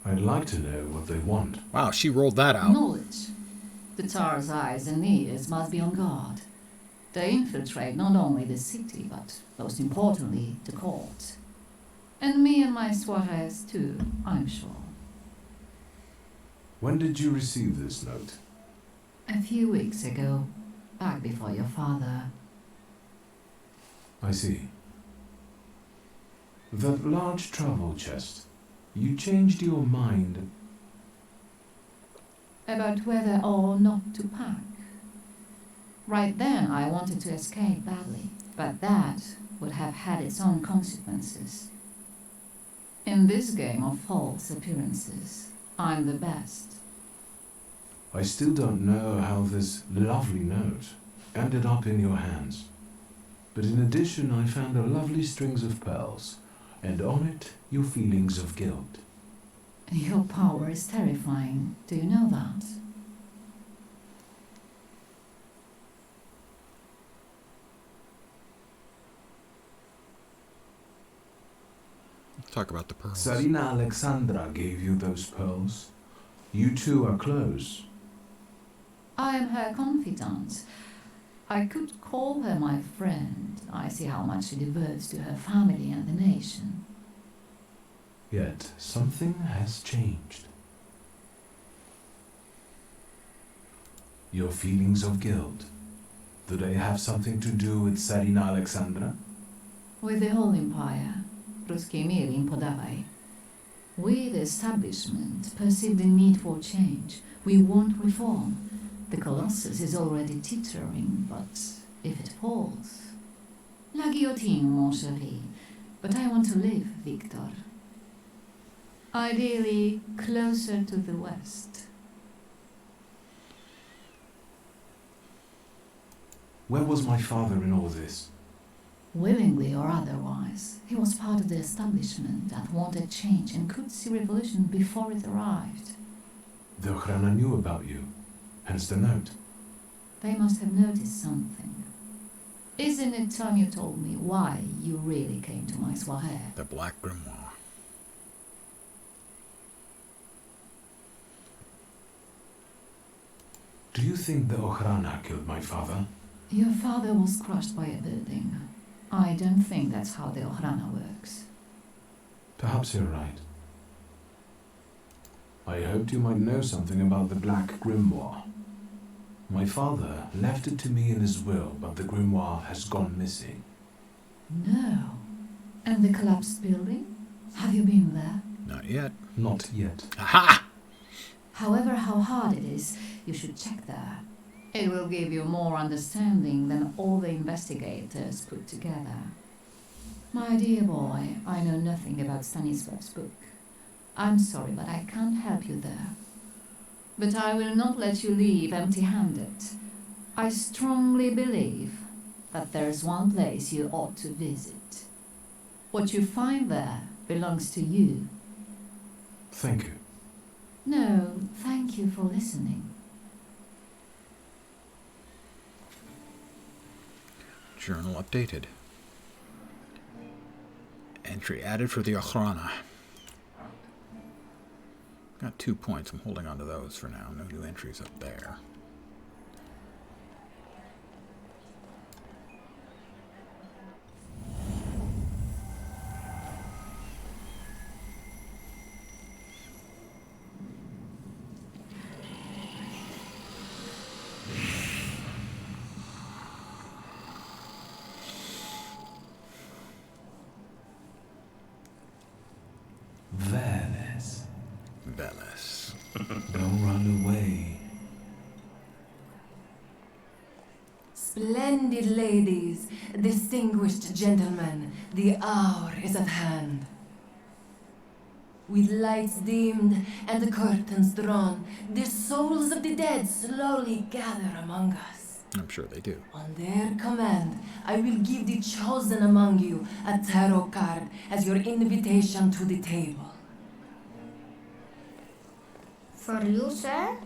I'd like to know what they want. Wow, she rolled that out. Knowledge. The Tsar's eyes and ears must be on guard. They infiltrate not only the city, but most importantly, the court. And me and my Suarez too, I'm sure. When did you receive this note? A few weeks ago, back before your father. I see. That large travel chest. You changed your mind. About whether or not to pack. Right then, I wanted to escape badly, but that would have had its own consequences. In this game of false appearances, I'm the best. I still don't know how this lovely note ended up in your hands. But in addition, I found a lovely strings of pearls, and on it, your feelings of guilt. Your power is terrifying. Do you know that? Let's talk about the pearls. Tsarina Alexandra gave you those pearls. You two are close. I am her confidant. I could call her my friend. I see how much she devotes to her family and the nation. Yet something has changed. Your feelings of guilt. Do they have something to do with Tsarina Alexandra? With the whole empire, Ruski mir im podawaj. We, the establishment, perceive the need for change. We want reform. The Colossus is already teetering, but if it falls... La guillotine, mon chéri. But I want to live, Victor. Ideally, closer to the west. Where was my father in all this? Willingly or otherwise, he was part of the establishment that wanted change and could see revolution before it arrived. The Ochrana knew about you, hence the note. They must have noticed something. Isn't it time you told me why you really came to my soirée? The Black Grimoire. Do you think the Ochrana killed my father? Your father was crushed by a building. I don't think that's how the Ochrana works. Perhaps you're right. I hoped you might know something about the Black Grimoire. My father left it to me in his will, but the grimoire has gone missing. No. And the collapsed building? Have you been there? Not yet. Not yet. Aha! However, how hard it is, you should check there. It will give you more understanding than all the investigators put together. My dear boy, I know nothing about Stanislav's book. I'm sorry, but I can't help you there. But I will not let you leave empty-handed. I strongly believe that there's one place you ought to visit. What you find there belongs to you. Thank you. No, thank you for listening. Journal updated. Entry added for the Ochrana. Got 2 points. I'm holding on to those for now. No new entries up there. Veles. Don't run away. Splendid ladies, distinguished gentlemen, the hour is at hand. With lights dimmed and the curtains drawn, the souls of the dead slowly gather among us. I'm sure they do. On their command, I will give the chosen among you a tarot card as your invitation to the table. For you, sir?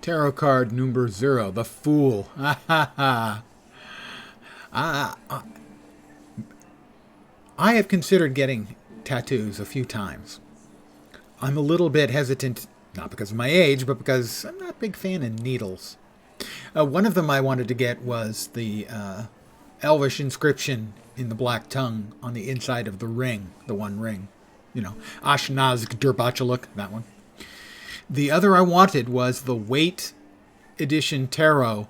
Tarot card number 0, the Fool. Ha ha ha. I have considered getting tattoos a few times. I'm a little bit hesitant, not because of my age, but because I'm not a big fan of needles. One of them I wanted to get was the Elvish inscription in the black tongue on the inside of the ring, the one ring. You know, Ashnazg Durbachaluk, that one. The other I wanted was the Weight Edition Tarot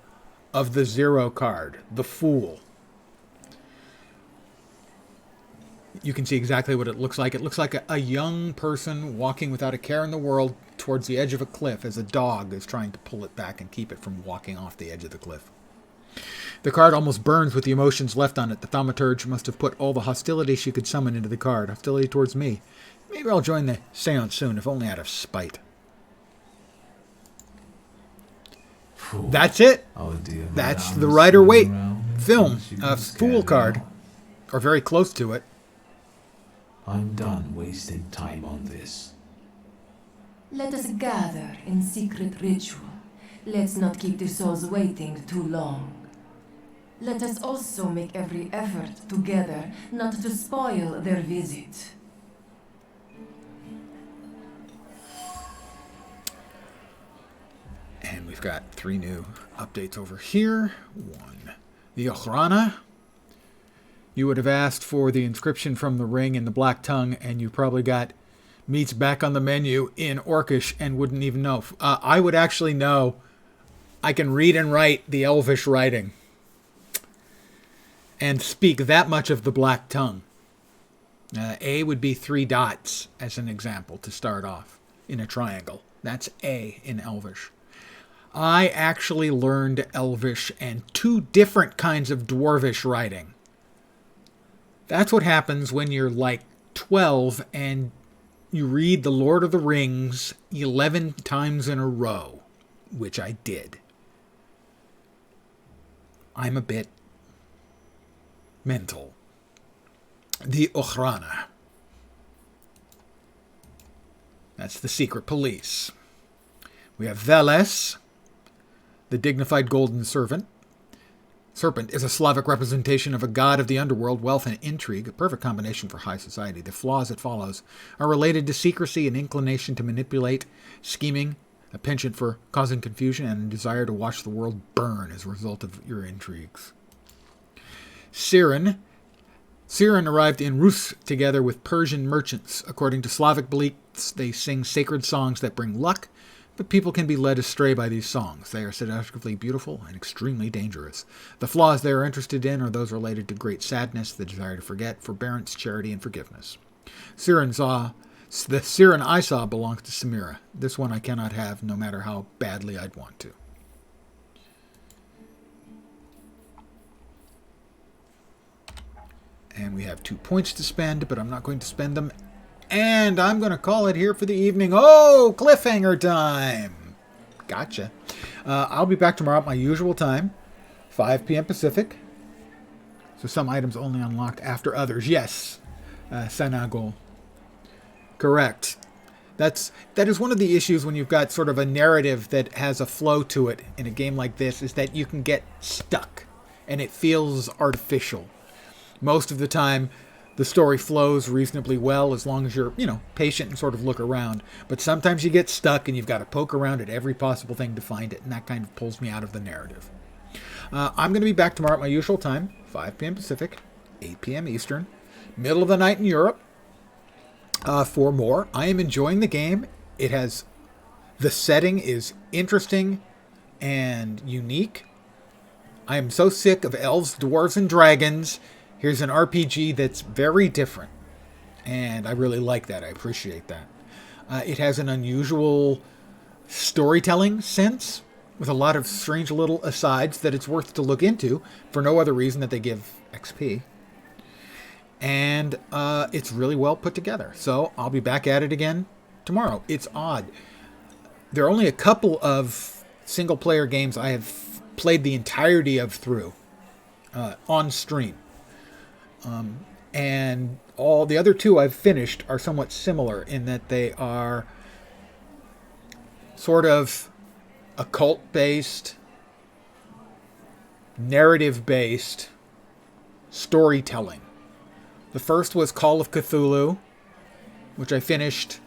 of the 0 card, the Fool. You can see exactly what it looks like. It looks like a young person walking without a care in the world towards the edge of a cliff as a dog is trying to pull it back and keep it from walking off the edge of the cliff. The card almost burns with the emotions left on it. The Thaumaturge must have put all the hostility she could summon into the card. Hostility towards me. Maybe I'll join the seance soon, if only out of spite. Fool. That's it. Oh dear. That's the Rider-Waite film. A Fool card. Or very close to it. I'm done wasting time on this. Let us gather in secret ritual. Let's not keep the souls waiting too long. Let us also make every effort together not to spoil their visit. And we've got 3 new updates over here. 1. The Ochrana. You would have asked for the inscription from the ring in the black tongue, and you probably got meats back on the menu in Orcish and wouldn't even know. I would actually know. I can read and write the Elvish writing and speak that much of the black tongue. A would be 3 dots as an example to start off in a triangle. That's A in Elvish. I actually learned Elvish and 2 different kinds of Dwarvish writing. That's what happens when you're like 12 and you read The Lord of the Rings 11 times in a row, which I did. I'm a bit mental. The Ochrana. That's the secret police. We have Veles, the dignified golden servant. Serpent is a Slavic representation of a god of the underworld, wealth, and intrigue, a perfect combination for high society. The flaws it follows are related to secrecy, an inclination to manipulate, scheming, a penchant for causing confusion, and a desire to watch the world burn as a result of your intrigues. Siren arrived in Rus together with Persian merchants. According to Slavic beliefs, they sing sacred songs that bring luck, but people can be led astray by these songs. They are seductively beautiful and extremely dangerous. The flaws they are interested in are those related to great sadness, the desire to forget, forbearance, charity, and forgiveness. The Siren I saw belongs to Samira. This one I cannot have, no matter how badly I'd want to. And we have 2 points to spend, but I'm not going to spend them. And I'm going to call it here for the evening. Oh, cliffhanger time. Gotcha. I'll be back tomorrow at my usual time, 5 p.m. Pacific. So some items only unlocked after others. Yes, Sanagol. Correct. That is one of the issues when you've got sort of a narrative that has a flow to it in a game like this, is that you can get stuck and it feels artificial. Most of the time, the story flows reasonably well as long as you're, patient and sort of look around. But sometimes you get stuck and you've got to poke around at every possible thing to find it, and that kind of pulls me out of the narrative. I'm going to be back tomorrow at my usual time, 5 p.m. Pacific, 8 p.m. Eastern, middle of the night in Europe, for more. I am enjoying the game. The setting is interesting and unique. I am so sick of elves, dwarves, and dragons. Here's an RPG that's very different, and I really like that. I appreciate that. It has an unusual storytelling sense with a lot of strange little asides that it's worth to look into for no other reason that they give XP. And it's really well put together. So I'll be back at it again tomorrow. It's odd. There are only a couple of single-player games I have played the entirety of through on stream. And all the other two I've finished are somewhat similar in that they are sort of occult-based, narrative-based storytelling. The first was Call of Cthulhu, which I finished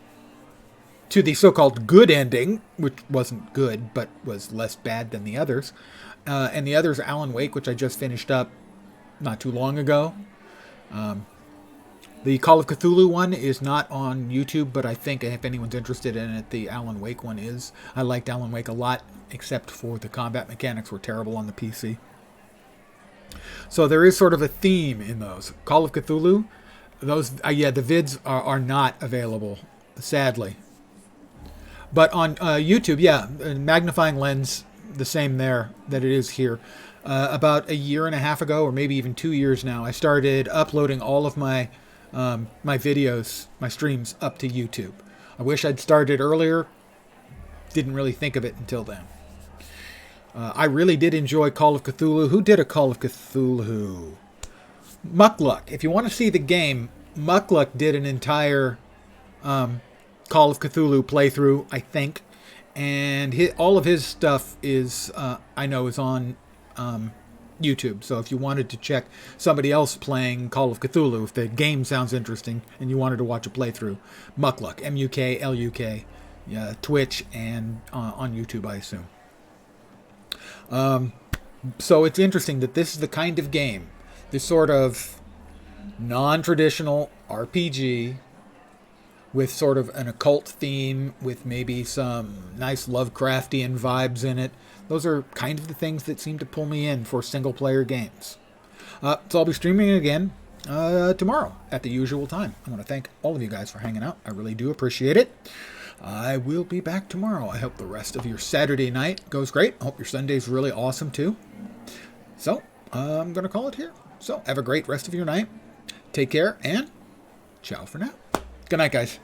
to the so-called good ending, which wasn't good, but was less bad than the others. And the other's Alan Wake, which I just finished up not too long ago. The Call of Cthulhu one is not on YouTube, but I think if anyone's interested in it, the Alan Wake one is. I liked Alan Wake a lot, except for the combat mechanics were terrible on the PC. So there is sort of a theme in those. Call of Cthulhu, those, the vids are not available, sadly. But on YouTube, magnifying lens, the same there that it is here. About a year and a half ago, or maybe even 2 years now, I started uploading all of my my videos, my streams, up to YouTube. I wish I'd started earlier. Didn't really think of it until then. I really did enjoy Call of Cthulhu. Who did a Call of Cthulhu? Muckluck. If you want to see the game, Muckluck did an entire Call of Cthulhu playthrough, I think. And all of his stuff is, I know, is on YouTube. So if you wanted to check somebody else playing Call of Cthulhu, if the game sounds interesting and you wanted to watch a playthrough, Muckluck, M-U-K-L-U-K, Twitch and on YouTube, I assume. So it's interesting that this is the kind of game, this sort of non-traditional RPG with sort of an occult theme, with maybe some nice Lovecraftian vibes in it. Those are kind of the things that seem to pull me in for single-player games. So I'll be streaming again tomorrow at the usual time. I want to thank all of you guys for hanging out. I really do appreciate it. I will be back tomorrow. I hope the rest of your Saturday night goes great. I hope your Sunday's really awesome, too. So, I'm going to call it here. So, have a great rest of your night. Take care, and ciao for now. Good night, guys.